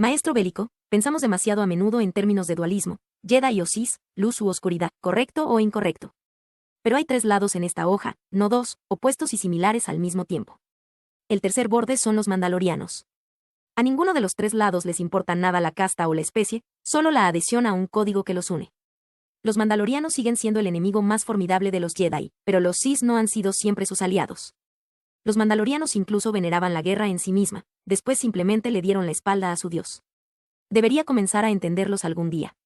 Maestro bélico, pensamos demasiado a menudo en términos de dualismo, Jedi o Sith, luz u oscuridad, correcto o incorrecto. Pero hay 3 lados en esta hoja, no 2, opuestos y similares al mismo tiempo. El tercer borde son los mandalorianos. A ninguno de los 3 lados les importa nada la casta o la especie, solo la adhesión a un código que los une. Los mandalorianos siguen siendo el enemigo más formidable de los Jedi, pero los Sith no han sido siempre sus aliados. Los mandalorianos incluso veneraban la guerra en sí misma, después simplemente le dieron la espalda a su dios. Debería comenzar a entenderlos algún día.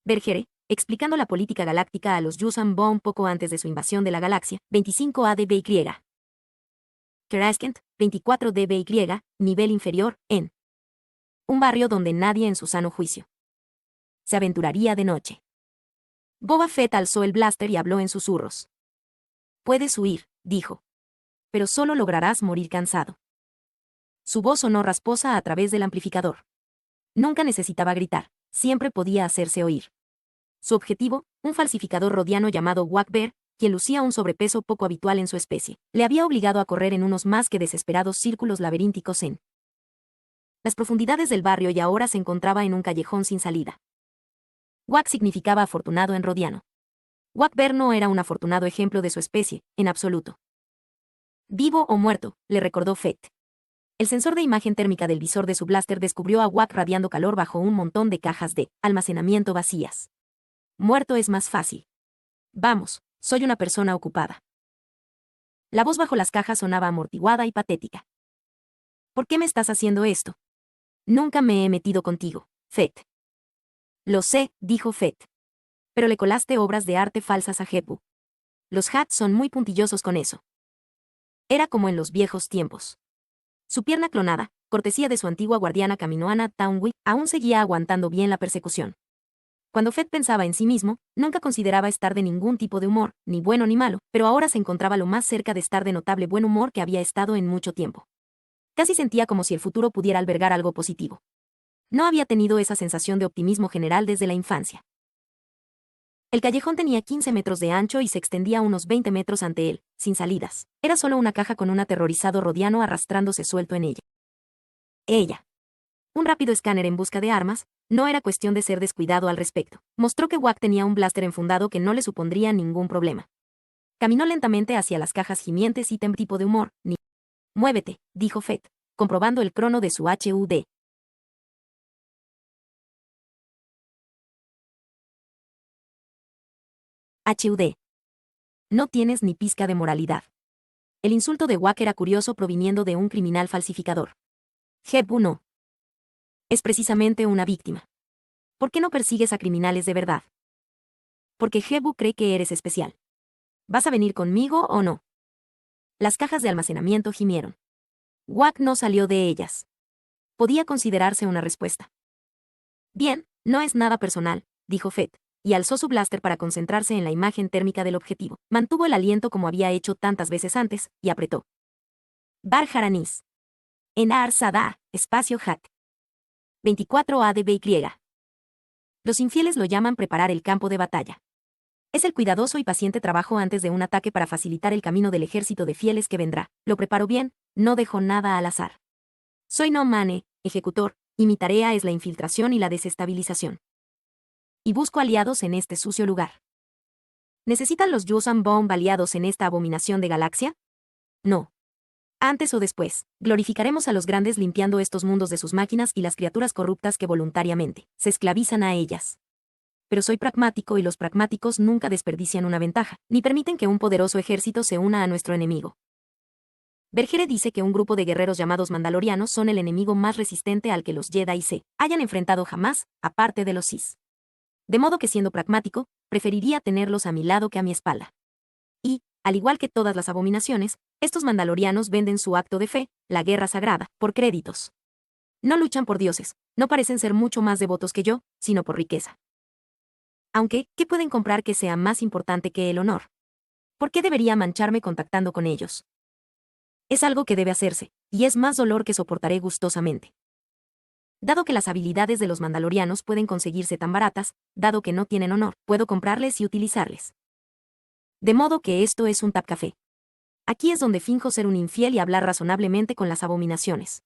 Bergere, explicando la política galáctica a los Yuuzhan Vong poco antes de su invasión de la galaxia, 25 ADBY. Keraskent, 24 DBY, nivel inferior, en un barrio donde nadie en su sano juicio se aventuraría de noche. Boba Fett alzó el blaster y habló en susurros. Puedes huir, dijo. Pero solo lograrás morir cansado. Su voz sonó rasposa a través del amplificador. Nunca necesitaba gritar, siempre podía hacerse oír. Su objetivo, un falsificador rodiano llamado Whack Bear, quien lucía un sobrepeso poco habitual en su especie, le había obligado a correr en unos más que desesperados círculos laberínticos en las profundidades del barrio y ahora se encontraba en un callejón sin salida. Whack significaba afortunado en rodiano. Whack Bear no era un afortunado ejemplo de su especie, en absoluto. Vivo o muerto, le recordó Fett. El sensor de imagen térmica del visor de su blaster descubrió a Whack radiando calor bajo un montón de cajas de almacenamiento vacías. Muerto es más fácil. Vamos, soy una persona ocupada. La voz bajo las cajas sonaba amortiguada y patética. ¿Por qué me estás haciendo esto? Nunca me he metido contigo, Fett. Lo sé, dijo Fett. Pero le colaste obras de arte falsas a Hepu. Los Hats son muy puntillosos con eso. Era como en los viejos tiempos. Su pierna clonada, cortesía de su antigua guardiana Kaminoana Taunwi, aún seguía aguantando bien la persecución. Cuando Fett pensaba en sí mismo, nunca consideraba estar de ningún tipo de humor, ni bueno ni malo, pero ahora se encontraba lo más cerca de estar de notable buen humor que había estado en mucho tiempo. Casi sentía como si el futuro pudiera albergar algo positivo. No había tenido esa sensación de optimismo general desde la infancia. El callejón tenía 15 metros de ancho y se extendía unos 20 metros ante él, sin salidas. Era solo una caja con un aterrorizado rodiano arrastrándose suelto en ella. Ella. Un rápido escáner en busca de armas, no era cuestión de ser descuidado al respecto. Mostró que Whack tenía un blaster enfundado que no le supondría ningún problema. Caminó lentamente hacia las cajas gimientes y tipo de humor, ni. Muévete, dijo Fett, comprobando el crono de su HUD. HUD. No tienes ni pizca de moralidad. El insulto de Whack era curioso proviniendo de un criminal falsificador. Hepu no. Es precisamente una víctima. ¿Por qué no persigues a criminales de verdad? Porque Hebu cree que eres especial. ¿Vas a venir conmigo o no? Las cajas de almacenamiento gimieron. Whack no salió de ellas. Podía considerarse una respuesta. Bien, no es nada personal, dijo Fett, y alzó su blaster para concentrarse en la imagen térmica del objetivo. Mantuvo el aliento como había hecho tantas veces antes, y apretó. Bar Haranis. Enar Sada, espacio Hat. 24 ADBY. Los infieles lo llaman preparar el campo de batalla. Es el cuidadoso y paciente trabajo antes de un ataque para facilitar el camino del ejército de fieles que vendrá. Lo preparo bien, no dejo nada al azar. Soy no mane, ejecutor, y mi tarea es la infiltración y la desestabilización. Y busco aliados en este sucio lugar. ¿Necesitan los Yuuzhan Vong aliados en esta abominación de galaxia? No. Antes o después, glorificaremos a los grandes limpiando estos mundos de sus máquinas y las criaturas corruptas que voluntariamente se esclavizan a ellas. Pero soy pragmático y los pragmáticos nunca desperdician una ventaja, ni permiten que un poderoso ejército se una a nuestro enemigo. Bergere dice que un grupo de guerreros llamados mandalorianos son el enemigo más resistente al que los Jedi se hayan enfrentado jamás, aparte de los Sith. De modo que siendo pragmático, preferiría tenerlos a mi lado que a mi espalda. Y, al igual que todas las abominaciones, estos mandalorianos venden su acto de fe, la guerra sagrada, por créditos. No luchan por dioses, no parecen ser mucho más devotos que yo, sino por riqueza. Aunque, ¿qué pueden comprar que sea más importante que el honor? ¿Por qué debería mancharme contactando con ellos? Es algo que debe hacerse, y es más dolor que soportaré gustosamente. Dado que las habilidades de los mandalorianos pueden conseguirse tan baratas, dado que no tienen honor, puedo comprarles y utilizarles. De modo que esto es un tap café. Aquí es donde finjo ser un infiel y hablar razonablemente con las abominaciones.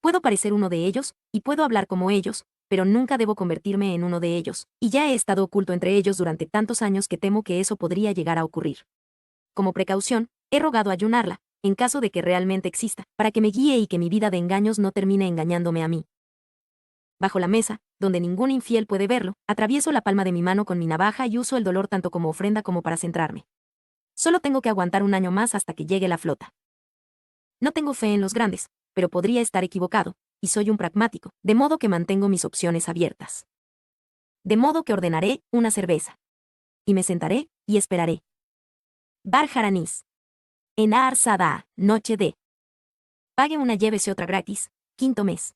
Puedo parecer uno de ellos, y puedo hablar como ellos, pero nunca debo convertirme en uno de ellos, y ya he estado oculto entre ellos durante tantos años que temo que eso podría llegar a ocurrir. Como precaución, he rogado ayunarla, en caso de que realmente exista, para que me guíe y que mi vida de engaños no termine engañándome a mí. Bajo la mesa, donde ningún infiel puede verlo, atravieso la palma de mi mano con mi navaja y uso el dolor tanto como ofrenda como para centrarme. Solo tengo que aguantar un año más hasta que llegue la flota. No tengo fe en los grandes, pero podría estar equivocado, y soy un pragmático, de modo que mantengo mis opciones abiertas. De modo que ordenaré una cerveza. Y me sentaré, y esperaré. Bar Jaranis. En Arsada, noche de. Pague una llévese otra gratis, quinto mes.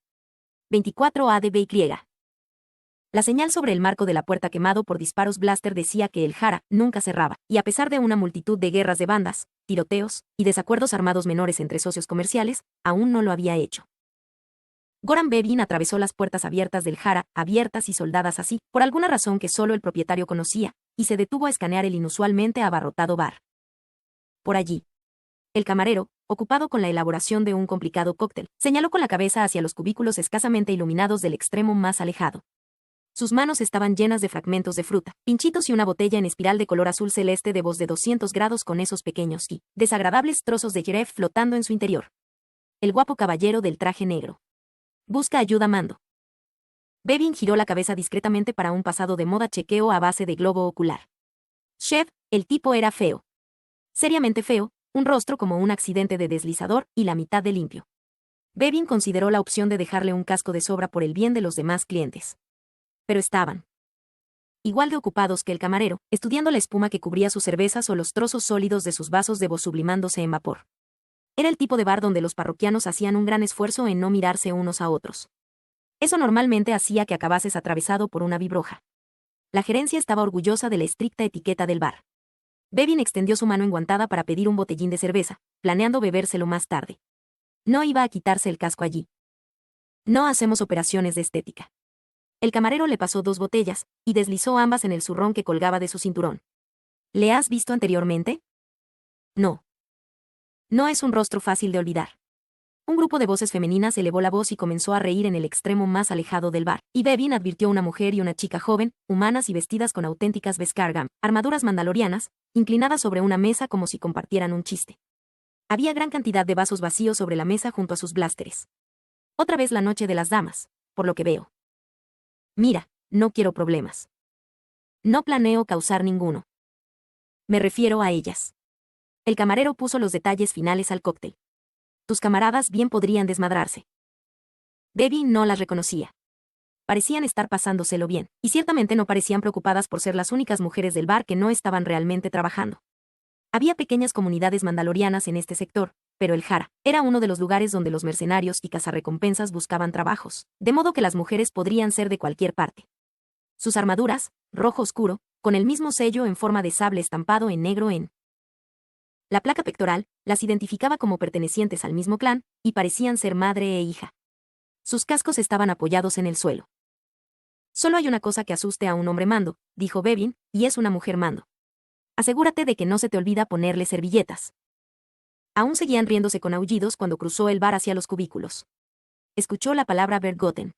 24 ADBY. La señal sobre el marco de la puerta quemado por disparos blaster decía que el Jara nunca cerraba, y a pesar de una multitud de guerras de bandas, tiroteos y desacuerdos armados menores entre socios comerciales, aún no lo había hecho. Goran Bevin atravesó las puertas abiertas del Jara, abiertas y soldadas así, por alguna razón que solo el propietario conocía, y se detuvo a escanear el inusualmente abarrotado bar. Por allí. El camarero, ocupado con la elaboración de un complicado cóctel, señaló con la cabeza hacia los cubículos escasamente iluminados del extremo más alejado. Sus manos estaban llenas de fragmentos de fruta, pinchitos y una botella en espiral de color azul celeste de voz de 200 grados con esos pequeños y desagradables trozos de jerez flotando en su interior. El guapo caballero del traje negro. Busca ayuda, mando. Bevin giró la cabeza discretamente para un pasado de moda chequeo a base de globo ocular. Chef, el tipo era feo. Seriamente feo, un rostro como un accidente de deslizador y la mitad de limpio. Bevin consideró la opción de dejarle un casco de sobra por el bien de los demás clientes. Pero estaban igual de ocupados que el camarero, estudiando la espuma que cubría sus cervezas o los trozos sólidos de sus vasos de voz sublimándose en vapor. Era el tipo de bar donde los parroquianos hacían un gran esfuerzo en no mirarse unos a otros. Eso normalmente hacía que acabases atravesado por una vibroja. La gerencia estaba orgullosa de la estricta etiqueta del bar. Bevin extendió su mano enguantada para pedir un botellín de cerveza, planeando bebérselo más tarde. No iba a quitarse el casco allí. No hacemos operaciones de estética. El camarero le pasó 2 botellas, y deslizó ambas en el zurrón que colgaba de su cinturón. ¿Le has visto anteriormente? No. No es un rostro fácil de olvidar. Un grupo de voces femeninas elevó la voz y comenzó a reír en el extremo más alejado del bar, y Bevin advirtió una mujer y una chica joven, humanas y vestidas con auténticas Vescargam, armaduras mandalorianas, inclinadas sobre una mesa como si compartieran un chiste. Había gran cantidad de vasos vacíos sobre la mesa junto a sus blásteres. Otra vez la noche de las damas, por lo que veo. Mira, no quiero problemas. No planeo causar ninguno. Me refiero a ellas. El camarero puso los detalles finales al cóctel. Tus camaradas bien podrían desmadrarse. Bevin no las reconocía. Parecían estar pasándoselo bien, y ciertamente no parecían preocupadas por ser las únicas mujeres del bar que no estaban realmente trabajando. Había pequeñas comunidades mandalorianas en este sector, pero el Jara era uno de los lugares donde los mercenarios y cazarrecompensas buscaban trabajos, de modo que las mujeres podrían ser de cualquier parte. Sus armaduras, rojo oscuro, con el mismo sello en forma de sable estampado en negro en la placa pectoral, las identificaba como pertenecientes al mismo clan, y parecían ser madre e hija. Sus cascos estaban apoyados en el suelo. Solo hay una cosa que asuste a un hombre mando, dijo Bevin, y es una mujer mando. Asegúrate de que no se te olvida ponerle servilletas. Aún seguían riéndose con aullidos cuando cruzó el bar hacia los cubículos. Escuchó la palabra Bergotten.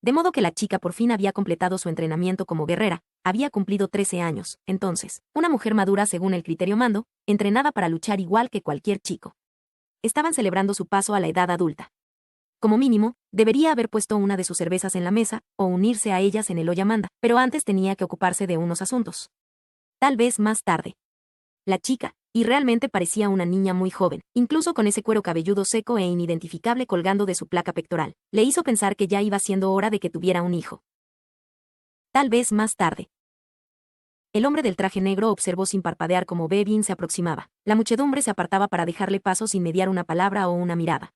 De modo que la chica por fin había completado su entrenamiento como guerrera, había cumplido 13 años, entonces, una mujer madura según el criterio mando, entrenada para luchar igual que cualquier chico. Estaban celebrando su paso a la edad adulta. Como mínimo, debería haber puesto una de sus cervezas en la mesa, o unirse a ellas en el Oyamanda, pero antes tenía que ocuparse de unos asuntos. Tal vez más tarde. La chica, y realmente parecía una niña muy joven, incluso con ese cuero cabelludo seco e inidentificable colgando de su placa pectoral, le hizo pensar que ya iba siendo hora de que tuviera un hijo. Tal vez más tarde. El hombre del traje negro observó sin parpadear cómo Bevin se aproximaba. La muchedumbre se apartaba para dejarle paso sin mediar una palabra o una mirada.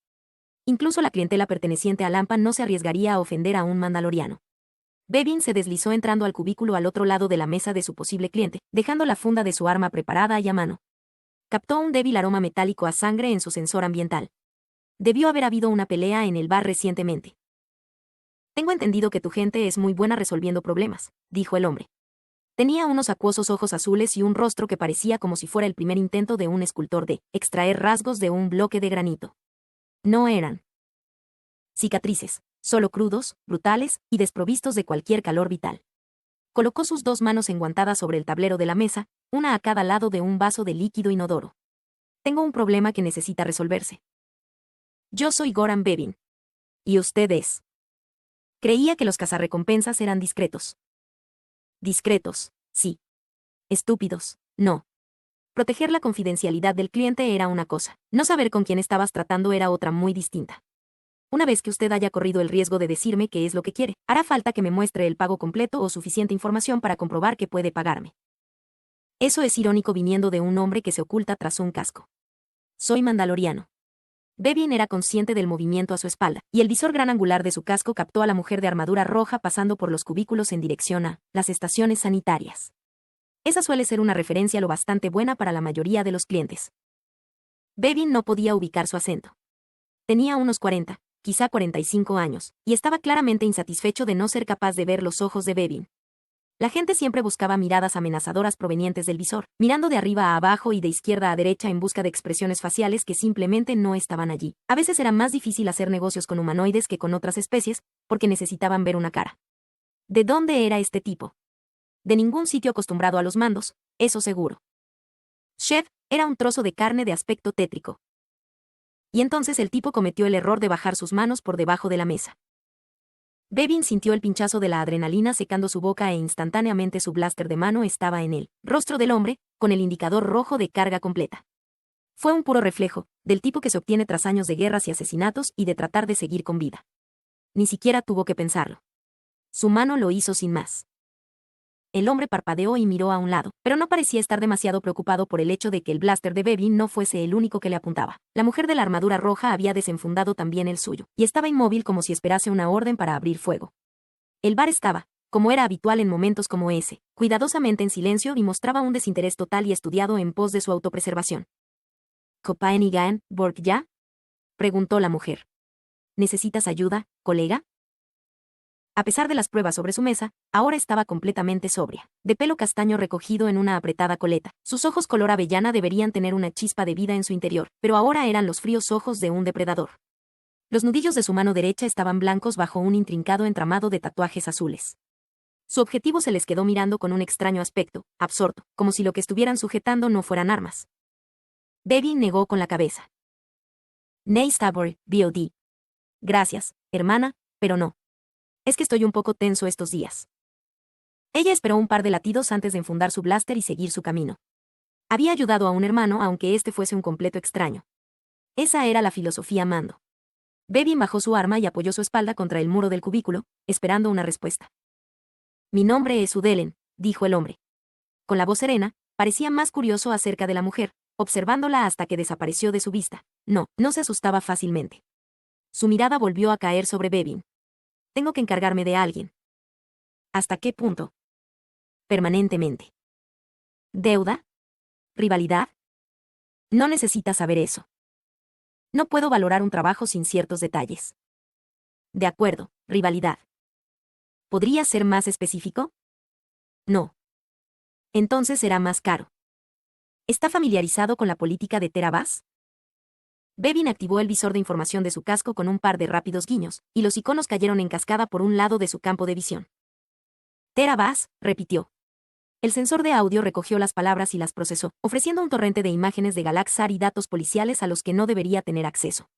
Incluso la clientela perteneciente a Lampa no se arriesgaría a ofender a un mandaloriano. Bevin se deslizó entrando al cubículo al otro lado de la mesa de su posible cliente, dejando la funda de su arma preparada y a mano. Captó un débil aroma metálico a sangre en su sensor ambiental. Debió haber habido una pelea en el bar recientemente. Tengo entendido que tu gente es muy buena resolviendo problemas, dijo el hombre. Tenía unos acuosos ojos azules y un rostro que parecía como si fuera el primer intento de un escultor de extraer rasgos de un bloque de granito. No eran cicatrices, solo crudos, brutales y desprovistos de cualquier calor vital. Colocó sus 2 manos enguantadas sobre el tablero de la mesa, una a cada lado de un vaso de líquido inodoro. Tengo un problema que necesita resolverse. Yo soy Goran Bevin. ¿Y usted es? Creía que los cazarrecompensas eran discretos. Discretos, sí. Estúpidos, no. Proteger la confidencialidad del cliente era una cosa. No saber con quién estabas tratando era otra muy distinta. Una vez que usted haya corrido el riesgo de decirme qué es lo que quiere, hará falta que me muestre el pago completo o suficiente información para comprobar que puede pagarme. Eso es irónico viniendo de un hombre que se oculta tras un casco. Soy mandaloriano. Bevin era consciente del movimiento a su espalda, y el visor gran angular de su casco captó a la mujer de armadura roja pasando por los cubículos en dirección a las estaciones sanitarias. Esa suele ser una referencia lo bastante buena para la mayoría de los clientes. Bevin no podía ubicar su acento. Tenía unos 40, quizá 45 años, y estaba claramente insatisfecho de no ser capaz de ver los ojos de Bevin. La gente siempre buscaba miradas amenazadoras provenientes del visor, mirando de arriba a abajo y de izquierda a derecha en busca de expresiones faciales que simplemente no estaban allí. A veces era más difícil hacer negocios con humanoides que con otras especies, porque necesitaban ver una cara. ¿De dónde era este tipo? De ningún sitio acostumbrado a los mandos, eso seguro. Chef era un trozo de carne de aspecto tétrico. Y entonces el tipo cometió el error de bajar sus manos por debajo de la mesa. Bevin sintió el pinchazo de la adrenalina secando su boca e instantáneamente su blaster de mano estaba en el rostro del hombre, con el indicador rojo de carga completa. Fue un puro reflejo, del tipo que se obtiene tras años de guerras y asesinatos y de tratar de seguir con vida. Ni siquiera tuvo que pensarlo. Su mano lo hizo sin más. El hombre parpadeó y miró a un lado, pero no parecía estar demasiado preocupado por el hecho de que el blaster de Bevin no fuese el único que le apuntaba. La mujer de la armadura roja había desenfundado también el suyo, y estaba inmóvil como si esperase una orden para abrir fuego. El bar estaba, como era habitual en momentos como ese, cuidadosamente en silencio y mostraba un desinterés total y estudiado en pos de su autopreservación. ¿Copenhagen, Borg ya? Preguntó la mujer. ¿Necesitas ayuda, colega? A pesar de las pruebas sobre su mesa, ahora estaba completamente sobria, de pelo castaño recogido en una apretada coleta. Sus ojos color avellana deberían tener una chispa de vida en su interior, pero ahora eran los fríos ojos de un depredador. Los nudillos de su mano derecha estaban blancos bajo un intrincado entramado de tatuajes azules. Su objetivo se les quedó mirando con un extraño aspecto, absorto, como si lo que estuvieran sujetando no fueran armas. Bevin negó con la cabeza. Nei Stabor, BOD. Gracias, hermana, pero no. Es que estoy un poco tenso estos días. Ella esperó un par de latidos antes de enfundar su blaster y seguir su camino. Había ayudado a un hermano aunque este fuese un completo extraño. Esa era la filosofía Mando. Bevin bajó su arma y apoyó su espalda contra el muro del cubículo, esperando una respuesta. Mi nombre es Udelen, dijo el hombre. Con la voz serena, parecía más curioso acerca de la mujer, observándola hasta que desapareció de su vista. No se asustaba fácilmente. Su mirada volvió a caer sobre Bevin. Tengo que encargarme de alguien. ¿Hasta qué punto? Permanentemente. ¿Deuda? ¿Rivalidad? No necesitas saber eso. No puedo valorar un trabajo sin ciertos detalles. De acuerdo, rivalidad. ¿Podría ser más específico? No. Entonces será más caro. ¿Está familiarizado con la política de Terabas? Bevin activó el visor de información de su casco con un par de rápidos guiños, y los iconos cayeron en cascada por un lado de su campo de visión. Terabas, repitió. El sensor de audio recogió las palabras y las procesó, ofreciendo un torrente de imágenes de Galaxar y datos policiales a los que no debería tener acceso.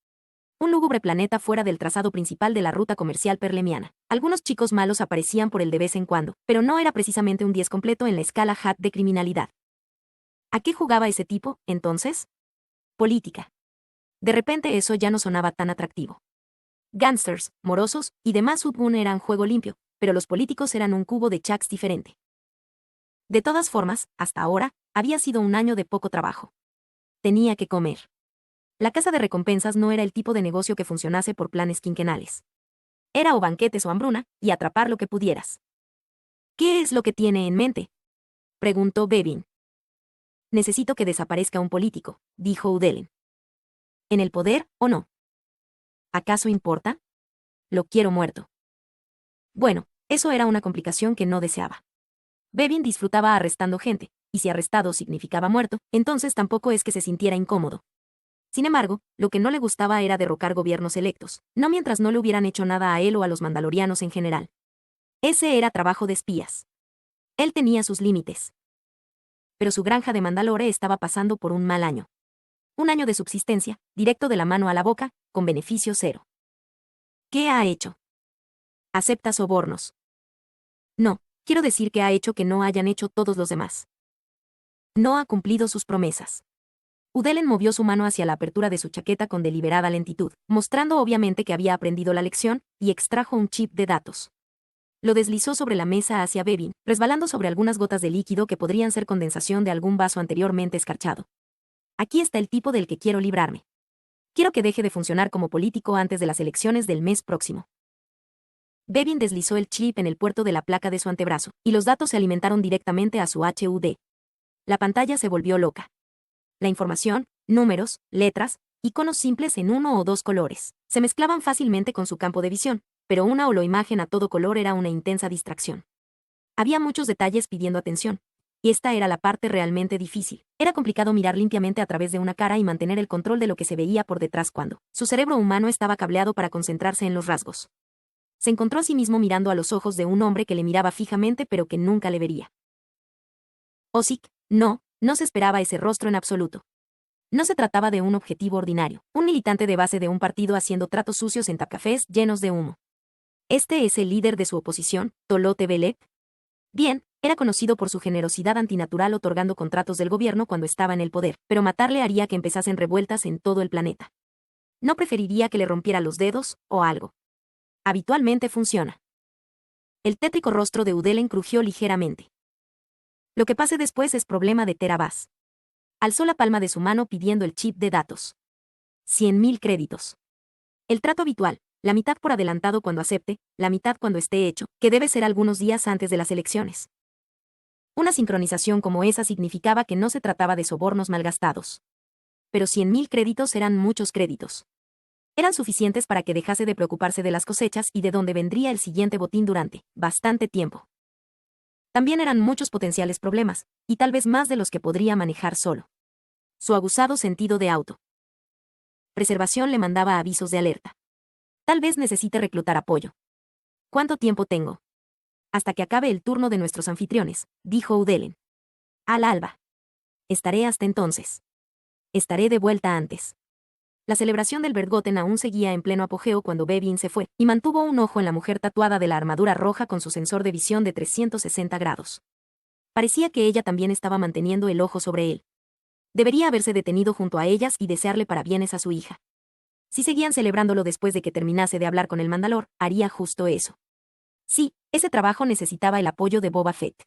Un lúgubre planeta fuera del trazado principal de la ruta comercial perlemiana. Algunos chicos malos aparecían por él de vez en cuando, pero no era precisamente un 10 completo en la escala HAT de criminalidad. ¿A qué jugaba ese tipo, entonces? Política. De repente eso ya no sonaba tan atractivo. Gangsters, morosos y demás Sudgun eran juego limpio, pero los políticos eran un cubo de chats diferente. De todas formas, hasta ahora, había sido un año de poco trabajo. Tenía que comer. La casa de recompensas no era el tipo de negocio que funcionase por planes quinquenales. Era o banquetes o hambruna, y atrapar lo que pudieras. ¿Qué es lo que tiene en mente?, preguntó Bevin. Necesito que desaparezca un político, dijo Udelen. ¿En el poder o no? ¿Acaso importa? Lo quiero muerto. Bueno, eso era una complicación que no deseaba. Bevin disfrutaba arrestando gente, y si arrestado significaba muerto, entonces tampoco es que se sintiera incómodo. Sin embargo, lo que no le gustaba era derrocar gobiernos electos, no mientras no le hubieran hecho nada a él o a los mandalorianos en general. Ese era trabajo de espías. Él tenía sus límites. Pero su granja de Mandalore estaba pasando por un mal año. Un año de subsistencia, directo de la mano a la boca, con beneficio cero. ¿Qué ha hecho? Acepta sobornos. No, quiero decir que ha hecho que no hayan hecho todos los demás. No ha cumplido sus promesas. Udelen movió su mano hacia la apertura de su chaqueta con deliberada lentitud, mostrando obviamente que había aprendido la lección, y extrajo un chip de datos. Lo deslizó sobre la mesa hacia Bevin, resbalando sobre algunas gotas de líquido que podrían ser condensación de algún vaso anteriormente escarchado. Aquí está el tipo del que quiero librarme. Quiero que deje de funcionar como político antes de las elecciones del mes próximo. Bevin deslizó el chip en el puerto de la placa de su antebrazo, y los datos se alimentaron directamente a su HUD. La pantalla se volvió loca. La información, números, letras, iconos simples en uno o dos colores, se mezclaban fácilmente con su campo de visión, pero una holoimagen a todo color era una intensa distracción. Había muchos detalles pidiendo atención, y esta era la parte realmente difícil. Era complicado mirar limpiamente a través de una cara y mantener el control de lo que se veía por detrás cuando su cerebro humano estaba cableado para concentrarse en los rasgos. Se encontró a sí mismo mirando a los ojos de un hombre que le miraba fijamente pero que nunca le vería. Osik, no se esperaba ese rostro en absoluto. No se trataba de un objetivo ordinario, un militante de base de un partido haciendo tratos sucios en tapcafés llenos de humo. ¿Este es el líder de su oposición, Tolote Belek? Bien, era conocido por su generosidad antinatural otorgando contratos del gobierno cuando estaba en el poder, pero matarle haría que empezasen revueltas en todo el planeta. ¿No preferiría que le rompiera los dedos, o algo? Habitualmente funciona. El tétrico rostro de Udelen crujió ligeramente. Lo que pase después es problema de Terabas. Alzó la palma de su mano pidiendo el chip de datos. 100.000 créditos. El trato habitual, la mitad por adelantado cuando acepte, la mitad cuando esté hecho, que debe ser algunos días antes de las elecciones. Una sincronización como esa significaba que no se trataba de sobornos malgastados. Pero 100.000 créditos eran muchos créditos. Eran suficientes para que dejase de preocuparse de las cosechas y de dónde vendría el siguiente botín durante bastante tiempo. También eran muchos potenciales problemas, y tal vez más de los que podría manejar solo. Su aguzado sentido de auto preservación le mandaba avisos de alerta. Tal vez necesite reclutar apoyo. ¿Cuánto tiempo tengo? Hasta que acabe el turno de nuestros anfitriones, dijo Udelen. Al alba. Estaré hasta entonces. Estaré de vuelta antes. La celebración del Bergotten aún seguía en pleno apogeo cuando Bevin se fue, y mantuvo un ojo en la mujer tatuada de la armadura roja con su sensor de visión de 360 grados. Parecía que ella también estaba manteniendo el ojo sobre él. Debería haberse detenido junto a ellas y desearle parabienes a su hija. Si seguían celebrándolo después de que terminase de hablar con el Mandalor, haría justo eso. Sí, ese trabajo necesitaba el apoyo de Boba Fett.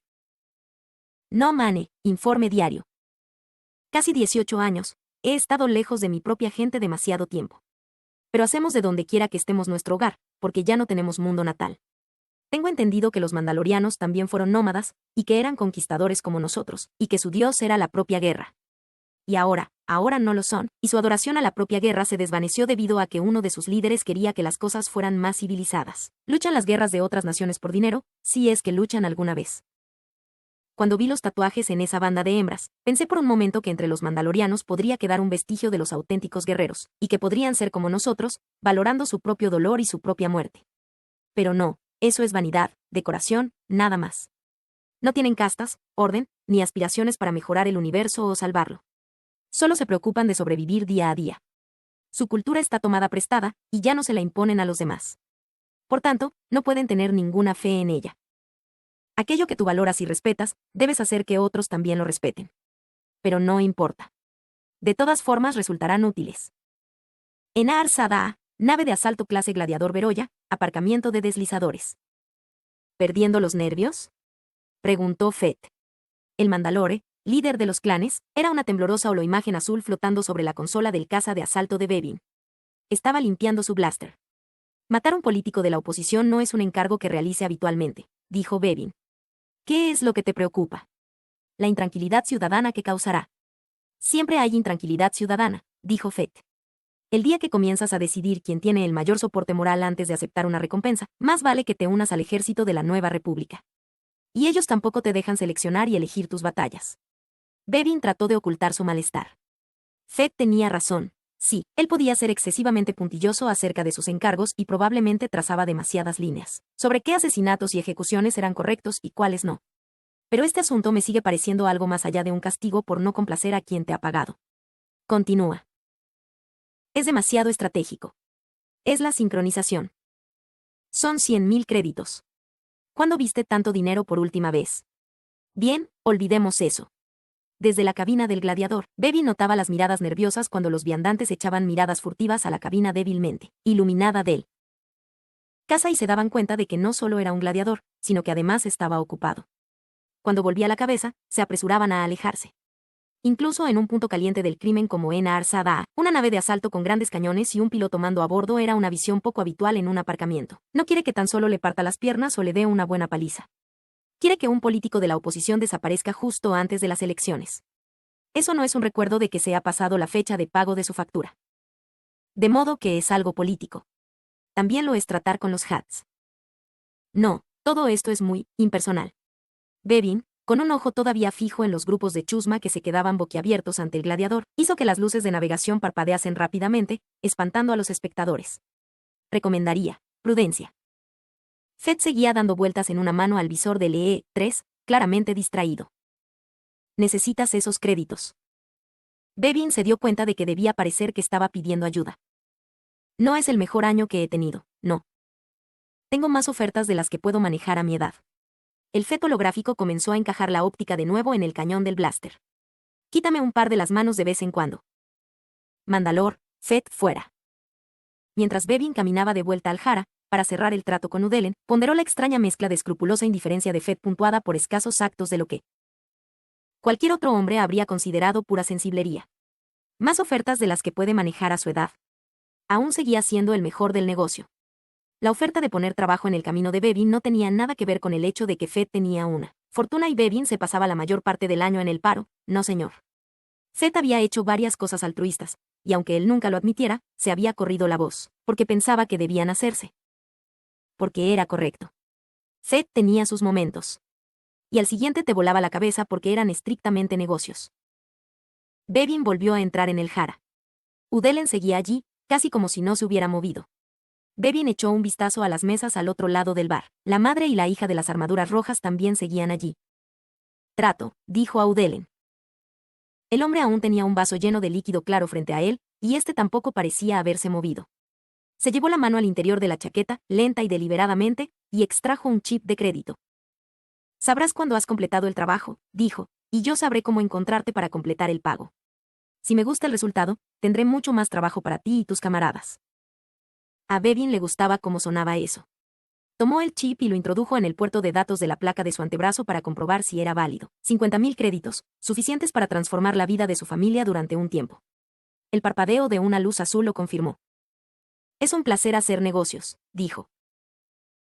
No Mane, informe diario. Casi 18 años, he estado lejos de mi propia gente demasiado tiempo. Pero hacemos de donde quiera que estemos nuestro hogar, porque ya no tenemos mundo natal. Tengo entendido que los mandalorianos también fueron nómadas, y que eran conquistadores como nosotros, y que su dios era la propia guerra. Y ahora no lo son, y su adoración a la propia guerra se desvaneció debido a que uno de sus líderes quería que las cosas fueran más civilizadas. Luchan las guerras de otras naciones por dinero, si es que luchan alguna vez. Cuando vi los tatuajes en esa banda de hembras, pensé por un momento que entre los mandalorianos podría quedar un vestigio de los auténticos guerreros, y que podrían ser como nosotros, valorando su propio dolor y su propia muerte. Pero no, eso es vanidad, decoración, nada más. No tienen castas, orden, ni aspiraciones para mejorar el universo o salvarlo. Solo se preocupan de sobrevivir día a día. Su cultura está tomada prestada, y ya no se la imponen a los demás. Por tanto, no pueden tener ninguna fe en ella. Aquello que tú valoras y respetas, debes hacer que otros también lo respeten. Pero no importa. De todas formas resultarán útiles. En Ar-Sadaa, nave de asalto clase Gladiador Beroya, aparcamiento de deslizadores. ¿Perdiendo los nervios?, preguntó Fett. El Mandalore, líder de los clanes, era una temblorosa holoimagen azul flotando sobre la consola del caza de asalto de Bevin. Estaba limpiando su blaster. Matar a un político de la oposición no es un encargo que realice habitualmente, dijo Bevin. ¿Qué es lo que te preocupa? La intranquilidad ciudadana que causará. Siempre hay intranquilidad ciudadana, dijo Fett. El día que comienzas a decidir quién tiene el mayor soporte moral antes de aceptar una recompensa, más vale que te unas al ejército de la Nueva República. Y ellos tampoco te dejan seleccionar y elegir tus batallas. Bevin trató de ocultar su malestar. Fett tenía razón. Sí, él podía ser excesivamente puntilloso acerca de sus encargos y probablemente trazaba demasiadas líneas sobre qué asesinatos y ejecuciones eran correctos y cuáles no. Pero este asunto me sigue pareciendo algo más allá de un castigo por no complacer a quien te ha pagado. Continúa. Es demasiado estratégico. Es la sincronización. Son 100.000 créditos. ¿Cuándo viste tanto dinero por última vez? Bien, olvidemos eso. Desde la cabina del gladiador, Bevin notaba las miradas nerviosas cuando los viandantes echaban miradas furtivas a la cabina débilmente iluminada de él. Casa y se daban cuenta de que no solo era un gladiador, sino que además estaba ocupado. Cuando volvía la cabeza, se apresuraban a alejarse. Incluso en un punto caliente del crimen como en Arsada, una nave de asalto con grandes cañones y un piloto mando a bordo era una visión poco habitual en un aparcamiento. No quiere que tan solo le parta las piernas o le dé una buena paliza. Quiere que un político de la oposición desaparezca justo antes de las elecciones. Eso no es un recuerdo de que se ha pasado la fecha de pago de su factura. De modo que es algo político. También lo es tratar con los Hats. No, todo esto es muy impersonal. Bevin, con un ojo todavía fijo en los grupos de chusma que se quedaban boquiabiertos ante el gladiador, hizo que las luces de navegación parpadeasen rápidamente, espantando a los espectadores. Recomendaría prudencia. Fed seguía dando vueltas en una mano al visor del EE-3, claramente distraído. Necesitas esos créditos. Bevin se dio cuenta de que debía parecer que estaba pidiendo ayuda. No es el mejor año que he tenido, no. Tengo más ofertas de las que puedo manejar a mi edad. El feto holográfico comenzó a encajar la óptica de nuevo en el cañón del blaster. Quítame un par de las manos de vez en cuando. Mandalor, Fed fuera. Mientras Bevin caminaba de vuelta al Jara, para cerrar el trato con Udelen, ponderó la extraña mezcla de escrupulosa indiferencia de Fed puntuada por escasos actos de lo que cualquier otro hombre habría considerado pura sensiblería. Más ofertas de las que puede manejar a su edad. Aún seguía siendo el mejor del negocio. La oferta de poner trabajo en el camino de Bevin no tenía nada que ver con el hecho de que Fed tenía una fortuna y Bevin se pasaba la mayor parte del año en el paro, no señor. Fed había hecho varias cosas altruistas, y aunque él nunca lo admitiera, se había corrido la voz, porque pensaba que debían hacerse. Porque era correcto. Fed tenía sus momentos. Y al siguiente te volaba la cabeza porque eran estrictamente negocios. Bevin volvió a entrar en el Jara. Udelen seguía allí, casi como si no se hubiera movido. Bevin echó un vistazo a las mesas al otro lado del bar. La madre y la hija de las armaduras rojas también seguían allí. Trato, dijo a Udelen. El hombre aún tenía un vaso lleno de líquido claro frente a él, y este tampoco parecía haberse movido. Se llevó la mano al interior de la chaqueta, lenta y deliberadamente, y extrajo un chip de crédito. Sabrás cuándo has completado el trabajo, dijo, y yo sabré cómo encontrarte para completar el pago. Si me gusta el resultado, tendré mucho más trabajo para ti y tus camaradas. A Bevin le gustaba cómo sonaba eso. Tomó el chip y lo introdujo en el puerto de datos de la placa de su antebrazo para comprobar si era válido. 50.000 créditos, suficientes para transformar la vida de su familia durante un tiempo. El parpadeo de una luz azul lo confirmó. Es un placer hacer negocios, dijo.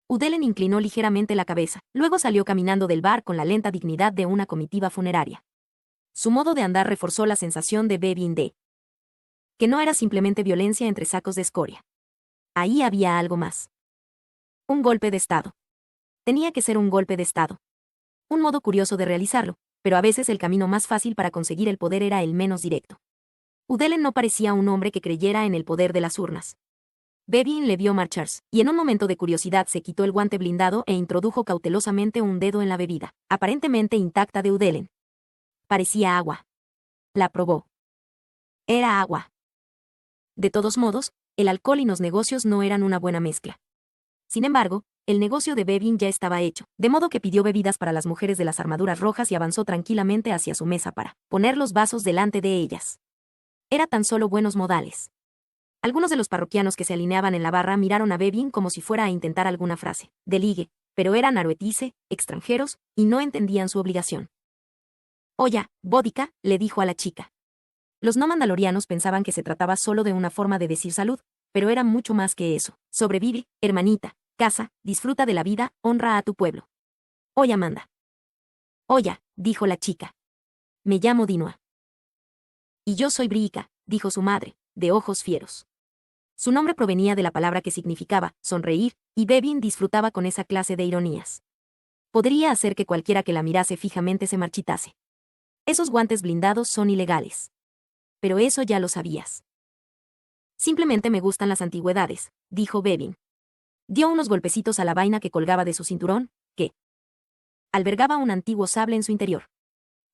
Udelen inclinó ligeramente la cabeza, luego salió caminando del bar con la lenta dignidad de una comitiva funeraria. Su modo de andar reforzó la sensación de Bevin de que no era simplemente violencia entre sacos de escoria. Ahí había algo más. Un golpe de Estado. Tenía que ser un golpe de Estado. Un modo curioso de realizarlo, pero a veces el camino más fácil para conseguir el poder era el menos directo. Udelen no parecía un hombre que creyera en el poder de las urnas. Bevin le vio marcharse, y en un momento de curiosidad se quitó el guante blindado e introdujo cautelosamente un dedo en la bebida, aparentemente intacta de Udelen. Parecía agua. La probó. Era agua. De todos modos, el alcohol y los negocios no eran una buena mezcla. Sin embargo, el negocio de Bevin ya estaba hecho, de modo que pidió bebidas para las mujeres de las armaduras rojas y avanzó tranquilamente hacia su mesa para poner los vasos delante de ellas. Era tan solo buenos modales. Algunos de los parroquianos que se alineaban en la barra miraron a Bevin como si fuera a intentar alguna frase de ligue, pero eran aruetice, extranjeros, y no entendían su obligación. Oya, vodka, le dijo a la chica. Los no mandalorianos pensaban que se trataba solo de una forma de decir salud, pero era mucho más que eso. Sobrevive, hermanita, casa, disfruta de la vida, honra a tu pueblo. Oya manda. Oya, dijo la chica. Me llamo Dinua. Y yo soy Briika, dijo su madre, de ojos fieros. Su nombre provenía de la palabra que significaba sonreír, y Bevin disfrutaba con esa clase de ironías. Podría hacer que cualquiera que la mirase fijamente se marchitase. Esos guantes blindados son ilegales. Pero eso ya lo sabías. Simplemente me gustan las antigüedades, dijo Bevin. Dio unos golpecitos a la vaina que colgaba de su cinturón, que albergaba un antiguo sable en su interior.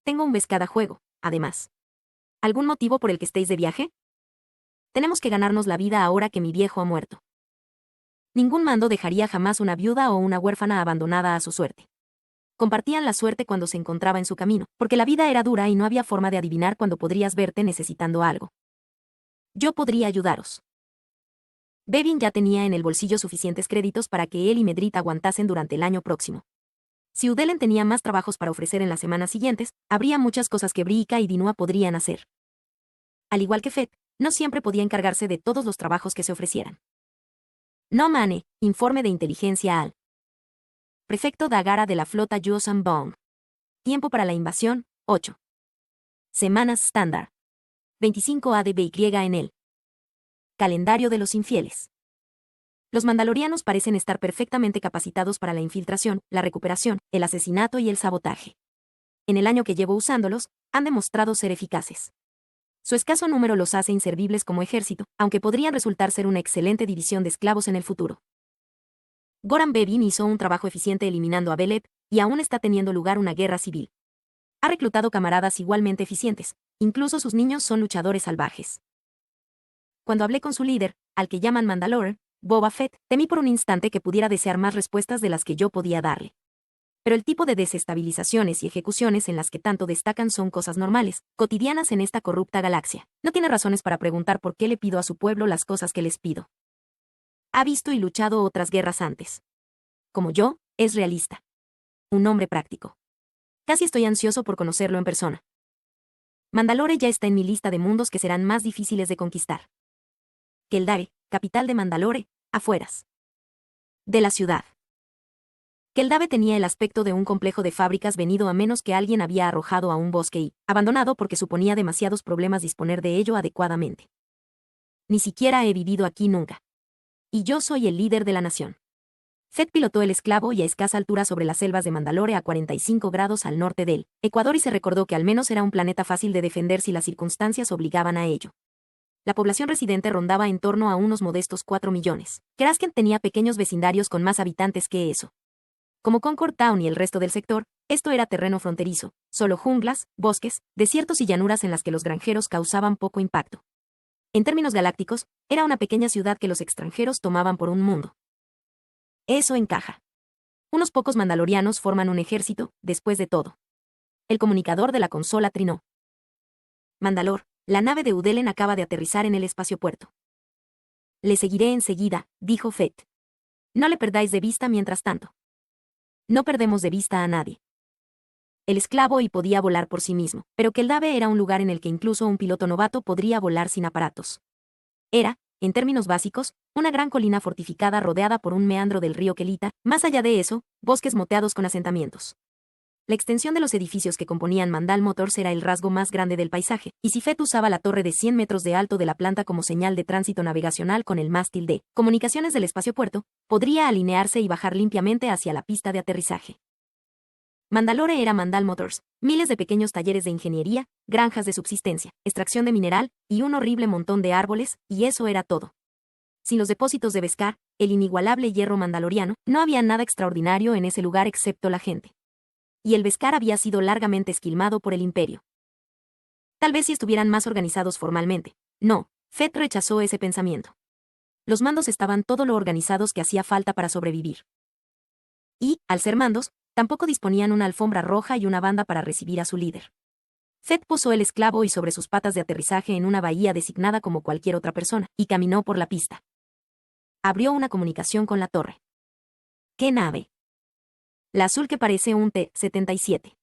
Tengo un vez cada juego, además. ¿Algún motivo por el que estéis de viaje? Tenemos que ganarnos la vida ahora que mi viejo ha muerto. Ningún mando dejaría jamás una viuda o una huérfana abandonada a su suerte. Compartían la suerte cuando se encontraba en su camino, porque la vida era dura y no había forma de adivinar cuándo podrías verte necesitando algo. Yo podría ayudaros. Bevin ya tenía en el bolsillo suficientes créditos para que él y Medrit aguantasen durante el año próximo. Si Udelen tenía más trabajos para ofrecer en las semanas siguientes, habría muchas cosas que Briika y Dinua podrían hacer. Al igual que Fett, no siempre podía encargarse de todos los trabajos que se ofrecieran. No Mane, informe de inteligencia al prefecto Dagara de la flota Yuuzhan Vong. Tiempo para la invasión, 8. Semanas estándar. 25 ADBY en el calendario de los infieles. Los mandalorianos parecen estar perfectamente capacitados para la infiltración, la recuperación, el asesinato y el sabotaje. En el año que llevo usándolos, han demostrado ser eficaces. Su escaso número los hace inservibles como ejército, aunque podrían resultar ser una excelente división de esclavos en el futuro. Goran Bevin hizo un trabajo eficiente eliminando a Belep, y aún está teniendo lugar una guerra civil. Ha reclutado camaradas igualmente eficientes, incluso sus niños son luchadores salvajes. Cuando hablé con su líder, al que llaman Mandalore, Boba Fett, temí por un instante que pudiera desear más respuestas de las que yo podía darle. Pero el tipo de desestabilizaciones y ejecuciones en las que tanto destacan son cosas normales, cotidianas en esta corrupta galaxia. No tiene razones para preguntar por qué le pido a su pueblo las cosas que les pido. Ha visto y luchado otras guerras antes. Como yo, es realista. Un hombre práctico. Casi estoy ansioso por conocerlo en persona. Mandalore ya está en mi lista de mundos que serán más difíciles de conquistar. Keldare, capital de Mandalore, afueras de la ciudad. Keldave tenía el aspecto de un complejo de fábricas venido a menos que alguien había arrojado a un bosque y abandonado porque suponía demasiados problemas disponer de ello adecuadamente. Ni siquiera he vivido aquí nunca. Y yo soy el líder de la nación. Fett pilotó el esclavo y a escasa altura sobre las selvas de Mandalore a 45 grados al norte del Ecuador y se recordó que al menos era un planeta fácil de defender si las circunstancias obligaban a ello. La población residente rondaba en torno a unos modestos 4 millones. Krasken tenía pequeños vecindarios con más habitantes que eso. Como Concord Town y el resto del sector, esto era terreno fronterizo, solo junglas, bosques, desiertos y llanuras en las que los granjeros causaban poco impacto. En términos galácticos, era una pequeña ciudad que los extranjeros tomaban por un mundo. Eso encaja. Unos pocos mandalorianos forman un ejército, después de todo. El comunicador de la consola trinó. Mandalor, la nave de Udelen acaba de aterrizar en el espaciopuerto. Le seguiré enseguida, dijo Fett. No le perdáis de vista mientras tanto. No perdemos de vista a nadie. El esclavo y podía volar por sí mismo, pero Keldave era un lugar en el que incluso un piloto novato podría volar sin aparatos. Era, en términos básicos, una gran colina fortificada rodeada por un meandro del río Kelita, más allá de eso, bosques moteados con asentamientos. La extensión de los edificios que componían Mandal Motors era el rasgo más grande del paisaje, y si Fett usaba la torre de 100 metros de alto de la planta como señal de tránsito navegacional con el mástil de comunicaciones del espaciopuerto, podría alinearse y bajar limpiamente hacia la pista de aterrizaje. Mandalore era Mandal Motors, miles de pequeños talleres de ingeniería, granjas de subsistencia, extracción de mineral, y un horrible montón de árboles, y eso era todo. Sin los depósitos de Beskar, el inigualable hierro mandaloriano, no había nada extraordinario en ese lugar excepto la gente. Y el Beskar había sido largamente esquilmado por el Imperio. Tal vez si estuvieran más organizados formalmente. No, Fett rechazó ese pensamiento. Los mandos estaban todo lo organizados que hacía falta para sobrevivir. Y, al ser mandos, tampoco disponían una alfombra roja y una banda para recibir a su líder. Fett posó el esclavo y sobre sus patas de aterrizaje en una bahía designada como cualquier otra persona, y caminó por la pista. Abrió una comunicación con la torre. ¿Qué nave? La azul que parece un T-77.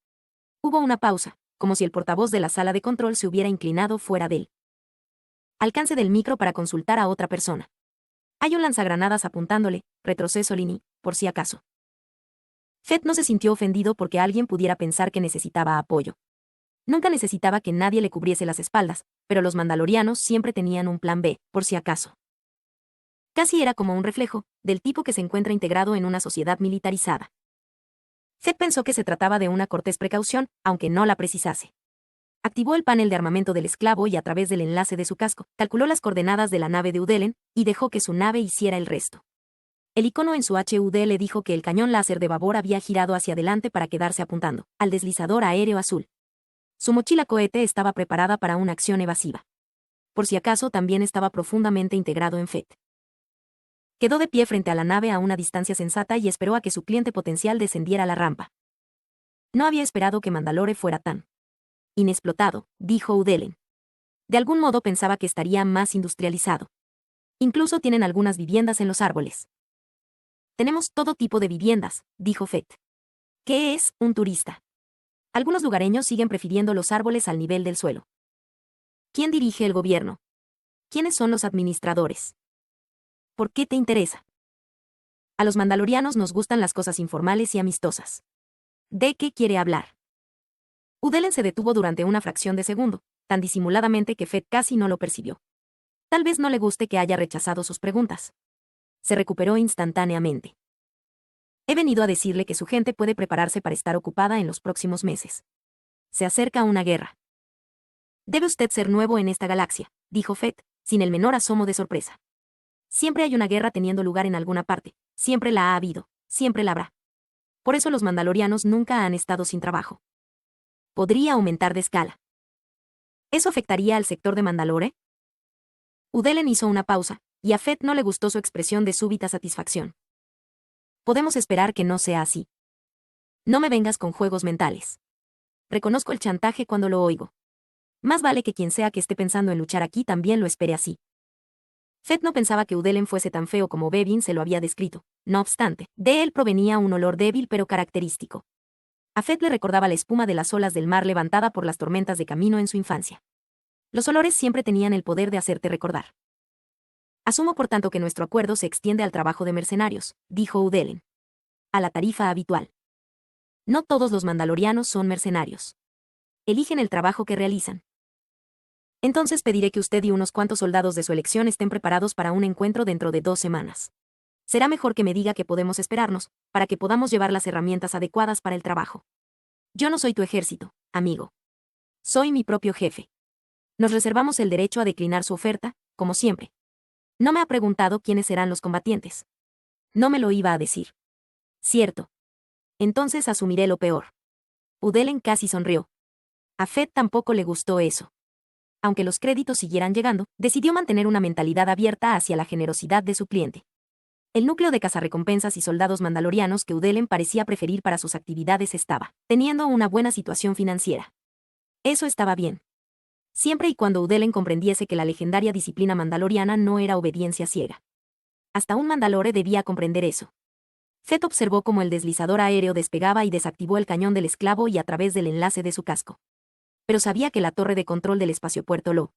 Hubo una pausa, como si el portavoz de la sala de control se hubiera inclinado fuera del alcance del micro para consultar a otra persona. Hay un lanzagranadas apuntándole, retroceso Lini, por si acaso. Fett no se sintió ofendido porque alguien pudiera pensar que necesitaba apoyo. Nunca necesitaba que nadie le cubriese las espaldas, pero los mandalorianos siempre tenían un plan B, por si acaso. Casi era como un reflejo, del tipo que se encuentra integrado en una sociedad militarizada. Fett pensó que se trataba de una cortés precaución, aunque no la precisase. Activó el panel de armamento del esclavo y a través del enlace de su casco, calculó las coordenadas de la nave de Udelen y dejó que su nave hiciera el resto. El icono en su HUD le dijo que el cañón láser de babor había girado hacia adelante para quedarse apuntando al deslizador aéreo azul. Su mochila cohete estaba preparada para una acción evasiva. Por si acaso, también estaba profundamente integrado en FET. Quedó de pie frente a la nave a una distancia sensata y esperó a que su cliente potencial descendiera la rampa. No había esperado que Mandalore fuera tan inexplotado, dijo Udelen. De algún modo pensaba que estaría más industrializado. Incluso tienen algunas viviendas en los árboles. Tenemos todo tipo de viviendas, dijo Fett. ¿Qué es un turista? Algunos lugareños siguen prefiriendo los árboles al nivel del suelo. ¿Quién dirige el gobierno? ¿Quiénes son los administradores? ¿Por qué te interesa? A los mandalorianos nos gustan las cosas informales y amistosas. ¿De qué quiere hablar? Udelen se detuvo durante una fracción de segundo, tan disimuladamente que Fett casi no lo percibió. Tal vez no le guste que haya rechazado sus preguntas. Se recuperó instantáneamente. He venido a decirle que su gente puede prepararse para estar ocupada en los próximos meses. Se acerca una guerra. Debe usted ser nuevo en esta galaxia, dijo Fett, sin el menor asomo de sorpresa. Siempre hay una guerra teniendo lugar en alguna parte, siempre la ha habido, siempre la habrá. Por eso los mandalorianos nunca han estado sin trabajo. Podría aumentar de escala. ¿Eso afectaría al sector de Mandalore? Udelen hizo una pausa, y a Fett no le gustó su expresión de súbita satisfacción. Podemos esperar que no sea así. No me vengas con juegos mentales. Reconozco el chantaje cuando lo oigo. Más vale que quien sea que esté pensando en luchar aquí también lo espere así. Fett no pensaba que Udelen fuese tan feo como Bevin se lo había descrito. No obstante, de él provenía un olor débil pero característico. A Fett le recordaba la espuma de las olas del mar levantada por las tormentas de camino en su infancia. Los olores siempre tenían el poder de hacerte recordar. Asumo por tanto que nuestro acuerdo se extiende al trabajo de mercenarios, dijo Udelen. A la tarifa habitual. No todos los mandalorianos son mercenarios. Eligen el trabajo que realizan. Entonces pediré que usted y unos cuantos soldados de su elección estén preparados para un encuentro dentro de 2 semanas. Será mejor que me diga que podemos esperarnos, para que podamos llevar las herramientas adecuadas para el trabajo. Yo no soy tu ejército, amigo. Soy mi propio jefe. Nos reservamos el derecho a declinar su oferta, como siempre. No me ha preguntado quiénes serán los combatientes. No me lo iba a decir. Cierto. Entonces asumiré lo peor. Udelen casi sonrió. A Fett tampoco le gustó eso. Aunque los créditos siguieran llegando, decidió mantener una mentalidad abierta hacia la generosidad de su cliente. El núcleo de cazarrecompensas y soldados mandalorianos que Udelen parecía preferir para sus actividades estaba teniendo una buena situación financiera. Eso estaba bien. Siempre y cuando Udelen comprendiese que la legendaria disciplina mandaloriana no era obediencia ciega. Hasta un mandalore debía comprender eso. Fett observó cómo el deslizador aéreo despegaba y desactivó el cañón del esclavo y a través del enlace de su casco. Pero sabía que la torre de control del espaciopuerto lo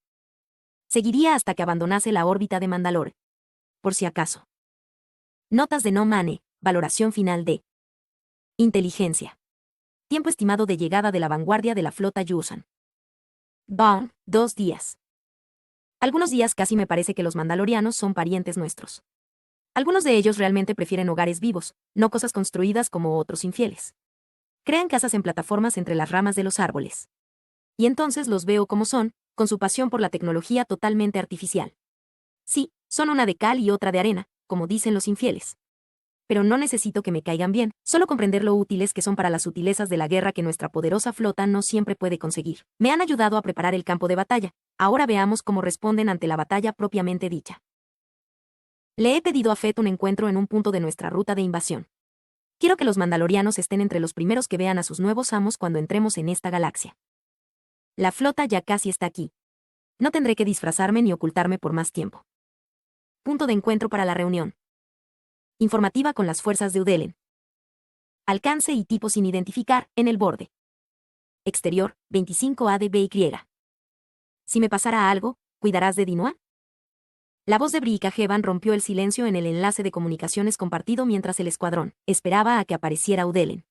seguiría hasta que abandonase la órbita de Mandalore. Por si acaso. Notas de No Mane, valoración final de inteligencia. Tiempo estimado de llegada de la vanguardia de la flota Yuuzhan. Dawn, 2 días. Algunos días casi me parece que los mandalorianos son parientes nuestros. Algunos de ellos realmente prefieren hogares vivos, no cosas construidas como otros infieles. Crean casas en plataformas entre las ramas de los árboles. Y entonces los veo como son, con su pasión por la tecnología totalmente artificial. Sí, son una de cal y otra de arena, como dicen los infieles. Pero no necesito que me caigan bien, solo comprender lo útiles que son para las sutilezas de la guerra que nuestra poderosa flota no siempre puede conseguir. Me han ayudado a preparar el campo de batalla, ahora veamos cómo responden ante la batalla propiamente dicha. Le he pedido a Fett un encuentro en un punto de nuestra ruta de invasión. Quiero que los mandalorianos estén entre los primeros que vean a sus nuevos amos cuando entremos en esta galaxia. La flota ya casi está aquí. No tendré que disfrazarme ni ocultarme por más tiempo. Punto de encuentro para la reunión. Informativa con las fuerzas de Udelen. Alcance y tipo sin identificar, en el borde. Exterior, 25 ADBY. Si me pasara algo, ¿cuidarás de Dinua? La voz de Brica Heban rompió el silencio en el enlace de comunicaciones compartido mientras el escuadrón esperaba a que apareciera Udelen.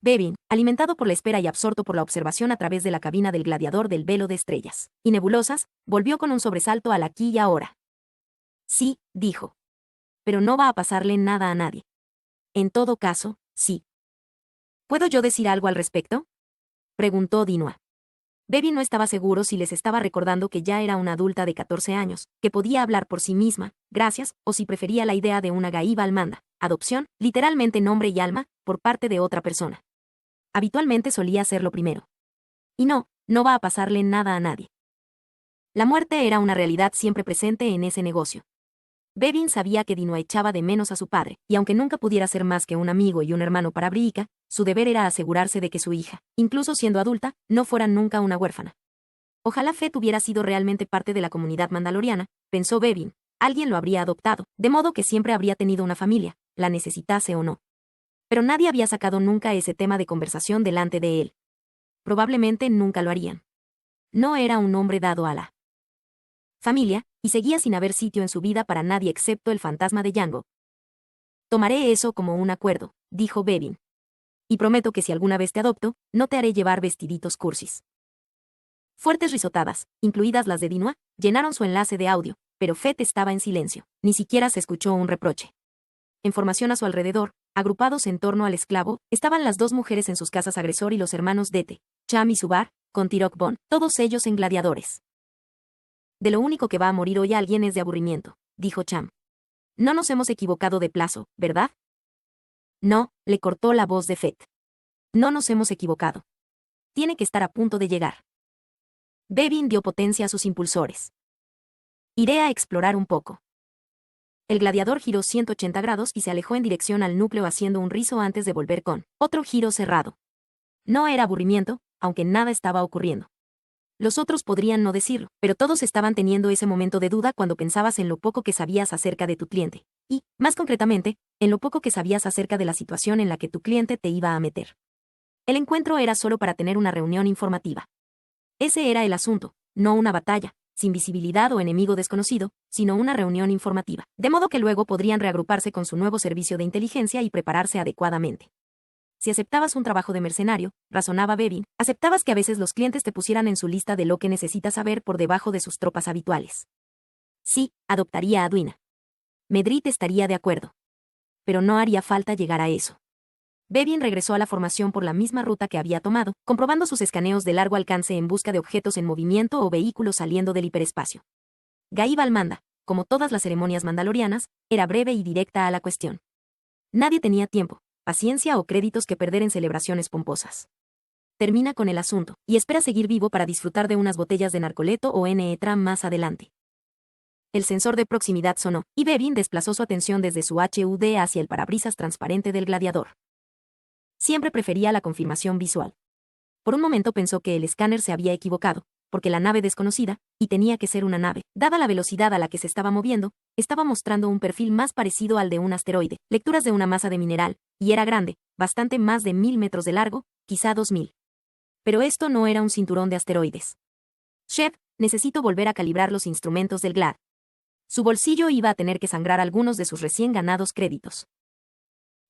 Bevin, alimentado por la espera y absorto por la observación a través de la cabina del gladiador del velo de estrellas y nebulosas, volvió con un sobresalto al aquí y ahora. Sí, dijo. Pero no va a pasarle nada a nadie. En todo caso, sí. ¿Puedo yo decir algo al respecto? Preguntó Dinua. Bevin no estaba seguro si les estaba recordando que ya era una adulta de 14 años, que podía hablar por sí misma, gracias, o si prefería la idea de una Gaiba Almanda, adopción, literalmente nombre y alma, por parte de otra persona. Habitualmente solía hacer lo primero. Y no va a pasarle nada a nadie. La muerte era una realidad siempre presente en ese negocio. Bevin sabía que Dino echaba de menos a su padre, y aunque nunca pudiera ser más que un amigo y un hermano para Briika, su deber era asegurarse de que su hija, incluso siendo adulta, no fuera nunca una huérfana. Ojalá Fett hubiera sido realmente parte de la comunidad mandaloriana, pensó Bevin. Alguien lo habría adoptado, de modo que siempre habría tenido una familia, la necesitase o no. Pero nadie había sacado nunca ese tema de conversación delante de él. Probablemente nunca lo harían. No era un hombre dado a la familia, y seguía sin haber sitio en su vida para nadie excepto el fantasma de Jango. Tomaré eso como un acuerdo, dijo Bevin. Y prometo que si alguna vez te adopto, no te haré llevar vestiditos cursis. Fuertes risotadas, incluidas las de Dinua, llenaron su enlace de audio, pero Fett estaba en silencio. Ni siquiera se escuchó un reproche. En formación a su alrededor, agrupados en torno al esclavo, estaban las dos mujeres en sus casas agresor y los hermanos Dete, Cham y Subar, con Tirok Bon, todos ellos en gladiadores. De lo único que va a morir hoy alguien es de aburrimiento, dijo Cham. No nos hemos equivocado de plazo, ¿verdad? No, le cortó la voz de Fett. No nos hemos equivocado. Tiene que estar a punto de llegar. Bevin dio potencia a sus impulsores. Iré a explorar un poco. El gladiador giró 180 grados y se alejó en dirección al núcleo haciendo un rizo antes de volver con otro giro cerrado. No era aburrimiento, aunque nada estaba ocurriendo. Los otros podrían no decirlo, pero todos estaban teniendo ese momento de duda cuando pensabas en lo poco que sabías acerca de tu cliente, y, más concretamente, en lo poco que sabías acerca de la situación en la que tu cliente te iba a meter. El encuentro era solo para tener una reunión informativa. Ese era el asunto, no una batalla, sin visibilidad o enemigo desconocido, sino una reunión informativa, de modo que luego podrían reagruparse con su nuevo servicio de inteligencia y prepararse adecuadamente. Si aceptabas un trabajo de mercenario, razonaba Bevin, aceptabas que a veces los clientes te pusieran en su lista de lo que necesitas saber por debajo de sus tropas habituales. Sí, adoptaría a Duina. Medrit estaría de acuerdo. Pero no haría falta llegar a eso. Bevin regresó a la formación por la misma ruta que había tomado, comprobando sus escaneos de largo alcance en busca de objetos en movimiento o vehículos saliendo del hiperespacio. Gaiba Almanda, como todas las ceremonias mandalorianas, era breve y directa a la cuestión. Nadie tenía tiempo, paciencia o créditos que perder en celebraciones pomposas. Termina con el asunto, y espera seguir vivo para disfrutar de unas botellas de narcoleto o N-Etram más adelante. El sensor de proximidad sonó, y Bevin desplazó su atención desde su HUD hacia el parabrisas transparente del gladiador. Siempre prefería la confirmación visual. Por un momento pensó que el escáner se había equivocado, porque la nave desconocida, y tenía que ser una nave, dada la velocidad a la que se estaba moviendo, estaba mostrando un perfil más parecido al de un asteroide, lecturas de una masa de mineral, y era grande, bastante más de 1000 metros de largo, quizá 2000. Pero esto no era un cinturón de asteroides. Chef, necesito volver a calibrar los instrumentos del GLAD. Su bolsillo iba a tener que sangrar algunos de sus recién ganados créditos.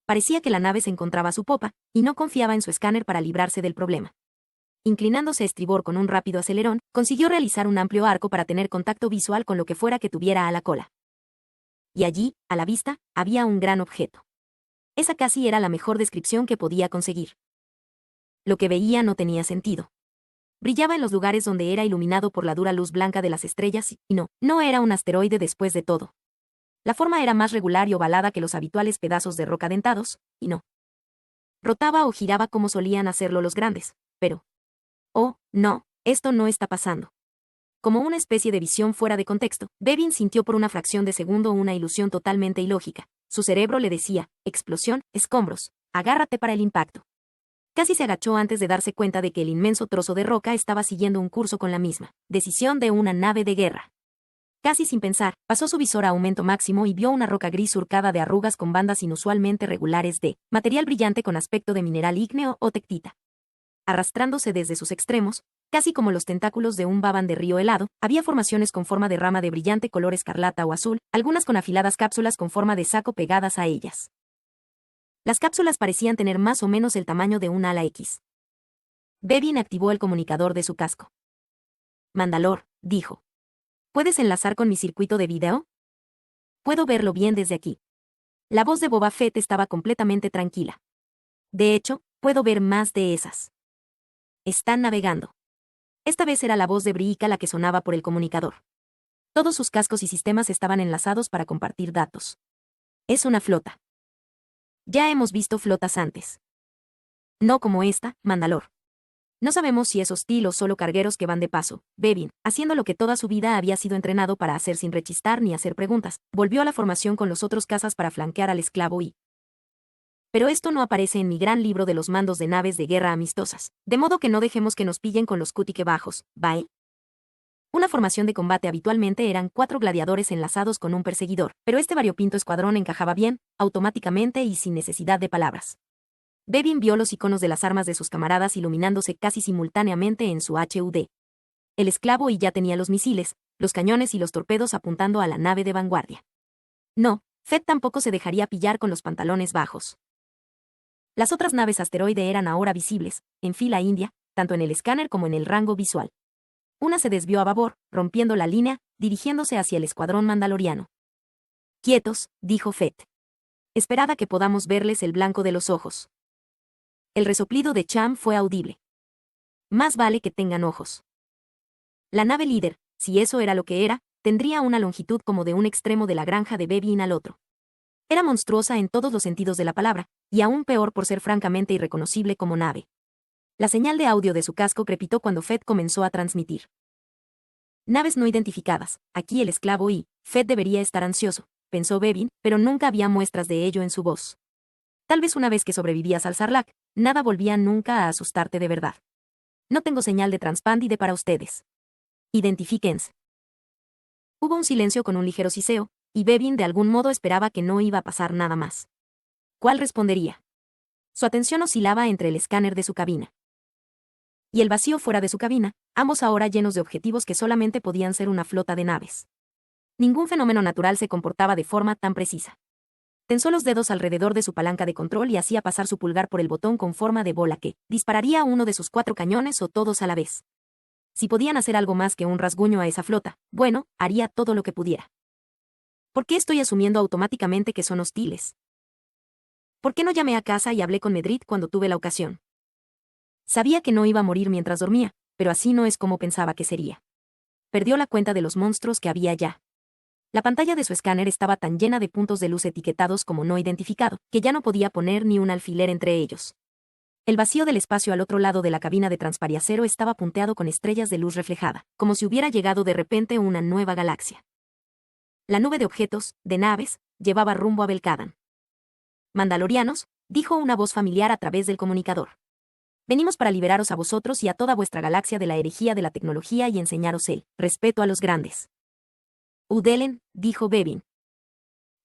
Parecía que la nave se encontraba a su popa, y no confiaba en su escáner para librarse del problema. Inclinándose a estribor con un rápido acelerón, consiguió realizar un amplio arco para tener contacto visual con lo que fuera que tuviera a la cola. Y allí, a la vista, había un gran objeto. Esa casi era la mejor descripción que podía conseguir. Lo que veía no tenía sentido. Brillaba en los lugares donde era iluminado por la dura luz blanca de las estrellas y no era un asteroide después de todo. La forma era más regular y ovalada que los habituales pedazos de roca dentados, y no rotaba o giraba como solían hacerlo los grandes, pero... Oh, no, esto no está pasando. Como una especie de visión fuera de contexto, Bevin sintió por una fracción de segundo una ilusión totalmente ilógica. Su cerebro le decía, explosión, escombros, agárrate para el impacto. Casi se agachó antes de darse cuenta de que el inmenso trozo de roca estaba siguiendo un curso con la misma decisión de una nave de guerra. Casi sin pensar, pasó su visor a aumento máximo y vio una roca gris surcada de arrugas con bandas inusualmente regulares de material brillante con aspecto de mineral ígneo o tectita. Arrastrándose desde sus extremos, casi como los tentáculos de un babán de río helado, había formaciones con forma de rama de brillante color escarlata o azul, algunas con afiladas cápsulas con forma de saco pegadas a ellas. Las cápsulas parecían tener más o menos el tamaño de un ala X. Bevin activó el comunicador de su casco. Mandalor, dijo. ¿Puedes enlazar con mi circuito de video? Puedo verlo bien desde aquí. La voz de Boba Fett estaba completamente tranquila. De hecho, puedo ver más de esas. Están navegando. Esta vez era la voz de Briika la que sonaba por el comunicador. Todos sus cascos y sistemas estaban enlazados para compartir datos. Es una flota. Ya hemos visto flotas antes. No como esta, Mandalor. No sabemos si es hostil o solo cargueros que van de paso. Bevin, haciendo lo que toda su vida había sido entrenado para hacer sin rechistar ni hacer preguntas, volvió a la formación con los otros cazas para flanquear al esclavo y... Pero esto no aparece en mi gran libro de los mandos de naves de guerra amistosas, de modo que no dejemos que nos pillen con los cutique bajos, ¿vale? Una formación de combate habitualmente eran 4 gladiadores enlazados con un perseguidor, pero este variopinto escuadrón encajaba bien, automáticamente y sin necesidad de palabras. Bevin vio los iconos de las armas de sus camaradas iluminándose casi simultáneamente en su HUD. El esclavo y ya tenía los misiles, los cañones y los torpedos apuntando a la nave de vanguardia. No, Fett tampoco se dejaría pillar con los pantalones bajos. Las otras naves asteroide eran ahora visibles, en fila india, tanto en el escáner como en el rango visual. Una se desvió a babor, rompiendo la línea, dirigiéndose hacia el escuadrón mandaloriano. «Quietos», dijo Fett. «Esperad a que podamos verles el blanco de los ojos». El resoplido de Cham fue audible. Más vale que tengan ojos. La nave líder, si eso era lo que era, tendría una longitud como de un extremo de la granja de Bevin al otro. Era monstruosa en todos los sentidos de la palabra, y aún peor por ser francamente irreconocible como nave. La señal de audio de su casco crepitó cuando Fett comenzó a transmitir. Naves no identificadas, aquí el esclavo y, Fett debería estar ansioso, pensó Bevin, pero nunca había muestras de ello en su voz. Tal vez una vez que sobrevivías al Sarlacc, nada volvía nunca a asustarte de verdad. No tengo señal de transpándide para ustedes. Identifíquense. Hubo un silencio con un ligero siseo, y Bevin de algún modo esperaba que no iba a pasar nada más. ¿Cuál respondería? Su atención oscilaba entre el escáner de su cabina y el vacío fuera de su cabina, ambos ahora llenos de objetivos que solamente podían ser una flota de naves. Ningún fenómeno natural se comportaba de forma tan precisa. Tensó los dedos alrededor de su palanca de control y hacía pasar su pulgar por el botón con forma de bola que dispararía uno de sus 4 cañones o todos a la vez. Si podían hacer algo más que un rasguño a esa flota, bueno, haría todo lo que pudiera. ¿Por qué estoy asumiendo automáticamente que son hostiles? ¿Por qué no llamé a casa y hablé con Medrit cuando tuve la ocasión? Sabía que no iba a morir mientras dormía, pero así no es como pensaba que sería. Perdió la cuenta de los monstruos que había allá. La pantalla de su escáner estaba tan llena de puntos de luz etiquetados como no identificado, que ya no podía poner ni un alfiler entre ellos. El vacío del espacio al otro lado de la cabina de transpariacero estaba punteado con estrellas de luz reflejada, como si hubiera llegado de repente una nueva galaxia. La nube de objetos, de naves, llevaba rumbo a Belkadan. «Mandalorianos», dijo una voz familiar a través del comunicador. «Venimos para liberaros a vosotros y a toda vuestra galaxia de la herejía de la tecnología y enseñaros el respeto a los grandes». «Udelen», dijo Bevin.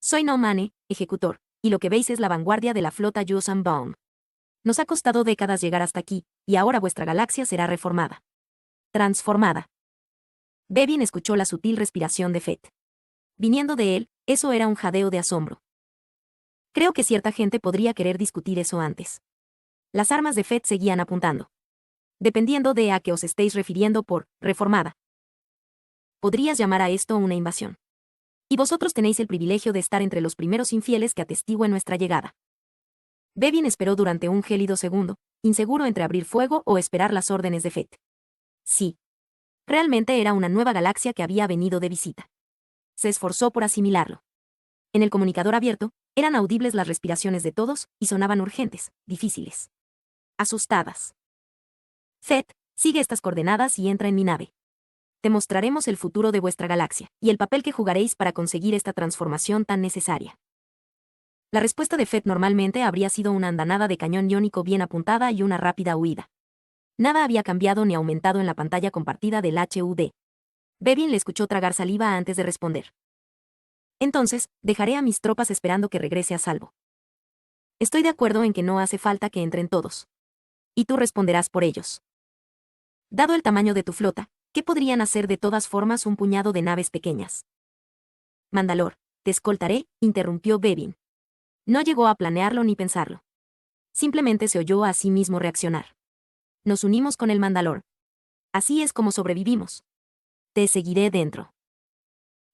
«Soy No Mane, ejecutor, y lo que veis es la vanguardia de la flota Yuuzhan Vong. Nos ha costado décadas llegar hasta aquí, y ahora vuestra galaxia será reformada. Transformada». Bevin escuchó la sutil respiración de Fett. Viniendo de él, eso era un jadeo de asombro. Creo que cierta gente podría querer discutir eso antes. Las armas de Fett seguían apuntando. Dependiendo de a qué os estéis refiriendo por reformada. Podrías llamar a esto una invasión. Y vosotros tenéis el privilegio de estar entre los primeros infieles que atestiguen nuestra llegada. Bevin esperó durante un gélido segundo, inseguro entre abrir fuego o esperar las órdenes de Fett. Sí. Realmente era una nueva galaxia que había venido de visita. Se esforzó por asimilarlo. En el comunicador abierto, eran audibles las respiraciones de todos, y sonaban urgentes, difíciles. Asustadas. «Fett, sigue estas coordenadas y entra en mi nave. Te mostraremos el futuro de vuestra galaxia, y el papel que jugaréis para conseguir esta transformación tan necesaria». La respuesta de Fett normalmente habría sido una andanada de cañón iónico bien apuntada y una rápida huida. Nada había cambiado ni aumentado en la pantalla compartida del HUD. Bevin le escuchó tragar saliva antes de responder. «Entonces, dejaré a mis tropas esperando que regrese a salvo. Estoy de acuerdo en que no hace falta que entren todos. Y tú responderás por ellos. Dado el tamaño de tu flota, ¿qué podrían hacer de todas formas un puñado de naves pequeñas?» «Mandalor, te escoltaré», interrumpió Bevin. No llegó a planearlo ni pensarlo. Simplemente se oyó a sí mismo reaccionar. «Nos unimos con el Mandalor. Así es como sobrevivimos. Te seguiré dentro».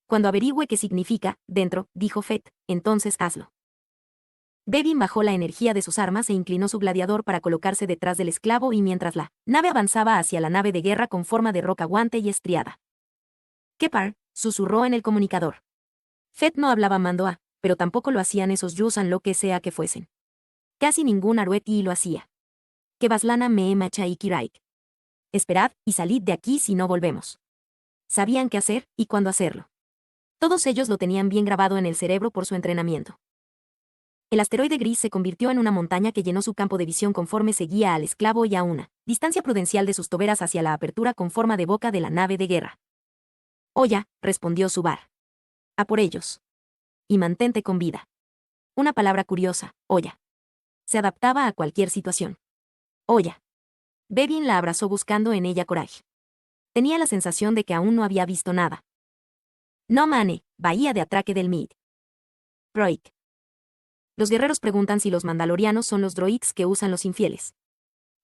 «Cuando averigüe qué significa, dentro», dijo Fett, «entonces hazlo». Bevin bajó la energía de sus armas e inclinó su gladiador para colocarse detrás del esclavo y mientras la nave avanzaba hacia la nave de guerra con forma de roca guante y estriada. Kepar, susurró en el comunicador. Fett no hablaba Mandoa, pero tampoco lo hacían esos Yuuzhan lo que sea que fuesen. Casi ningún Arueki lo hacía. Que Vaslana me macha y Kiraik. Esperad, y salid de aquí si no volvemos. Sabían qué hacer, y cuándo hacerlo. Todos ellos lo tenían bien grabado en el cerebro por su entrenamiento. El asteroide gris se convirtió en una montaña que llenó su campo de visión conforme seguía al esclavo y a una distancia prudencial de sus toberas hacia la apertura con forma de boca de la nave de guerra. Oya, respondió Subar. A por ellos. Y mantente con vida. Una palabra curiosa, Oya. Se adaptaba a cualquier situación. Oya. Bevin la abrazó buscando en ella coraje. Tenía la sensación de que aún no había visto nada. No mane, bahía de atraque del Mid. Broik. Los guerreros preguntan si los mandalorianos son los droids que usan los infieles.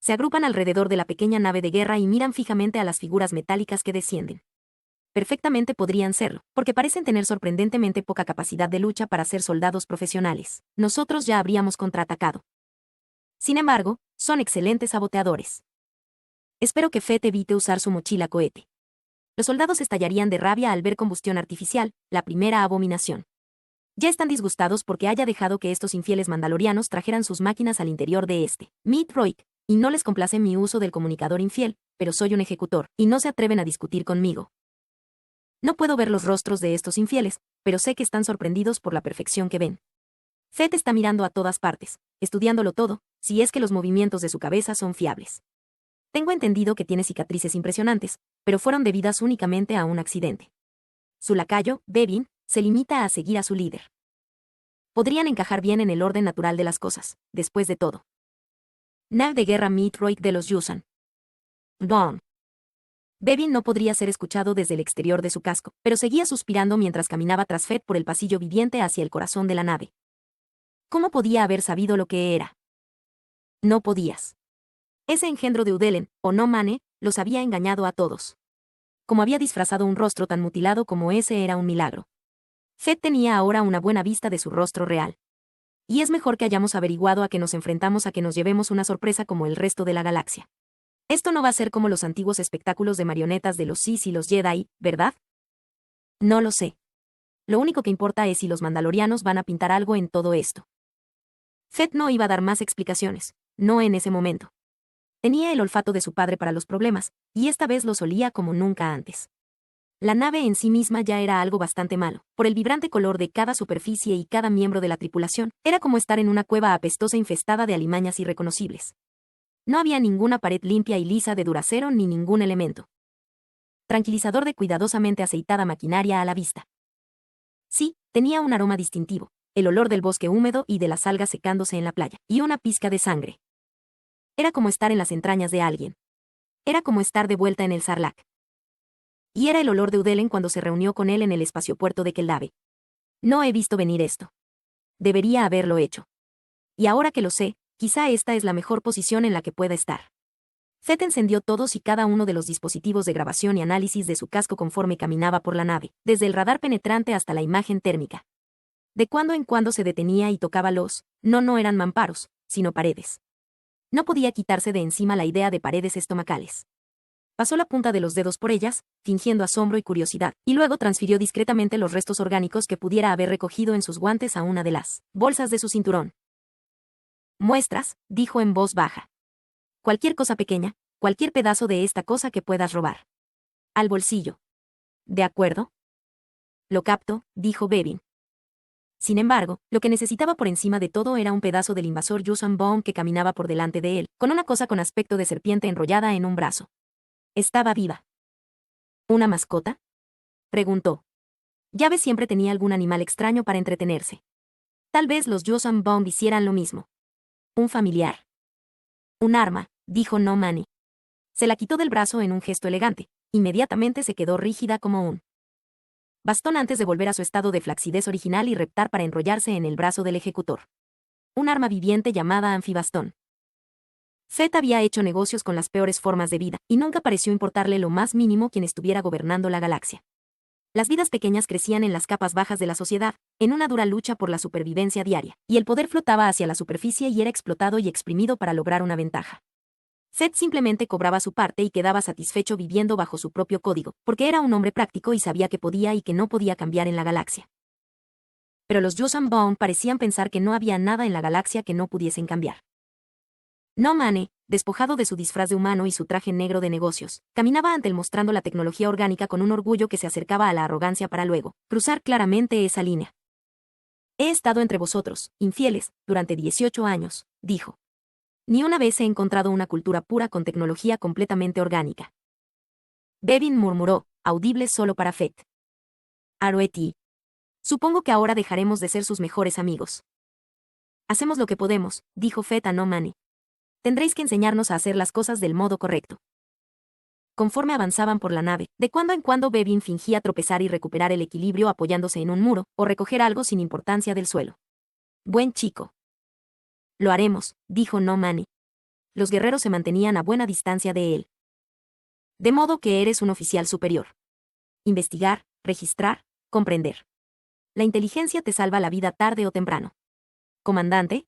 Se agrupan alrededor de la pequeña nave de guerra y miran fijamente a las figuras metálicas que descienden. Perfectamente podrían serlo, porque parecen tener sorprendentemente poca capacidad de lucha para ser soldados profesionales. Nosotros ya habríamos contraatacado. Sin embargo, son excelentes saboteadores. Espero que Fett evite usar su mochila cohete. Los soldados estallarían de rabia al ver combustión artificial, la primera abominación. Ya están disgustados porque haya dejado que estos infieles mandalorianos trajeran sus máquinas al interior de este Mid Roik, y no les complace mi uso del comunicador infiel, pero soy un ejecutor, y no se atreven a discutir conmigo. No puedo ver los rostros de estos infieles, pero sé que están sorprendidos por la perfección que ven. Fett está mirando a todas partes, estudiándolo todo, si es que los movimientos de su cabeza son fiables. Tengo entendido que tiene cicatrices impresionantes, pero fueron debidas únicamente a un accidente. Su lacayo, Bevin, se limita a seguir a su líder. Podrían encajar bien en el orden natural de las cosas, después de todo. Nave de guerra Mid Roik de los Yuuzhan. Don. Bevin no podría ser escuchado desde el exterior de su casco, pero seguía suspirando mientras caminaba tras Fett por el pasillo viviente hacia el corazón de la nave. ¿Cómo podía haber sabido lo que era? No podías. Ese engendro de Udelen, o no Mane, los había engañado a todos. Como había disfrazado un rostro tan mutilado como ese era un milagro. Fett tenía ahora una buena vista de su rostro real. Y es mejor que hayamos averiguado a que nos enfrentamos a que nos llevemos una sorpresa como el resto de la galaxia. Esto no va a ser como los antiguos espectáculos de marionetas de los Sith y los Jedi, ¿verdad? No lo sé. Lo único que importa es si los mandalorianos van a pintar algo en todo esto. Fett no iba a dar más explicaciones, no en ese momento. Tenía el olfato de su padre para los problemas, y esta vez los olía como nunca antes. La nave en sí misma ya era algo bastante malo, por el vibrante color de cada superficie y cada miembro de la tripulación, era como estar en una cueva apestosa infestada de alimañas irreconocibles. No había ninguna pared limpia y lisa de duracero ni ningún elemento tranquilizador de cuidadosamente aceitada maquinaria a la vista. Sí, tenía un aroma distintivo, el olor del bosque húmedo y de las algas secándose en la playa, y una pizca de sangre. Era como estar en las entrañas de alguien. Era como estar de vuelta en el Sarlacc. Y era el olor de Udelen cuando se reunió con él en el espaciopuerto de Keldave. No he visto venir esto. Debería haberlo hecho. Y ahora que lo sé, quizá esta es la mejor posición en la que pueda estar. Fett encendió todos y cada uno de los dispositivos de grabación y análisis de su casco conforme caminaba por la nave, desde el radar penetrante hasta la imagen térmica. De cuando en cuando se detenía y tocaba no eran mamparos, sino paredes. No podía quitarse de encima la idea de paredes estomacales. Pasó la punta de los dedos por ellas, fingiendo asombro y curiosidad, y luego transfirió discretamente los restos orgánicos que pudiera haber recogido en sus guantes a una de las bolsas de su cinturón. Muestras, dijo en voz baja. Cualquier cosa pequeña, cualquier pedazo de esta cosa que puedas robar. Al bolsillo. ¿De acuerdo? Lo capto, dijo Bevin. Sin embargo, lo que necesitaba por encima de todo era un pedazo del invasor Yuuzhan Vong que caminaba por delante de él, con una cosa con aspecto de serpiente enrollada en un brazo. Estaba viva. ¿Una mascota? Preguntó. Yave siempre tenía algún animal extraño para entretenerse. Tal vez los Yuuzhan Vong hicieran lo mismo. Un familiar. Un arma, dijo No Mane. Se la quitó del brazo en un gesto elegante. Inmediatamente se quedó rígida como un bastón antes de volver a su estado de flacidez original y reptar para enrollarse en el brazo del ejecutor. Un arma viviente llamada anfibastón. Fett había hecho negocios con las peores formas de vida, y nunca pareció importarle lo más mínimo quien estuviera gobernando la galaxia. Las vidas pequeñas crecían en las capas bajas de la sociedad, en una dura lucha por la supervivencia diaria, y el poder flotaba hacia la superficie y era explotado y exprimido para lograr una ventaja. Fett simplemente cobraba su parte y quedaba satisfecho viviendo bajo su propio código, porque era un hombre práctico y sabía que podía y que no podía cambiar en la galaxia. Pero los Yuuzhan Vong parecían pensar que no había nada en la galaxia que no pudiesen cambiar. No Mane, despojado de su disfraz de humano y su traje negro de negocios, caminaba ante él mostrando la tecnología orgánica con un orgullo que se acercaba a la arrogancia para luego cruzar claramente esa línea. He estado entre vosotros, infieles, durante 18 años, dijo. Ni una vez he encontrado una cultura pura con tecnología completamente orgánica. Bevin murmuró, audible solo para Fett. Aroeti. Supongo que ahora dejaremos de ser sus mejores amigos. Hacemos lo que podemos, dijo Fett a No Mane. Tendréis que enseñarnos a hacer las cosas del modo correcto. Conforme avanzaban por la nave, de cuando en cuando Bevin fingía tropezar y recuperar el equilibrio apoyándose en un muro, o recoger algo sin importancia del suelo. Buen chico. Lo haremos, dijo No Mane. Los guerreros se mantenían a buena distancia de él. De modo que eres un oficial superior. Investigar, registrar, comprender. La inteligencia te salva la vida tarde o temprano. ¿Comandante?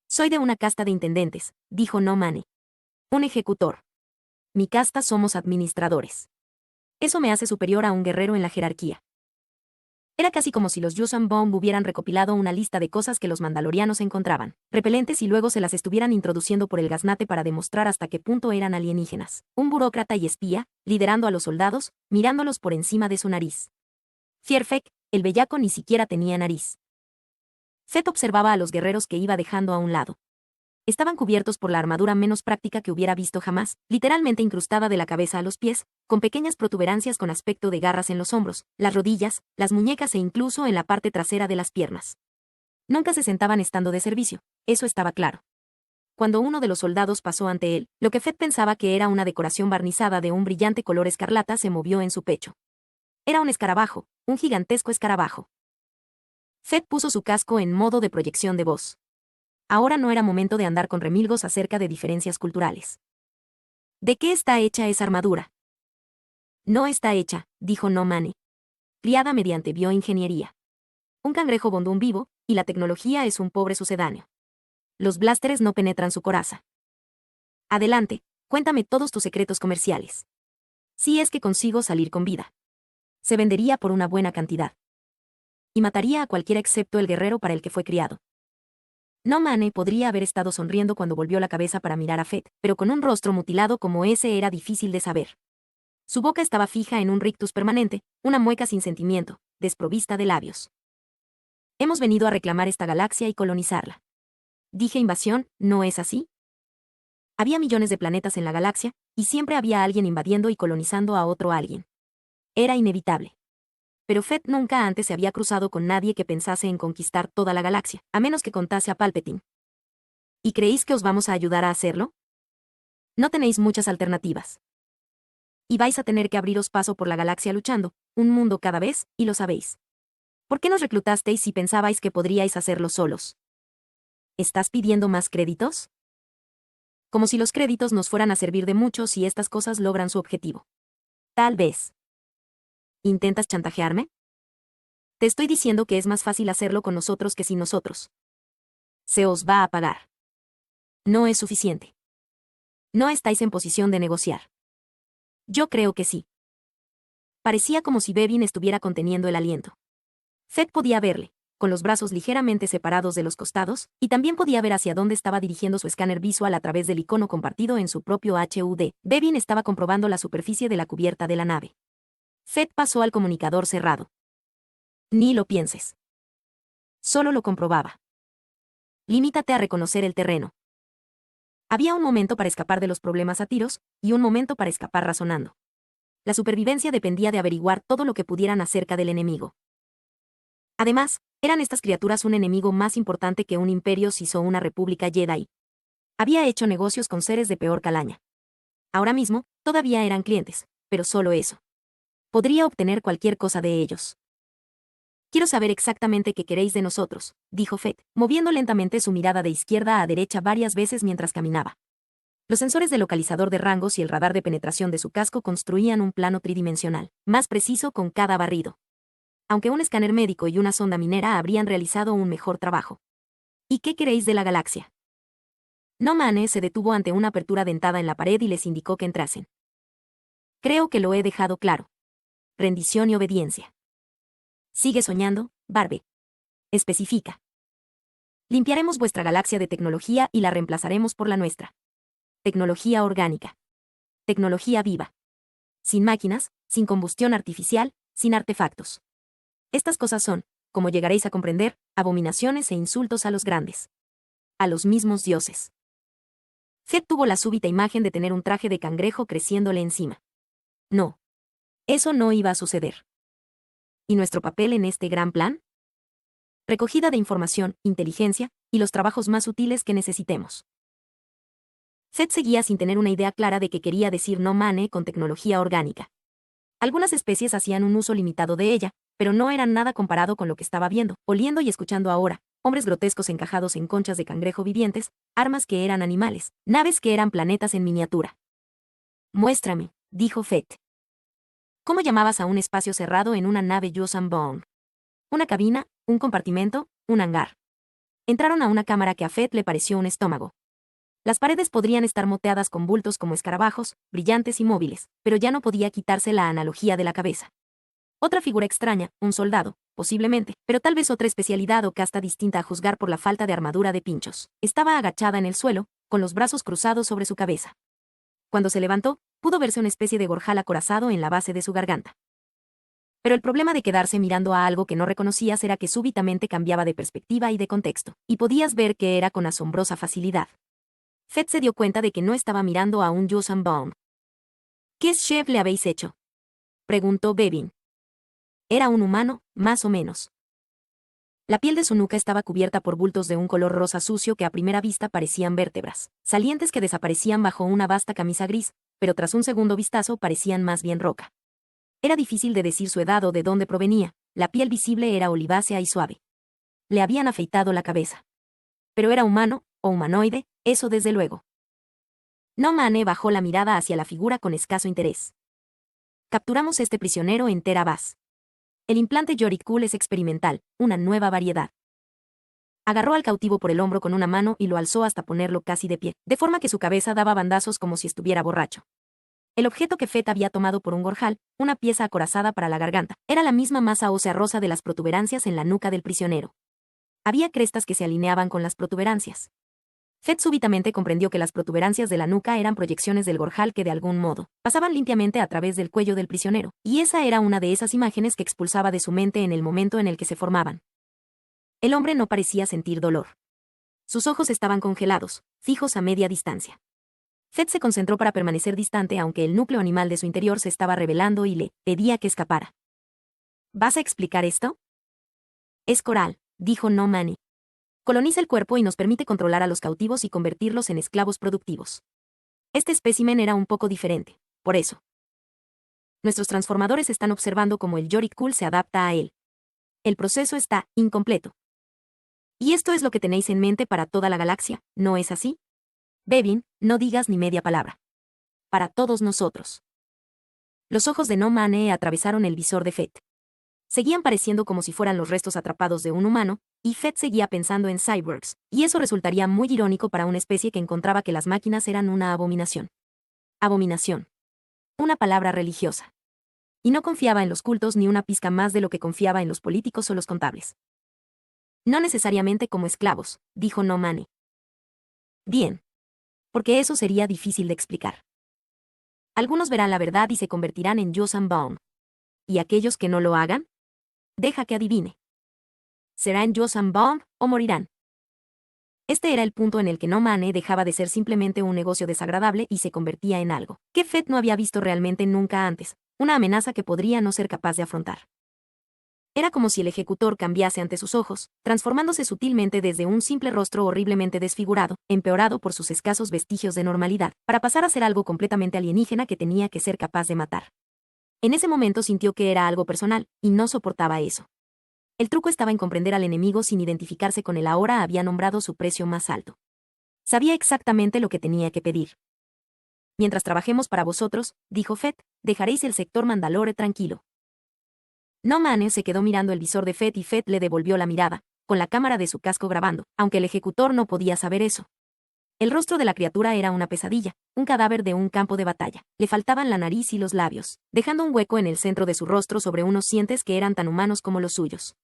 Soy de una casta de intendentes, dijo No Mane. Un ejecutor. Mi casta somos administradores. Eso me hace superior a un guerrero en la jerarquía. Era casi como si los Yuuzhan Vong hubieran recopilado una lista de cosas que los mandalorianos encontraban, repelentes y luego se las estuvieran introduciendo por el gaznate para demostrar hasta qué punto eran alienígenas. Un burócrata y espía, liderando a los soldados, mirándolos por encima de su nariz. Fierfek, el bellaco ni siquiera tenía nariz. Fett observaba a los guerreros que iba dejando a un lado. Estaban cubiertos por la armadura menos práctica que hubiera visto jamás, literalmente incrustada de la cabeza a los pies, con pequeñas protuberancias con aspecto de garras en los hombros, las rodillas, las muñecas e incluso en la parte trasera de las piernas. Nunca se sentaban estando de servicio, eso estaba claro. Cuando uno de los soldados pasó ante él, lo que Fett pensaba que era una decoración barnizada de un brillante color escarlata se movió en su pecho. Era un escarabajo, un gigantesco escarabajo. Fett puso su casco en modo de proyección de voz. Ahora no era momento de andar con remilgos acerca de diferencias culturales. ¿De qué está hecha esa armadura? No está hecha, dijo No Mane. Criada mediante bioingeniería. Un cangrejo bondún vivo, y la tecnología es un pobre sucedáneo. Los blásteres no penetran su coraza. Adelante, cuéntame todos tus secretos comerciales. Si es que consigo salir con vida. Se vendería por una buena cantidad. Y mataría a cualquiera excepto el guerrero para el que fue criado. No Mane podría haber estado sonriendo cuando volvió la cabeza para mirar a Fett, pero con un rostro mutilado como ese era difícil de saber. Su boca estaba fija en un rictus permanente, una mueca sin sentimiento, desprovista de labios. Hemos venido a reclamar esta galaxia y colonizarla. Dije invasión, ¿no es así? Había millones de planetas en la galaxia, y siempre había alguien invadiendo y colonizando a otro alguien. Era inevitable. Pero Fett nunca antes se había cruzado con nadie que pensase en conquistar toda la galaxia, a menos que contase a Palpatine. ¿Y creéis que os vamos a ayudar a hacerlo? No tenéis muchas alternativas. Y vais a tener que abriros paso por la galaxia luchando, un mundo cada vez, y lo sabéis. ¿Por qué nos reclutasteis si pensabais que podríais hacerlo solos? ¿Estás pidiendo más créditos? Como si los créditos nos fueran a servir de mucho si estas cosas logran su objetivo. Tal vez. ¿Intentas chantajearme? Te estoy diciendo que es más fácil hacerlo con nosotros que sin nosotros. Se os va a pagar. No es suficiente. No estáis en posición de negociar. Yo creo que sí. Parecía como si Bevin estuviera conteniendo el aliento. Fett podía verle, con los brazos ligeramente separados de los costados, y también podía ver hacia dónde estaba dirigiendo su escáner visual a través del icono compartido en su propio HUD. Bevin estaba comprobando la superficie de la cubierta de la nave. Fett pasó al comunicador cerrado. Ni lo pienses. Solo lo comprobaba. Limítate a reconocer el terreno. Había un momento para escapar de los problemas a tiros, y un momento para escapar razonando. La supervivencia dependía de averiguar todo lo que pudieran acerca del enemigo. Además, eran estas criaturas un enemigo más importante que un imperio si hizo una república Jedi. Había hecho negocios con seres de peor calaña. Ahora mismo, todavía eran clientes, pero solo eso. Podría obtener cualquier cosa de ellos. Quiero saber exactamente qué queréis de nosotros, dijo Fett, moviendo lentamente su mirada de izquierda a derecha varias veces mientras caminaba. Los sensores de localizador de rangos y el radar de penetración de su casco construían un plano tridimensional, más preciso con cada barrido. Aunque un escáner médico y una sonda minera habrían realizado un mejor trabajo. ¿Y qué queréis de la galaxia? No Mane se detuvo ante una apertura dentada en la pared y les indicó que entrasen. Creo que lo he dejado claro. Rendición y obediencia. Sigue soñando, Barbe. Especifica. Limpiaremos vuestra galaxia de tecnología y la reemplazaremos por la nuestra. Tecnología orgánica. Tecnología viva. Sin máquinas, sin combustión artificial, sin artefactos. Estas cosas son, como llegaréis a comprender, abominaciones e insultos a los grandes. A los mismos dioses. Fett tuvo la súbita imagen de tener un traje de cangrejo creciéndole encima. No. Eso no iba a suceder. ¿Y nuestro papel en este gran plan? Recogida de información, inteligencia, y los trabajos más útiles que necesitemos. Fett seguía sin tener una idea clara de qué quería decir no Mane con tecnología orgánica. Algunas especies hacían un uso limitado de ella, pero no eran nada comparado con lo que estaba viendo, oliendo y escuchando ahora: hombres grotescos encajados en conchas de cangrejo vivientes, armas que eran animales, naves que eran planetas en miniatura. Muéstrame, dijo Fett. ¿Cómo llamabas a un espacio cerrado en una nave Yuuzhan Vong? Una cabina, un compartimento, un hangar. Entraron a una cámara que a Fett le pareció un estómago. Las paredes podrían estar moteadas con bultos como escarabajos, brillantes y móviles, pero ya no podía quitarse la analogía de la cabeza. Otra figura extraña, un soldado, posiblemente, pero tal vez otra especialidad o casta distinta a juzgar por la falta de armadura de pinchos. Estaba agachada en el suelo, con los brazos cruzados sobre su cabeza. Cuando se levantó, pudo verse una especie de gorjal acorazado en la base de su garganta. Pero el problema de quedarse mirando a algo que no reconocías era que súbitamente cambiaba de perspectiva y de contexto, y podías ver que era con asombrosa facilidad. Fett se dio cuenta de que no estaba mirando a un Yuuzhan Vong. ¿Qué chef le habéis hecho?, preguntó Bevin. Era un humano, más o menos. La piel de su nuca estaba cubierta por bultos de un color rosa sucio que a primera vista parecían vértebras, salientes que desaparecían bajo una vasta camisa gris, pero tras un segundo vistazo parecían más bien roca. Era difícil de decir su edad o de dónde provenía, la piel visible era olivácea y suave. Le habían afeitado la cabeza. Pero era humano, o humanoide, eso desde luego. No Mane bajó la mirada hacia la figura con escaso interés. Capturamos este prisionero en Terra Base. El implante Yorick Cool es experimental, una nueva variedad. Agarró al cautivo por el hombro con una mano y lo alzó hasta ponerlo casi de pie, de forma que su cabeza daba bandazos como si estuviera borracho. El objeto que Fett había tomado por un gorjal, una pieza acorazada para la garganta, era la misma masa ósea rosa de las protuberancias en la nuca del prisionero. Había crestas que se alineaban con las protuberancias. Fett súbitamente comprendió que las protuberancias de la nuca eran proyecciones del gorjal que de algún modo pasaban limpiamente a través del cuello del prisionero, y esa era una de esas imágenes que expulsaba de su mente en el momento en el que se formaban. El hombre no parecía sentir dolor. Sus ojos estaban congelados, fijos a media distancia. Fett se concentró para permanecer distante aunque el núcleo animal de su interior se estaba revelando y le pedía que escapara. ¿Vas a explicar esto? Es coral, dijo No Mane. Coloniza el cuerpo y nos permite controlar a los cautivos y convertirlos en esclavos productivos. Este espécimen era un poco diferente, por eso. Nuestros transformadores están observando cómo el Yorick Cool se adapta a él. El proceso está incompleto. Y esto es lo que tenéis en mente para toda la galaxia, ¿no es así? Bevin, no digas ni media palabra. Para todos nosotros. Los ojos de No Mane atravesaron el visor de Fett. Seguían pareciendo como si fueran los restos atrapados de un humano, y Fett seguía pensando en cyborgs, y eso resultaría muy irónico para una especie que encontraba que las máquinas eran una abominación. Abominación. Una palabra religiosa. Y no confiaba en los cultos ni una pizca más de lo que confiaba en los políticos o los contables. No necesariamente como esclavos, dijo No Mane. Bien. Porque eso sería difícil de explicar. Algunos verán la verdad y se convertirán en Yuuzhan Vong. ¿Y aquellos que no lo hagan? Deja que adivine. ¿Serán Yuuzhan Vong o morirán? Este era el punto en el que No Mane dejaba de ser simplemente un negocio desagradable y se convertía en algo que Fett no había visto realmente nunca antes, una amenaza que podría no ser capaz de afrontar. Era como si el ejecutor cambiase ante sus ojos, transformándose sutilmente desde un simple rostro horriblemente desfigurado, empeorado por sus escasos vestigios de normalidad, para pasar a ser algo completamente alienígena que tenía que ser capaz de matar. En ese momento sintió que era algo personal, y no soportaba eso. El truco estaba en comprender al enemigo sin identificarse con él. Ahora había nombrado su precio más alto. Sabía exactamente lo que tenía que pedir. Mientras trabajemos para vosotros, dijo Fett, dejaréis el sector Mandalore tranquilo. No Mane se quedó mirando el visor de Fett y Fett le devolvió la mirada, con la cámara de su casco grabando, aunque el ejecutor no podía saber eso. El rostro de la criatura era una pesadilla, un cadáver de un campo de batalla. Le faltaban la nariz y los labios, dejando un hueco en el centro de su rostro sobre unos dientes que eran tan humanos como los suyos.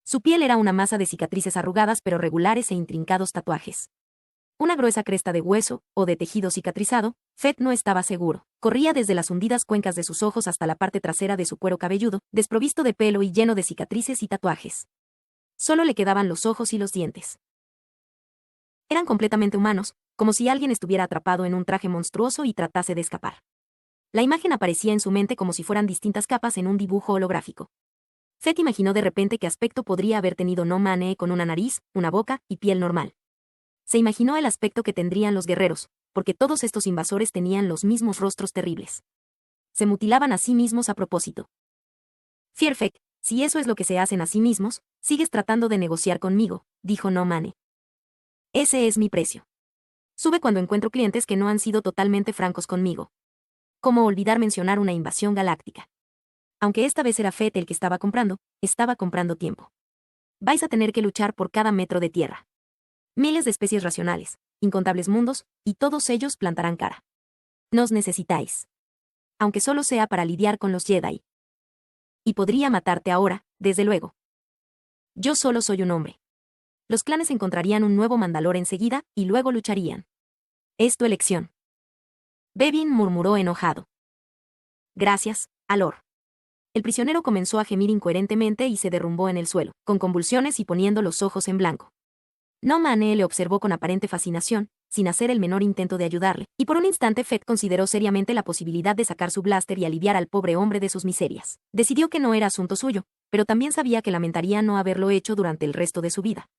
Su piel era una masa de cicatrices arrugadas pero regulares e intrincados tatuajes. Una gruesa cresta de hueso, o de tejido cicatrizado, Fett no estaba seguro. Corría desde las hundidas cuencas de sus ojos hasta la parte trasera de su cuero cabelludo, desprovisto de pelo y lleno de cicatrices y tatuajes. Solo le quedaban los ojos y los dientes. Eran completamente humanos, como si alguien estuviera atrapado en un traje monstruoso y tratase de escapar. La imagen aparecía en su mente como si fueran distintas capas en un dibujo holográfico. Fett imaginó de repente qué aspecto podría haber tenido No Mane con una nariz, una boca y piel normal. Se imaginó el aspecto que tendrían los guerreros, porque todos estos invasores tenían los mismos rostros terribles. Se mutilaban a sí mismos a propósito. Fierfek, si eso es lo que se hacen a sí mismos, sigues tratando de negociar conmigo, dijo No Mane. Ese es mi precio. Sube cuando encuentro clientes que no han sido totalmente francos conmigo. ¿Cómo olvidar mencionar una invasión galáctica? Aunque esta vez era Fett el que estaba comprando tiempo. Vais a tener que luchar por cada metro de tierra. Miles de especies racionales, incontables mundos, y todos ellos plantarán cara. Nos necesitáis. Aunque solo sea para lidiar con los Jedi. Y podría matarte ahora, desde luego. Yo solo soy un hombre. Los clanes encontrarían un nuevo Mandalore enseguida, y luego lucharían. Es tu elección. Bevin murmuró enojado. Gracias, Alor. El prisionero comenzó a gemir incoherentemente y se derrumbó en el suelo, con convulsiones y poniendo los ojos en blanco. No Mane le observó con aparente fascinación, sin hacer el menor intento de ayudarle, y por un instante Fett consideró seriamente la posibilidad de sacar su blaster y aliviar al pobre hombre de sus miserias. Decidió que no era asunto suyo, pero también sabía que lamentaría no haberlo hecho durante el resto de su vida.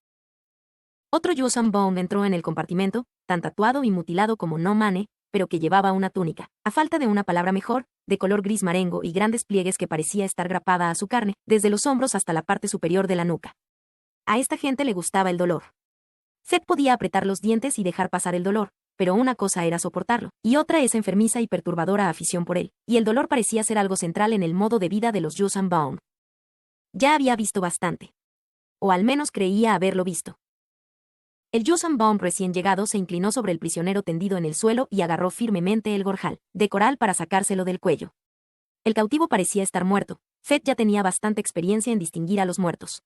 Otro Yuuzhan Vong entró en el compartimento, tan tatuado y mutilado como No Mane, pero que llevaba una túnica, a falta de una palabra mejor, de color gris marengo y grandes pliegues que parecía estar grapada a su carne, desde los hombros hasta la parte superior de la nuca. A esta gente le gustaba el dolor. Fett podía apretar los dientes y dejar pasar el dolor, pero una cosa era soportarlo, y otra esa enfermiza y perturbadora afición por él, y el dolor parecía ser algo central en el modo de vida de los Yuuzhan Vong. Ya había visto bastante. O al menos creía haberlo visto. El Yuuzhan Vong recién llegado se inclinó sobre el prisionero tendido en el suelo y agarró firmemente el gorjal de coral para sacárselo del cuello. El cautivo parecía estar muerto. Fett ya tenía bastante experiencia en distinguir a los muertos.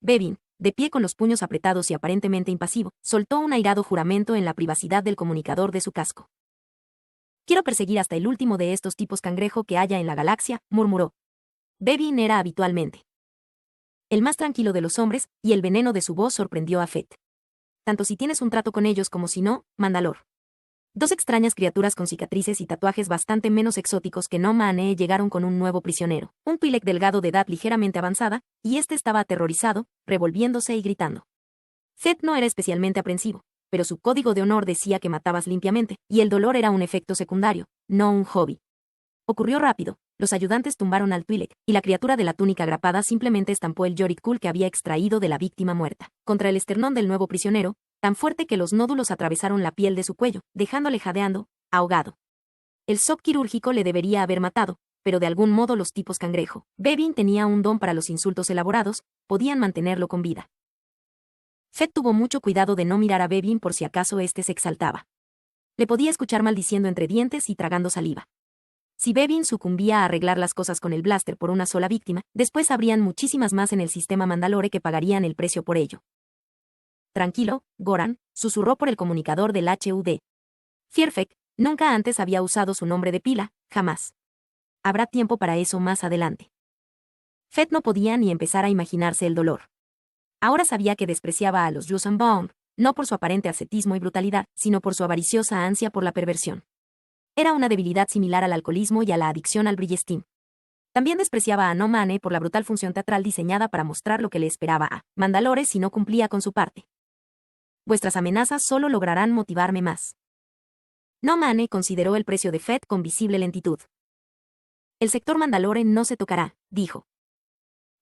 Bevin, de pie con los puños apretados y aparentemente impasivo, soltó un airado juramento en la privacidad del comunicador de su casco. Quiero perseguir hasta el último de estos tipos cangrejo que haya en la galaxia, murmuró. Bevin era habitualmente el más tranquilo de los hombres, y el veneno de su voz sorprendió a Fett. Tanto si tienes un trato con ellos como si no, Mandalor. Dos extrañas criaturas con cicatrices y tatuajes bastante menos exóticos que No Mane llegaron con un nuevo prisionero, un Twi'lek delgado de edad ligeramente avanzada, y este estaba aterrorizado, revolviéndose y gritando. Fett no era especialmente aprensivo, pero su código de honor decía que matabas limpiamente, y el dolor era un efecto secundario, no un hobby. Ocurrió rápido, los ayudantes tumbaron al Twi'lek, y la criatura de la túnica grapada simplemente estampó el Yorick-Kul que había extraído de la víctima muerta, contra el esternón del nuevo prisionero, tan fuerte que los nódulos atravesaron la piel de su cuello, dejándole jadeando, ahogado. El shock quirúrgico le debería haber matado, pero de algún modo los tipos cangrejo, Bevin tenía un don para los insultos elaborados, podían mantenerlo con vida. Fett tuvo mucho cuidado de no mirar a Bevin por si acaso éste se exaltaba. Le podía escuchar maldiciendo entre dientes y tragando saliva. Si Bevin sucumbía a arreglar las cosas con el blaster por una sola víctima, después habrían muchísimas más en el sistema Mandalore que pagarían el precio por ello. Tranquilo, Goran, susurró por el comunicador del HUD. Fierfek, nunca antes había usado su nombre de pila, jamás. Habrá tiempo para eso más adelante. Fett no podía ni empezar a imaginarse el dolor. Ahora sabía que despreciaba a los Yuuzhan Vong, no por su aparente ascetismo y brutalidad, sino por su avariciosa ansia por la perversión. Era una debilidad similar al alcoholismo y a la adicción al Brillesteam. También despreciaba a No Mane por la brutal función teatral diseñada para mostrar lo que le esperaba a Mandalore si no cumplía con su parte. Vuestras amenazas solo lograrán motivarme más. No Mane consideró el precio de Fett con visible lentitud. El sector Mandalore no se tocará, dijo.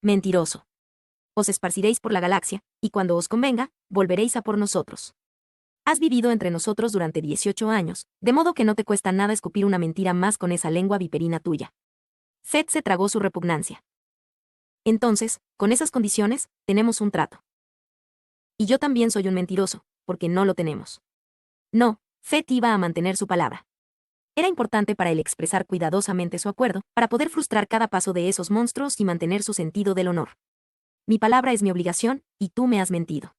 Mentiroso. Os esparciréis por la galaxia, y cuando os convenga, volveréis a por nosotros. Has vivido entre nosotros durante 18 años, de modo que no te cuesta nada escupir una mentira más con esa lengua viperina tuya. Fett se tragó su repugnancia. Entonces, con esas condiciones, tenemos un trato. Y yo también soy un mentiroso, porque no lo tenemos. No, Fett iba a mantener su palabra. Era importante para él expresar cuidadosamente su acuerdo, para poder frustrar cada paso de esos monstruos y mantener su sentido del honor. Mi palabra es mi obligación, y tú me has mentido.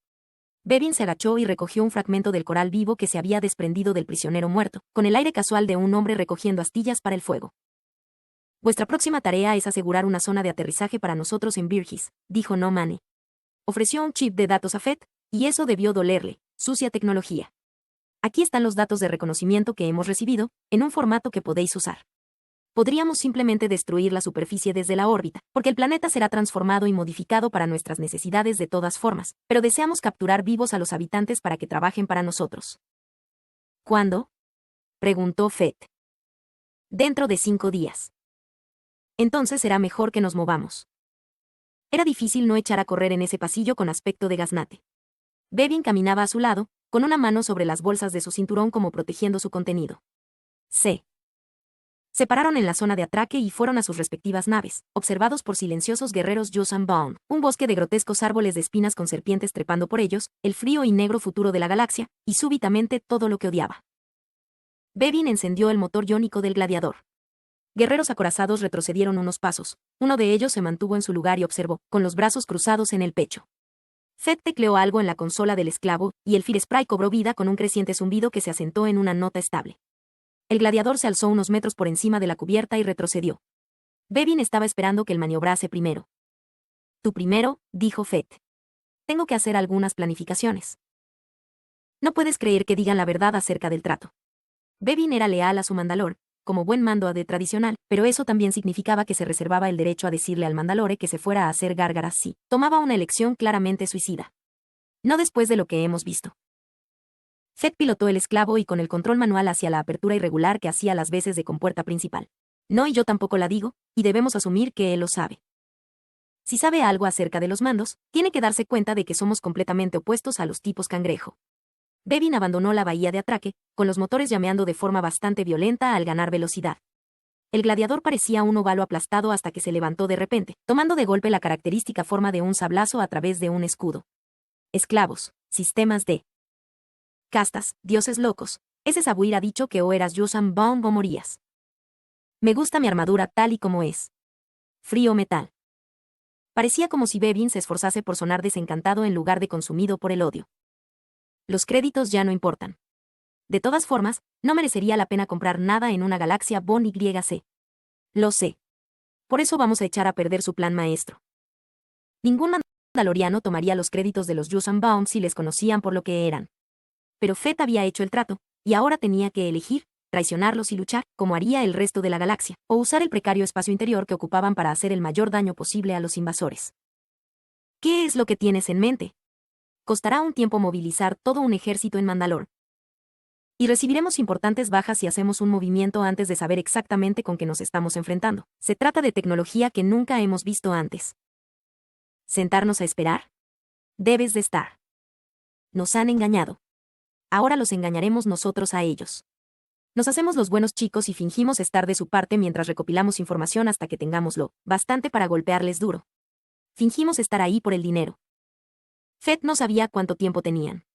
Bevin se agachó y recogió un fragmento del coral vivo que se había desprendido del prisionero muerto, con el aire casual de un hombre recogiendo astillas para el fuego. Vuestra próxima tarea es asegurar una zona de aterrizaje para nosotros en Birgis, dijo No Mane. Ofreció un chip de datos a Fett, y eso debió dolerle, sucia tecnología. Aquí están los datos de reconocimiento que hemos recibido, en un formato que podéis usar. Podríamos simplemente destruir la superficie desde la órbita, porque el planeta será transformado y modificado para nuestras necesidades de todas formas, pero deseamos capturar vivos a los habitantes para que trabajen para nosotros. ¿Cuándo? Preguntó Fett. Dentro de 5 días. Entonces será mejor que nos movamos. Era difícil no echar a correr en ese pasillo con aspecto de gaznate. Bevin caminaba a su lado, con una mano sobre las bolsas de su cinturón como protegiendo su contenido. Se pararon en la zona de atraque y fueron a sus respectivas naves, observados por silenciosos guerreros Yuuzhan Vong, un bosque de grotescos árboles de espinas con serpientes trepando por ellos, el frío y negro futuro de la galaxia, y súbitamente todo lo que odiaba. Bevin encendió el motor iónico del gladiador. Guerreros acorazados retrocedieron unos pasos, uno de ellos se mantuvo en su lugar y observó, con los brazos cruzados en el pecho. Fett tecleó algo en la consola del esclavo, y el Firespray cobró vida con un creciente zumbido que se asentó en una nota estable. El gladiador se alzó unos metros por encima de la cubierta y retrocedió. Bevin estaba esperando que él maniobrase primero. Tú primero, dijo Fett. Tengo que hacer algunas planificaciones. No puedes creer que digan la verdad acerca del trato. Bevin era leal a su mandalor, como buen mando de tradicional, pero eso también significaba que se reservaba el derecho a decirle al mandalore que se fuera a hacer gárgaras si tomaba una elección claramente suicida. No después de lo que hemos visto. Fett pilotó el esclavo y con el control manual hacia la apertura irregular que hacía las veces de compuerta principal. No, y yo tampoco la digo, y debemos asumir que él lo sabe. Si sabe algo acerca de los mandos, tiene que darse cuenta de que somos completamente opuestos a los tipos cangrejo. Bevin abandonó la bahía de atraque, con los motores llameando de forma bastante violenta al ganar velocidad. El gladiador parecía un óvalo aplastado hasta que se levantó de repente, tomando de golpe la característica forma de un sablazo a través de un escudo. Esclavos, sistemas de castas, dioses locos. Ese Sabuir ha dicho que o eras Yuuzhan Vong o morías. Me gusta mi armadura tal y como es. Frío metal. Parecía como si Bevin se esforzase por sonar desencantado en lugar de consumido por el odio. Los créditos ya no importan. De todas formas, no merecería la pena comprar nada en una galaxia Von YC. Lo sé. Por eso vamos a echar a perder su plan maestro. Ningún mandaloriano tomaría los créditos de los Yuuzhan Vong si les conocían por lo que eran. Pero Fett había hecho el trato, y ahora tenía que elegir, traicionarlos y luchar, como haría el resto de la galaxia, o usar el precario espacio interior que ocupaban para hacer el mayor daño posible a los invasores. ¿Qué es lo que tienes en mente? Costará un tiempo movilizar todo un ejército en Mandalore. Y recibiremos importantes bajas si hacemos un movimiento antes de saber exactamente con qué nos estamos enfrentando. Se trata de tecnología que nunca hemos visto antes. ¿Sentarnos a esperar? Debes de estar. Nos han engañado. Ahora los engañaremos nosotros a ellos. Nos hacemos los buenos chicos y fingimos estar de su parte mientras recopilamos información hasta que tengámoslo bastante para golpearles duro. Fingimos estar ahí por el dinero. Fett no sabía cuánto tiempo tenían.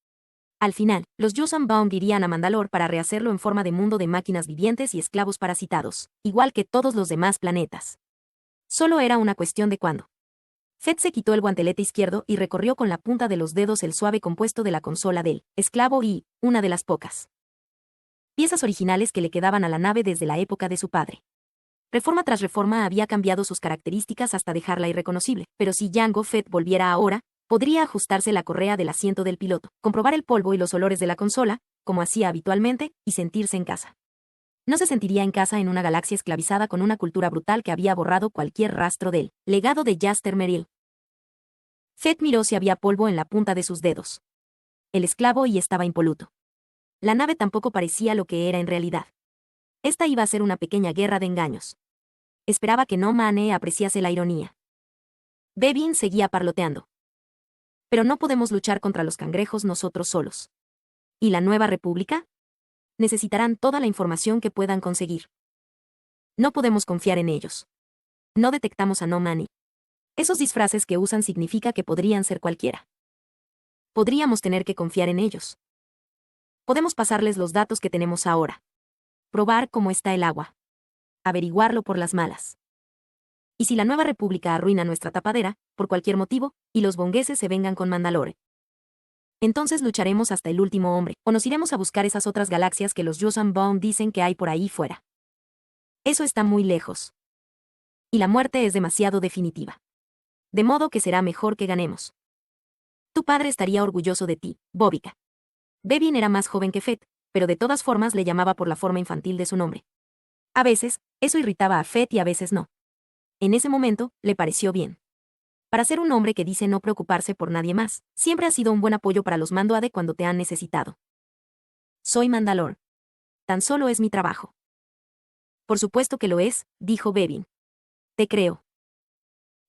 Al final, los Yuuzhan Vong irían a Mandalore para rehacerlo en forma de mundo de máquinas vivientes y esclavos parasitados, igual que todos los demás planetas. Solo era una cuestión de cuándo. Fett se quitó el guantelete izquierdo y recorrió con la punta de los dedos el suave compuesto de la consola del esclavo y, una de las pocas piezas originales que le quedaban a la nave desde la época de su padre. Reforma tras reforma había cambiado sus características hasta dejarla irreconocible, pero si Jango Fett volviera ahora, podría ajustarse la correa del asiento del piloto, comprobar el polvo y los olores de la consola, como hacía habitualmente, y sentirse en casa. No se sentiría en casa en una galaxia esclavizada con una cultura brutal que había borrado cualquier rastro del legado de Jaster Merrill. Fett miró si había polvo en la punta de sus dedos. El esclavo y estaba impoluto. La nave tampoco parecía lo que era en realidad. Esta iba a ser una pequeña guerra de engaños. Esperaba que No Mane apreciase la ironía. Bevin seguía parloteando. Pero no podemos luchar contra los cangrejos nosotros solos. ¿Y la Nueva República? Necesitarán toda la información que puedan conseguir. No podemos confiar en ellos. No detectamos a No Money. Esos disfraces que usan significa que podrían ser cualquiera. Podríamos tener que confiar en ellos. Podemos pasarles los datos que tenemos ahora. Probar cómo está el agua. Averiguarlo por las malas. Y si la Nueva República arruina nuestra tapadera, por cualquier motivo, y los bongueses se vengan con Mandalore, entonces lucharemos hasta el último hombre, o nos iremos a buscar esas otras galaxias que los Yuuzhan Vong dicen que hay por ahí fuera. Eso está muy lejos. Y la muerte es demasiado definitiva. De modo que será mejor que ganemos. Tu padre estaría orgulloso de ti, Bobika. Bevin era más joven que Fett, pero de todas formas le llamaba por la forma infantil de su nombre. A veces, eso irritaba a Fett y a veces no. En ese momento, le pareció bien. Para ser un hombre que dice no preocuparse por nadie más, siempre ha sido un buen apoyo para los Mandoade cuando te han necesitado. Soy Mandalore. Tan solo es mi trabajo. Por supuesto que lo es, dijo Bevin. Te creo.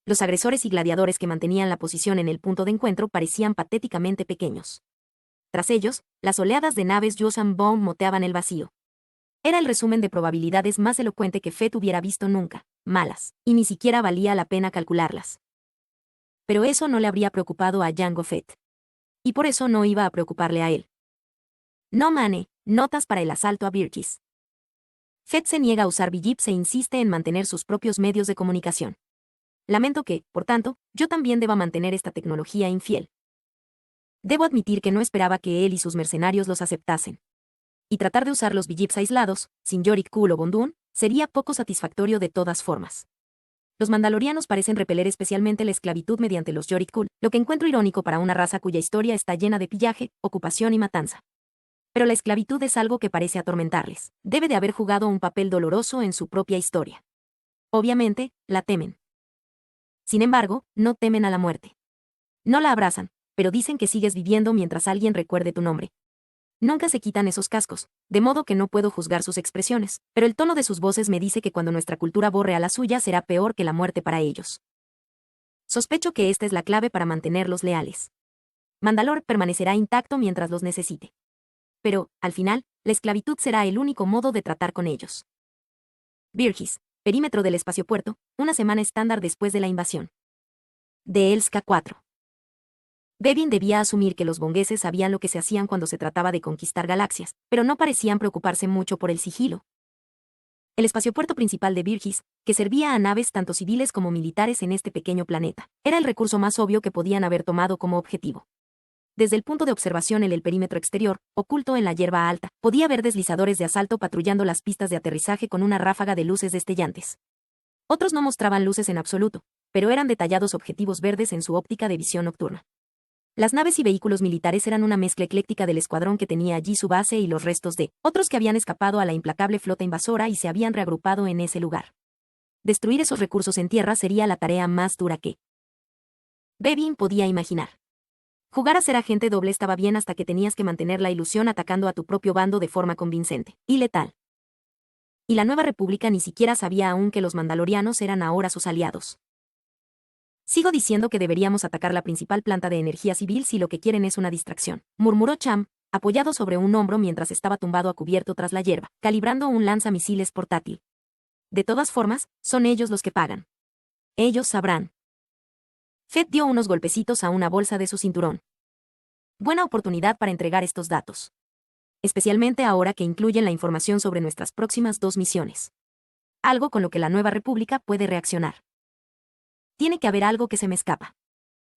Los agresores y gladiadores que mantenían la posición en el punto de encuentro parecían patéticamente pequeños. Tras ellos, las oleadas de naves Yuuzhan Vong moteaban el vacío. Era el resumen de probabilidades más elocuente que Fett hubiera visto nunca, malas, y ni siquiera valía la pena calcularlas. Pero eso no le habría preocupado a Jango Fett. Y por eso no iba a preocuparle a él. No Mane, notas para el asalto a Birkis. Fett se niega a usar Bijips e insiste en mantener sus propios medios de comunicación. Lamento que, por tanto, yo también deba mantener esta tecnología infiel. Debo admitir que no esperaba que él y sus mercenarios los aceptasen. Y tratar de usar los Bijips aislados, sin Yorick Kul o Bondún, sería poco satisfactorio de todas formas. Los mandalorianos parecen repeler especialmente la esclavitud mediante los Yorick Kul, lo que encuentro irónico para una raza cuya historia está llena de pillaje, ocupación y matanza. Pero la esclavitud es algo que parece atormentarles. Debe de haber jugado un papel doloroso en su propia historia. Obviamente, la temen. Sin embargo, no temen a la muerte. No la abrazan, pero dicen que sigues viviendo mientras alguien recuerde tu nombre. Nunca se quitan esos cascos, de modo que no puedo juzgar sus expresiones, pero el tono de sus voces me dice que cuando nuestra cultura borre a la suya será peor que la muerte para ellos. Sospecho que esta es la clave para mantenerlos leales. Mandalore permanecerá intacto mientras los necesite. Pero, al final, la esclavitud será el único modo de tratar con ellos. Birkis, perímetro del espaciopuerto, una semana estándar después de la invasión. De Elska 4. Bevin debía asumir que los bongueses sabían lo que se hacían cuando se trataba de conquistar galaxias, pero no parecían preocuparse mucho por el sigilo. El espaciopuerto principal de Birkis, que servía a naves tanto civiles como militares en este pequeño planeta, era el recurso más obvio que podían haber tomado como objetivo. Desde el punto de observación en el perímetro exterior, oculto en la hierba alta, podía ver deslizadores de asalto patrullando las pistas de aterrizaje con una ráfaga de luces destellantes. Otros no mostraban luces en absoluto, pero eran detallados objetivos verdes en su óptica de visión nocturna. Las naves y vehículos militares eran una mezcla ecléctica del escuadrón que tenía allí su base y los restos de otros que habían escapado a la implacable flota invasora y se habían reagrupado en ese lugar. Destruir esos recursos en tierra sería la tarea más dura que Bevin podía imaginar. Jugar a ser agente doble estaba bien hasta que tenías que mantener la ilusión atacando a tu propio bando de forma convincente y letal. Y la Nueva República ni siquiera sabía aún que los mandalorianos eran ahora sus aliados. Sigo diciendo que deberíamos atacar la principal planta de energía civil si lo que quieren es una distracción, murmuró Cham, apoyado sobre un hombro mientras estaba tumbado a cubierto tras la hierba, calibrando un lanzamisiles portátil. De todas formas, son ellos los que pagan. Ellos sabrán. Fett dio unos golpecitos a una bolsa de su cinturón. Buena oportunidad para entregar estos datos. Especialmente ahora que incluyen la información sobre nuestras próximas 2 misiones. Algo con lo que la Nueva República puede reaccionar. Tiene que haber algo que se me escapa.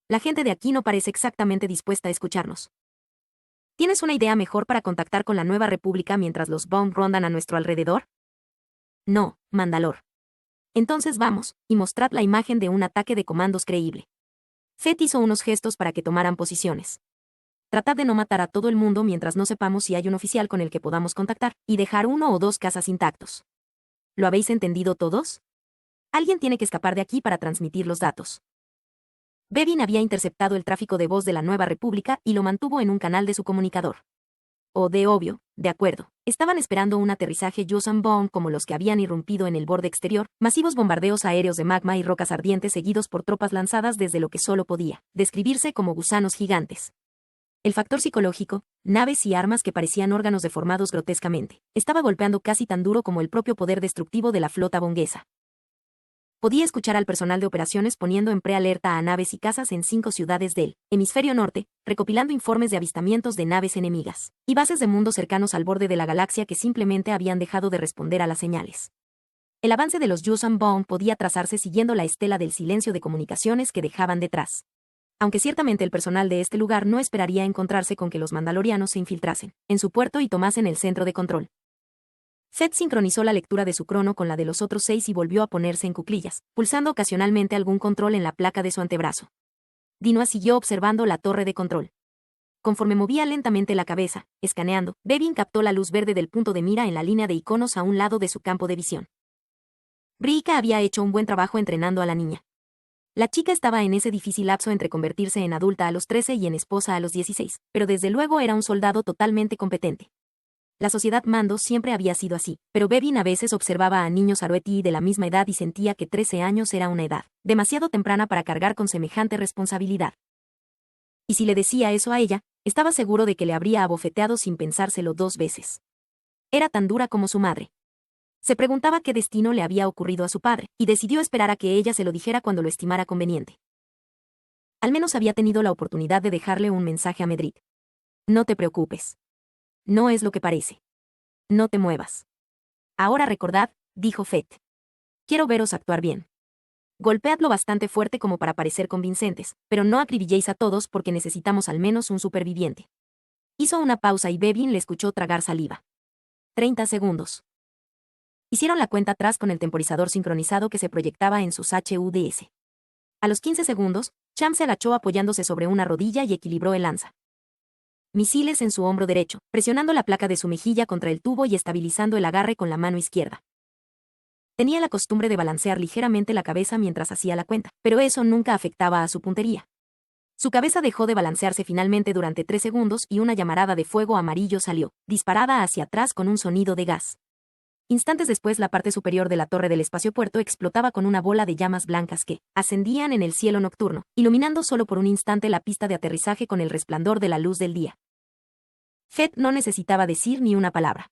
La gente de aquí no parece exactamente dispuesta a escucharnos. ¿Tienes una idea mejor para contactar con la Nueva República mientras los Vong rondan a nuestro alrededor? No, Mandalore. Entonces vamos, y mostrad la imagen de un ataque de comandos creíble. Fett hizo unos gestos para que tomaran posiciones. Tratad de no matar a todo el mundo mientras no sepamos si hay un oficial con el que podamos contactar, y dejar 1 o 2 casas intactos. ¿Lo habéis entendido todos? Alguien tiene que escapar de aquí para transmitir los datos. Bevin había interceptado el tráfico de voz de la Nueva República y lo mantuvo en un canal de su comunicador. De obvio, de acuerdo. Estaban esperando un aterrizaje Yuuzhan Vong como los que habían irrumpido en el borde exterior, masivos bombardeos aéreos de magma y rocas ardientes seguidos por tropas lanzadas desde lo que solo podía describirse como gusanos gigantes. El factor psicológico, naves y armas que parecían órganos deformados grotescamente, estaba golpeando casi tan duro como el propio poder destructivo de la flota bonguesa. Podía escuchar al personal de operaciones poniendo en prealerta a naves y cazas en 5 ciudades del hemisferio norte, recopilando informes de avistamientos de naves enemigas, y bases de mundos cercanos al borde de la galaxia que simplemente habían dejado de responder a las señales. El avance de los Yuuzhan Vong podía trazarse siguiendo la estela del silencio de comunicaciones que dejaban detrás. Aunque ciertamente el personal de este lugar no esperaría encontrarse con que los mandalorianos se infiltrasen en su puerto y tomasen el centro de control. Fett sincronizó la lectura de su crono con la de los otros 6 y volvió a ponerse en cuclillas, pulsando ocasionalmente algún control en la placa de su antebrazo. Dinoa siguió observando la torre de control. Conforme movía lentamente la cabeza, escaneando, Bevin captó la luz verde del punto de mira en la línea de iconos a un lado de su campo de visión. Briika había hecho un buen trabajo entrenando a la niña. La chica estaba en ese difícil lapso entre convertirse en adulta a los 13 y en esposa a los 16, pero desde luego era un soldado totalmente competente. La sociedad Mando siempre había sido así, pero Bevin a veces observaba a niños Arueti de la misma edad y sentía que 13 años era una edad demasiado temprana para cargar con semejante responsabilidad. Y si le decía eso a ella, estaba seguro de que le habría abofeteado sin pensárselo 2 veces. Era tan dura como su madre. Se preguntaba qué destino le había ocurrido a su padre, y decidió esperar a que ella se lo dijera cuando lo estimara conveniente. Al menos había tenido la oportunidad de dejarle un mensaje a Medrick. No te preocupes. No es lo que parece. No te muevas. Ahora recordad, dijo Fett. Quiero veros actuar bien. Golpeadlo bastante fuerte como para parecer convincentes, pero no acribilléis a todos porque necesitamos al menos un superviviente. Hizo una pausa y Bevin le escuchó tragar saliva. 30 segundos. Hicieron la cuenta atrás con el temporizador sincronizado que se proyectaba en sus HUDs. A los 15 segundos, Cham se agachó apoyándose sobre una rodilla y equilibró el lanza. Misiles en su hombro derecho, presionando la placa de su mejilla contra el tubo y estabilizando el agarre con la mano izquierda. Tenía la costumbre de balancear ligeramente la cabeza mientras hacía la cuenta, pero eso nunca afectaba a su puntería. Su cabeza dejó de balancearse finalmente durante 3 segundos y una llamarada de fuego amarillo salió, disparada hacia atrás con un sonido de gas. Instantes después la parte superior de la torre del espaciopuerto explotaba con una bola de llamas blancas que ascendían en el cielo nocturno, iluminando solo por un instante la pista de aterrizaje con el resplandor de la luz del día. Fett no necesitaba decir ni una palabra.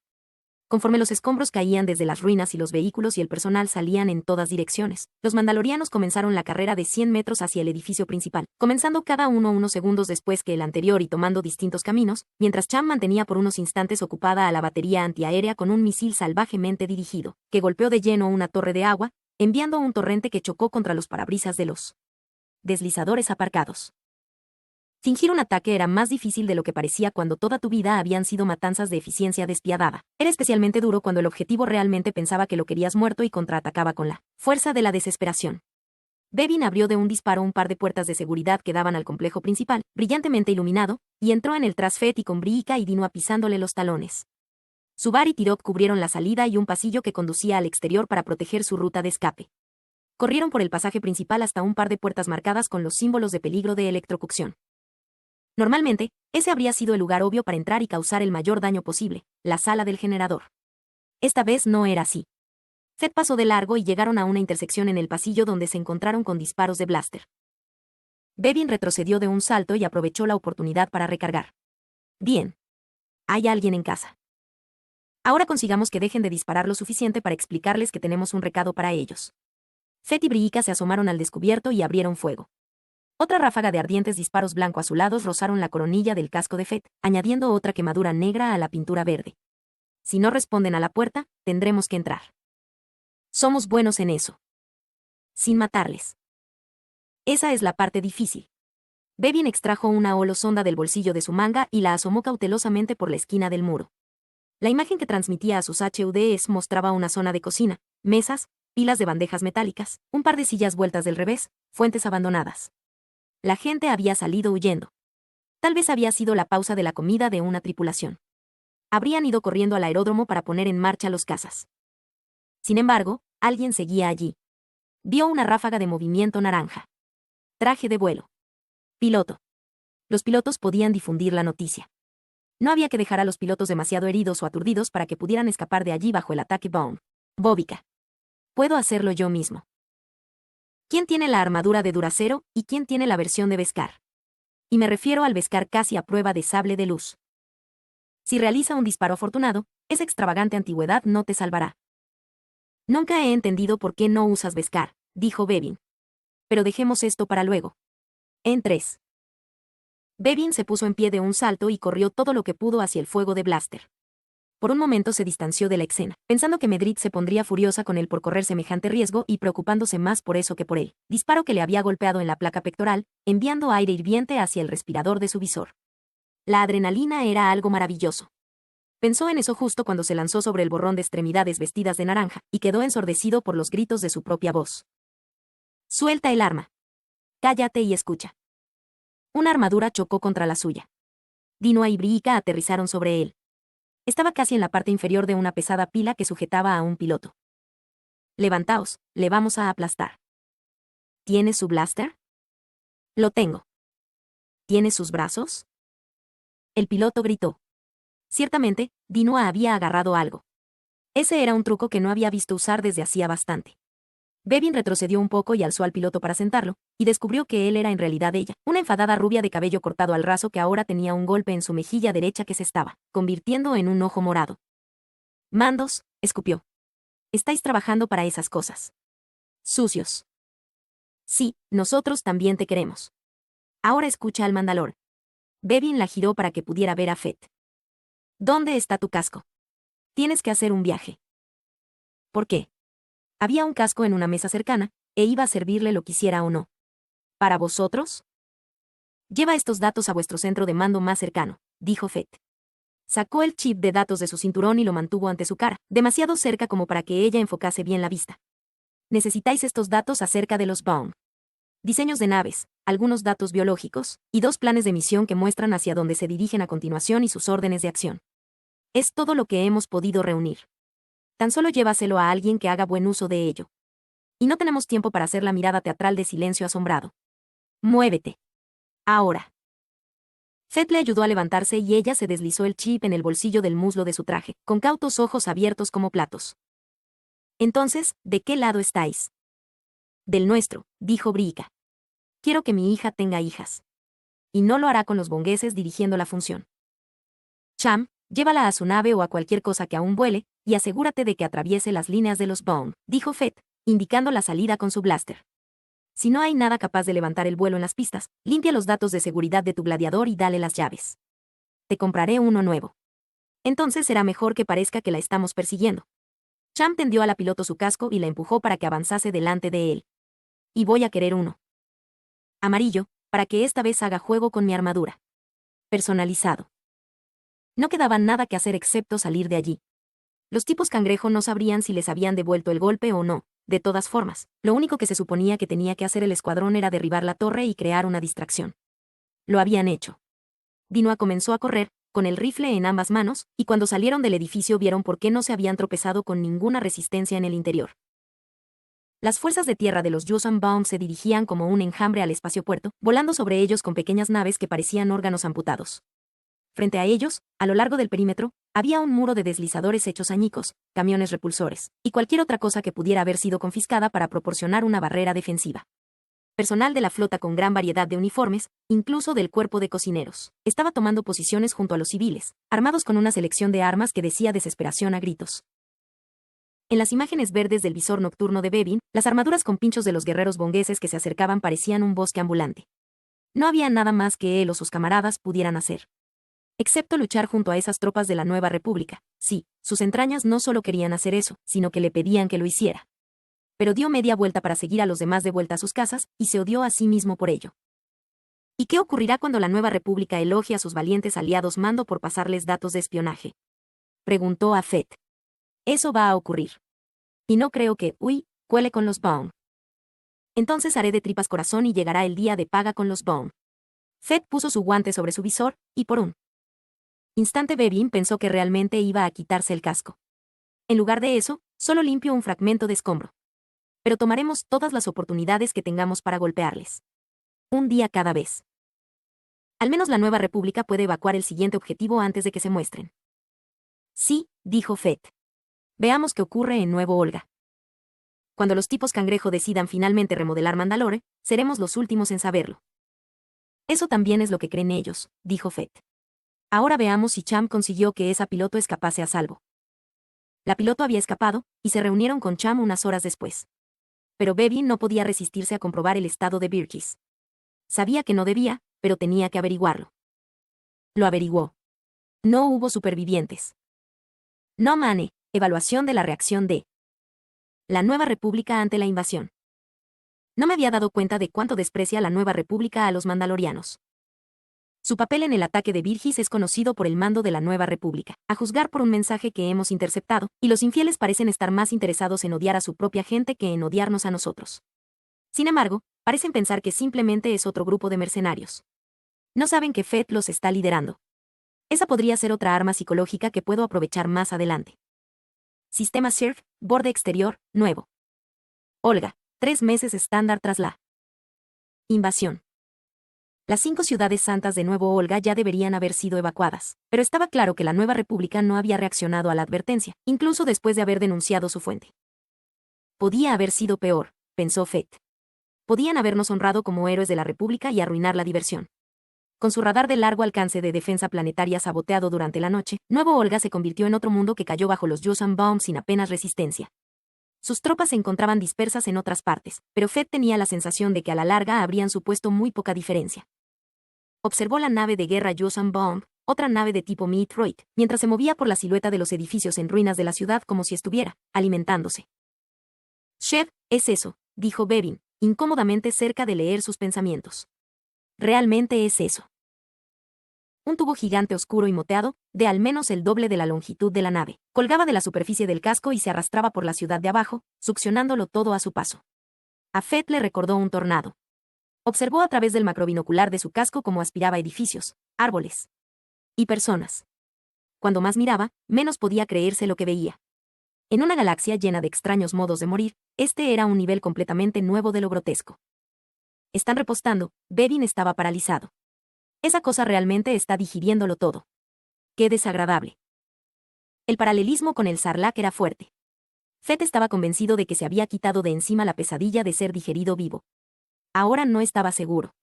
Conforme los escombros caían desde las ruinas y los vehículos y el personal salían en todas direcciones, los mandalorianos comenzaron la carrera de 100 metros hacia el edificio principal, comenzando cada uno unos segundos después que el anterior y tomando distintos caminos, mientras Cham mantenía por unos instantes ocupada a la batería antiaérea con un misil salvajemente dirigido, que golpeó de lleno una torre de agua, enviando un torrente que chocó contra los parabrisas de los deslizadores aparcados. Fingir un ataque era más difícil de lo que parecía cuando toda tu vida habían sido matanzas de eficiencia despiadada. Era especialmente duro cuando el objetivo realmente pensaba que lo querías muerto y contraatacaba con la fuerza de la desesperación. Bevin abrió de un disparo un par de puertas de seguridad que daban al complejo principal, brillantemente iluminado, y entró en el tras Fett y con Briika y Dinoa pisándole los talones. Subar y Tirok cubrieron la salida y un pasillo que conducía al exterior para proteger su ruta de escape. Corrieron por el pasaje principal hasta un par de puertas marcadas con los símbolos de peligro de electrocución. Normalmente, ese habría sido el lugar obvio para entrar y causar el mayor daño posible, la sala del generador. Esta vez no era así. Fett pasó de largo y llegaron a una intersección en el pasillo donde se encontraron con disparos de blaster. Bevin retrocedió de un salto y aprovechó la oportunidad para recargar. Bien. Hay alguien en casa. Ahora consigamos que dejen de disparar lo suficiente para explicarles que tenemos un recado para ellos. Fett y Briika se asomaron al descubierto y abrieron fuego. Otra ráfaga de ardientes disparos blanco-azulados rozaron la coronilla del casco de Fett, añadiendo otra quemadura negra a la pintura verde. Si no responden a la puerta, tendremos que entrar. Somos buenos en eso. Sin matarles. Esa es la parte difícil. Bevin extrajo una holosonda del bolsillo de su manga y la asomó cautelosamente por la esquina del muro. La imagen que transmitía a sus HUDs mostraba una zona de cocina, mesas, pilas de bandejas metálicas, un par de sillas vueltas del revés, fuentes abandonadas. La gente había salido huyendo. Tal vez había sido la pausa de la comida de una tripulación. Habrían ido corriendo al aeródromo para poner en marcha los cazas. Sin embargo, alguien seguía allí. Vio una ráfaga de movimiento naranja. Traje de vuelo. Piloto. Los pilotos podían difundir la noticia. No había que dejar a los pilotos demasiado heridos o aturdidos para que pudieran escapar de allí bajo el ataque Bone. Bóbica. Puedo hacerlo yo mismo. ¿Quién tiene la armadura de Duracero y quién tiene la versión de Beskar? y me refiero al Beskar casi a prueba de sable de luz. Si realiza un disparo afortunado, esa extravagante antigüedad no te salvará. Nunca he entendido por qué no usas Beskar, dijo Bevin. Pero dejemos esto para luego. En 3. Bevin se puso en pie de un salto y corrió todo lo que pudo hacia el fuego de Blaster. Por un momento se distanció de la escena, pensando que Medrit se pondría furiosa con él por correr semejante riesgo y preocupándose más por eso que por él. Disparo que le había golpeado en la placa pectoral, enviando aire hirviente hacia el respirador de su visor. La adrenalina era algo maravilloso. Pensó en eso justo cuando se lanzó sobre el borrón de extremidades vestidas de naranja, y quedó ensordecido por los gritos de su propia voz. «Suelta el arma. Cállate y escucha». Una armadura chocó contra la suya. Dinoa y Briika aterrizaron sobre él. Estaba casi en la parte inferior de una pesada pila que sujetaba a un piloto. «Levantaos, le vamos a aplastar». «¿Tienes su blaster?» «Lo tengo». «¿Tienes sus brazos?» El piloto gritó. Ciertamente, Dinoa había agarrado algo. Ese era un truco que no había visto usar desde hacía bastante. Bevin retrocedió un poco y alzó al piloto para sentarlo, y descubrió que él era en realidad ella, una enfadada rubia de cabello cortado al raso que ahora tenía un golpe en su mejilla derecha que se estaba convirtiendo en un ojo morado. «Mandos», escupió. «Estáis trabajando para esas cosas. Sucios». «Sí, nosotros también te queremos. Ahora escucha al Mandalor». Bevin la giró para que pudiera ver a Fett. «¿Dónde está tu casco? Tienes que hacer un viaje». «¿Por qué?» Había un casco en una mesa cercana, e iba a servirle lo quisiera o no. ¿Para vosotros? «Lleva estos datos a vuestro centro de mando más cercano», dijo Fett. Sacó el chip de datos de su cinturón y lo mantuvo ante su cara, demasiado cerca como para que ella enfocase bien la vista. «Necesitáis estos datos acerca de los Baum. Diseños de naves, algunos datos biológicos, y 2 planes de misión que muestran hacia dónde se dirigen a continuación y sus órdenes de acción. Es todo lo que hemos podido reunir. Tan solo llévaselo a alguien que haga buen uso de ello. Y no tenemos tiempo para hacer la mirada teatral de silencio asombrado. Muévete. Ahora». Fett le ayudó a levantarse y ella se deslizó el chip en el bolsillo del muslo de su traje, con cautos ojos abiertos como platos. «Entonces, ¿de qué lado estáis?» «Del nuestro», dijo Briika. «Quiero que mi hija tenga hijas. Y no lo hará con los bongueses dirigiendo la función. Cham, llévala a su nave o a cualquier cosa que aún vuele, y asegúrate de que atraviese las líneas de los Baum», dijo Fett, indicando la salida con su blaster. «Si no hay nada capaz de levantar el vuelo en las pistas, limpia los datos de seguridad de tu gladiador y dale las llaves. Te compraré uno nuevo. Entonces será mejor que parezca que la estamos persiguiendo». Cham tendió a la piloto su casco y la empujó para que avanzase delante de él. «Y voy a querer uno. Amarillo, para que esta vez haga juego con mi armadura. Personalizado». No quedaba nada que hacer excepto salir de allí. Los tipos cangrejo no sabrían si les habían devuelto el golpe o no. De todas formas, lo único que se suponía que tenía que hacer el escuadrón era derribar la torre y crear una distracción. Lo habían hecho. Dinoa comenzó a correr, con el rifle en ambas manos, y cuando salieron del edificio vieron por qué no se habían tropezado con ninguna resistencia en el interior. Las fuerzas de tierra de los Yuuzhan Vong se dirigían como un enjambre al espaciopuerto, volando sobre ellos con pequeñas naves que parecían órganos amputados. Frente a ellos, a lo largo del perímetro, había un muro de deslizadores hechos añicos, camiones repulsores, y cualquier otra cosa que pudiera haber sido confiscada para proporcionar una barrera defensiva. Personal de la flota con gran variedad de uniformes, incluso del cuerpo de cocineros, estaba tomando posiciones junto a los civiles, armados con una selección de armas que decía desesperación a gritos. En las imágenes verdes del visor nocturno de Bevin, las armaduras con pinchos de los guerreros bongueses que se acercaban parecían un bosque ambulante. No había nada más que él o sus camaradas pudieran hacer. Excepto luchar junto a esas tropas de la Nueva República. Sí, sus entrañas no solo querían hacer eso, sino que le pedían que lo hiciera. Pero dio media vuelta para seguir a los demás de vuelta a sus casas, y se odió a sí mismo por ello. ¿Y qué ocurrirá cuando la Nueva República elogie a sus valientes aliados Mando por pasarles datos de espionaje?, preguntó a Fett. Eso va a ocurrir. Y no creo que, cuele con los Baum. Entonces haré de tripas corazón y llegará el día de paga con los Baum. Fett puso su guante sobre su visor, y por un instante Bevin pensó que realmente iba a quitarse el casco. En lugar de eso, solo limpio un fragmento de escombro. Pero tomaremos todas las oportunidades que tengamos para golpearles. Un día cada vez. Al menos la Nueva República puede evacuar el siguiente objetivo antes de que se muestren. Sí, dijo Fett. Veamos qué ocurre en Nuevo Olga. Cuando los tipos cangrejo decidan finalmente remodelar Mandalore, seremos los últimos en saberlo. Eso también es lo que creen ellos, dijo Fett. Ahora veamos si Cham consiguió que esa piloto escapase a salvo. La piloto había escapado, y se reunieron con Cham unas horas después. Pero Bevin no podía resistirse a comprobar el estado de Burgess. Sabía que no debía, pero tenía que averiguarlo. Lo averiguó. No hubo supervivientes. No Mane, evaluación de la reacción de la Nueva República ante la invasión. No me había dado cuenta de cuánto desprecia la Nueva República a los mandalorianos. Su papel en el ataque de Burgess es conocido por el mando de la Nueva República, a juzgar por un mensaje que hemos interceptado, y los infieles parecen estar más interesados en odiar a su propia gente que en odiarnos a nosotros. Sin embargo, parecen pensar que simplemente es otro grupo de mercenarios. No saben que Fett los está liderando. Esa podría ser otra arma psicológica que puedo aprovechar más adelante. Sistema SIRF, borde exterior, nuevo. Olga, 3 meses estándar tras la invasión. Las 5 ciudades santas de Nuevo Olga ya deberían haber sido evacuadas, pero estaba claro que la Nueva República no había reaccionado a la advertencia, incluso después de haber denunciado su fuente. Podía haber sido peor, pensó Fett. Podían habernos honrado como héroes de la República y arruinar la diversión. Con su radar de largo alcance de defensa planetaria saboteado durante la noche, Nuevo Olga se convirtió en otro mundo que cayó bajo los Yuuzhan Vong sin apenas resistencia. Sus tropas se encontraban dispersas en otras partes, pero Fett tenía la sensación de que a la larga habrían supuesto muy poca diferencia. Observó la nave de guerra Yuuzhan Vong, otra nave de tipo Metroid, mientras se movía por la silueta de los edificios en ruinas de la ciudad como si estuviera alimentándose. Shev, es eso, dijo Bevin, incómodamente cerca de leer sus pensamientos. Realmente es eso. Un tubo gigante oscuro y moteado, de al menos el doble de la longitud de la nave, colgaba de la superficie del casco y se arrastraba por la ciudad de abajo, succionándolo todo a su paso. A Fett le recordó un tornado. Observó a través del macrobinocular de su casco cómo aspiraba edificios, árboles y personas. Cuando más miraba, menos podía creerse lo que veía. En una galaxia llena de extraños modos de morir, este era un nivel completamente nuevo de lo grotesco. Están repostando, Bevin estaba paralizado. Esa cosa realmente está digiriéndolo todo. Qué desagradable. El paralelismo con el Sarlacc era fuerte. Fett estaba convencido de que se había quitado de encima la pesadilla de ser digerido vivo. Ahora no estaba seguro.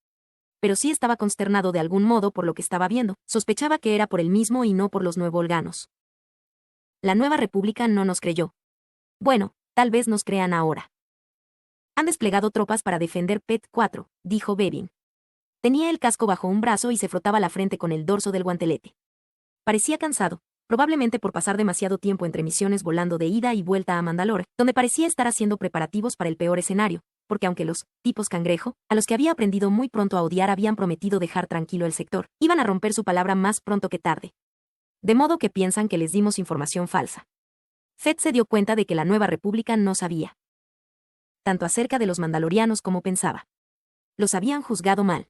Pero sí estaba consternado de algún modo por lo que estaba viendo. Sospechaba que era por él mismo y no por los nuevoolganos. La Nueva República no nos creyó. Bueno, tal vez nos crean ahora. Han desplegado tropas para defender Pet 4, dijo Bevin. Tenía el casco bajo un brazo y se frotaba la frente con el dorso del guantelete. Parecía cansado, probablemente por pasar demasiado tiempo entre misiones volando de ida y vuelta a Mandalore, donde parecía estar haciendo preparativos para el peor escenario, porque aunque los tipos cangrejo, a los que había aprendido muy pronto a odiar habían prometido dejar tranquilo el sector, iban a romper su palabra más pronto que tarde. De modo que piensan que les dimos información falsa. Fett se dio cuenta de que la Nueva República no sabía tanto acerca de los mandalorianos como pensaba. Los habían juzgado mal.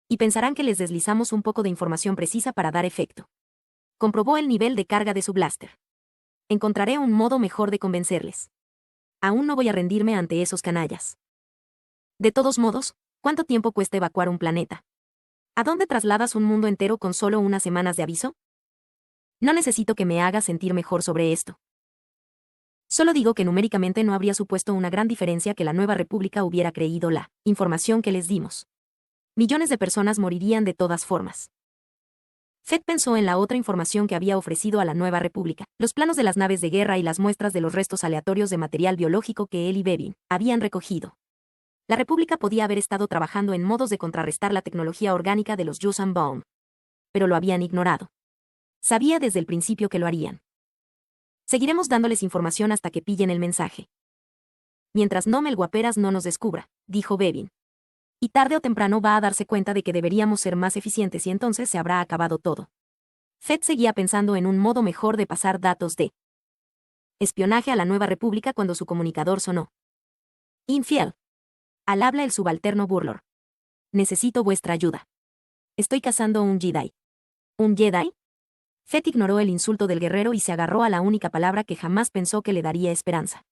Y pensarán que les deslizamos un poco de información precisa para dar efecto. Comprobó el nivel de carga de su blaster. Encontraré un modo mejor de convencerles. Aún no voy a rendirme ante esos canallas. De todos modos, ¿cuánto tiempo cuesta evacuar un planeta? ¿A dónde trasladas un mundo entero con solo unas semanas de aviso? No necesito que me hagas sentir mejor sobre esto. Solo digo que numéricamente no habría supuesto una gran diferencia que la Nueva República hubiera creído la información que les dimos. Millones de personas morirían de todas formas. Fett pensó en la otra información que había ofrecido a la Nueva República, los planos de las naves de guerra y las muestras de los restos aleatorios de material biológico que él y Bevin habían recogido. La República podía haber estado trabajando en modos de contrarrestar la tecnología orgánica de los Yuuzhan Vong. Pero lo habían ignorado. Sabía desde el principio que lo harían. Seguiremos dándoles información hasta que pillen el mensaje. Mientras no Melguaperas no nos descubra, dijo Bevin. Y tarde o temprano va a darse cuenta de que deberíamos ser más eficientes y entonces se habrá acabado todo. Fett seguía pensando en un modo mejor de pasar datos de espionaje a la Nueva República cuando su comunicador sonó. Infiel. Al habla el subalterno Burlor. Necesito vuestra ayuda. Estoy cazando un Jedi. ¿Un Jedi? Fett ignoró el insulto del guerrero y se agarró a la única palabra que jamás pensó que le daría esperanza.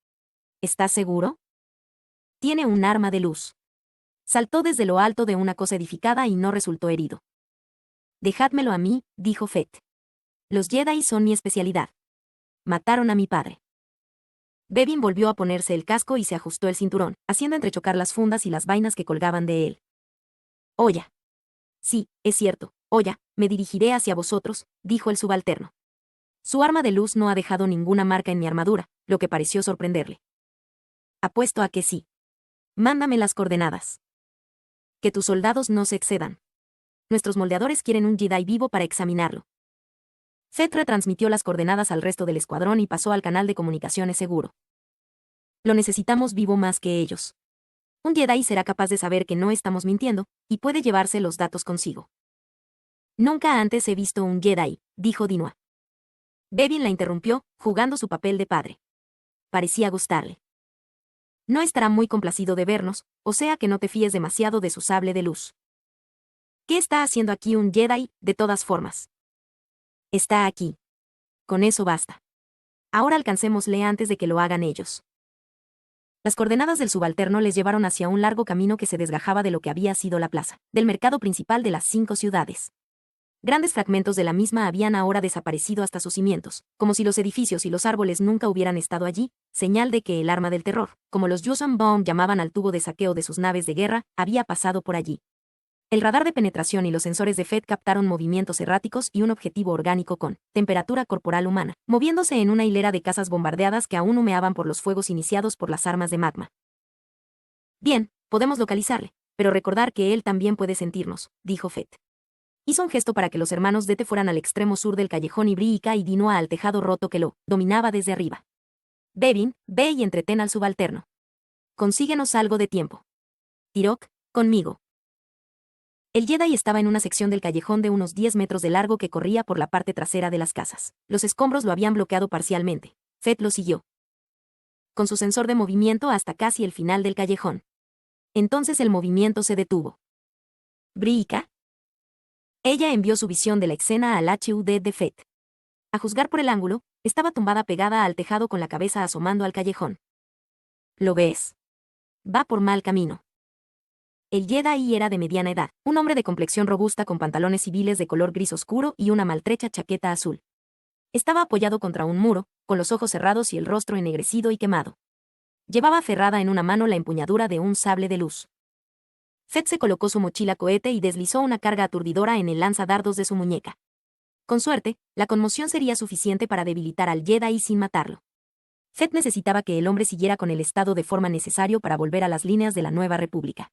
¿Estás seguro? Tiene un arma de luz. Saltó desde lo alto de una cosa edificada y no resultó herido. Dejádmelo a mí, dijo Fett. Los Jedi son mi especialidad. Mataron a mi padre. Bevin volvió a ponerse el casco y se ajustó el cinturón, haciendo entrechocar las fundas y las vainas que colgaban de él. Oya. Sí, es cierto, Oya, me dirigiré hacia vosotros, dijo el subalterno. Su arma de luz no ha dejado ninguna marca en mi armadura, lo que pareció sorprenderle. Apuesto a que sí. Mándame las coordenadas. Que tus soldados no se excedan. Nuestros moldeadores quieren un Jedi vivo para examinarlo. Fett retransmitió las coordenadas al resto del escuadrón y pasó al canal de comunicaciones seguro. Lo necesitamos vivo más que ellos. Un Jedi será capaz de saber que no estamos mintiendo, y puede llevarse los datos consigo. Nunca antes he visto un Jedi, dijo Dinua. Bevin la interrumpió, jugando su papel de padre. Parecía gustarle. No estará muy complacido de vernos, o sea que no te fíes demasiado de su sable de luz. ¿Qué está haciendo aquí un Jedi, de todas formas? Está aquí. Con eso basta. Ahora alcancémosle antes de que lo hagan ellos. Las coordenadas del subalterno les llevaron hacia un largo camino que se desgajaba de lo que había sido la plaza, del mercado principal de las 5 ciudades. Grandes fragmentos de la misma habían ahora desaparecido hasta sus cimientos, como si los edificios y los árboles nunca hubieran estado allí, señal de que el arma del terror, como los Yuuzhan Vong llamaban al tubo de saqueo de sus naves de guerra, había pasado por allí. El radar de penetración y los sensores de Fett captaron movimientos erráticos y un objetivo orgánico con temperatura corporal humana, moviéndose en una hilera de casas bombardeadas que aún humeaban por los fuegos iniciados por las armas de magma. Bien, podemos localizarle, pero recordar que él también puede sentirnos, dijo Fett. Hizo un gesto para que los hermanos Dete fueran al extremo sur del callejón y Briika y Dinua al tejado roto que lo dominaba desde arriba. Bevin, ve y entretén al subalterno. Consíguenos algo de tiempo. Tirok, conmigo. El Jedi estaba en una sección del callejón de unos 10 metros de largo que corría por la parte trasera de las casas. Los escombros lo habían bloqueado parcialmente. Fett lo siguió con su sensor de movimiento hasta casi el final del callejón. Entonces el movimiento se detuvo. ¿Briika? Ella envió su visión de la escena al HUD de Fett. A juzgar por el ángulo, estaba tumbada pegada al tejado con la cabeza asomando al callejón. ¿Lo ves? Va por mal camino. El Jedi era de mediana edad, un hombre de complexión robusta con pantalones civiles de color gris oscuro y una maltrecha chaqueta azul. Estaba apoyado contra un muro, con los ojos cerrados y el rostro ennegrecido y quemado. Llevaba aferrada en una mano la empuñadura de un sable de luz. Fett se colocó su mochila cohete y deslizó una carga aturdidora en el lanzadardos de su muñeca. Con suerte, la conmoción sería suficiente para debilitar al Jedi sin matarlo. Fett necesitaba que el hombre siguiera con el estado de forma necesario para volver a las líneas de la Nueva República.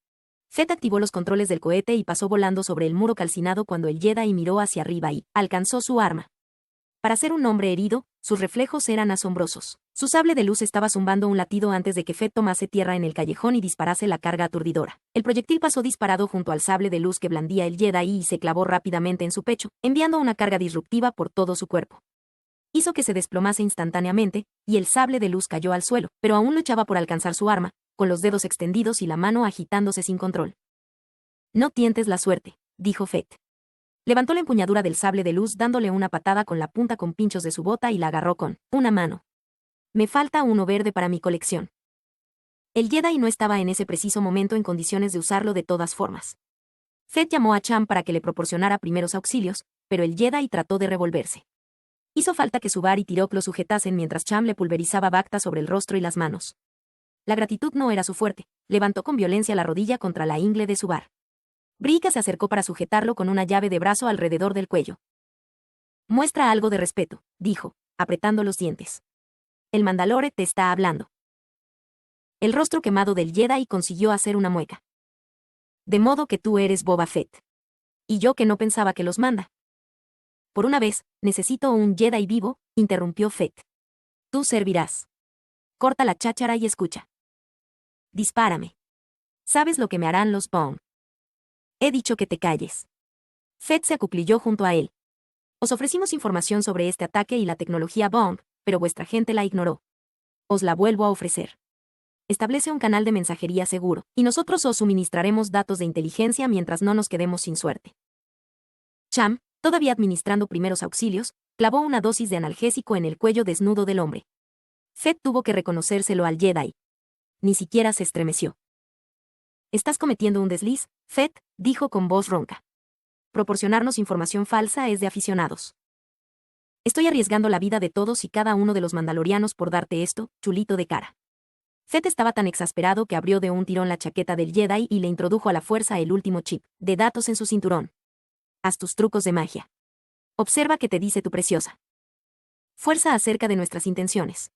Fett activó los controles del cohete y pasó volando sobre el muro calcinado cuando el Jedi miró hacia arriba y alcanzó su arma. Para ser un hombre herido, sus reflejos eran asombrosos. Su sable de luz estaba zumbando un latido antes de que Fett tomase tierra en el callejón y disparase la carga aturdidora. El proyectil pasó disparado junto al sable de luz que blandía el Jedi y se clavó rápidamente en su pecho, enviando una carga disruptiva por todo su cuerpo. Hizo que se desplomase instantáneamente, y el sable de luz cayó al suelo, pero aún luchaba por alcanzar su arma, con los dedos extendidos y la mano agitándose sin control. No tientes la suerte, dijo Fett. Levantó la empuñadura del sable de luz dándole una patada con la punta con pinchos de su bota y la agarró con una mano. Me falta uno verde para mi colección. El Jedi no estaba en ese preciso momento en condiciones de usarlo de todas formas. Fett llamó a Cham para que le proporcionara primeros auxilios, pero el Jedi trató de revolverse. Hizo falta que Subar y Tirok lo sujetasen mientras Cham le pulverizaba bacta sobre el rostro y las manos. La gratitud no era su fuerte, levantó con violencia la rodilla contra la ingle de Subar. Briika se acercó para sujetarlo con una llave de brazo alrededor del cuello. Muestra algo de respeto, dijo, apretando los dientes. El Mandalore te está hablando. El rostro quemado del Jedi consiguió hacer una mueca. De modo que tú eres Boba Fett. Y yo que no pensaba que los manda. Por una vez, necesito un Jedi vivo, interrumpió Fett. Tú servirás. Corta la cháchara y escucha. Dispárame. ¿Sabes lo que me harán los Bong? He dicho que te calles. Fett se acuclilló junto a él. Os ofrecimos información sobre este ataque y la tecnología Bong, pero vuestra gente la ignoró. Os la vuelvo a ofrecer. Establece un canal de mensajería seguro, y nosotros os suministraremos datos de inteligencia mientras no nos quedemos sin suerte. Cham, todavía administrando primeros auxilios, clavó una dosis de analgésico en el cuello desnudo del hombre. Fett tuvo que reconocérselo al Jedi. Ni siquiera se estremeció. Estás cometiendo un desliz, Fett, dijo con voz ronca. Proporcionarnos información falsa es de aficionados. Estoy arriesgando la vida de todos y cada uno de los mandalorianos por darte esto, chulito de cara. Fett estaba tan exasperado que abrió de un tirón la chaqueta del Jedi y le introdujo a la fuerza el último chip de datos en su cinturón. Haz tus trucos de magia. Observa qué te dice tu preciosa fuerza acerca de nuestras intenciones.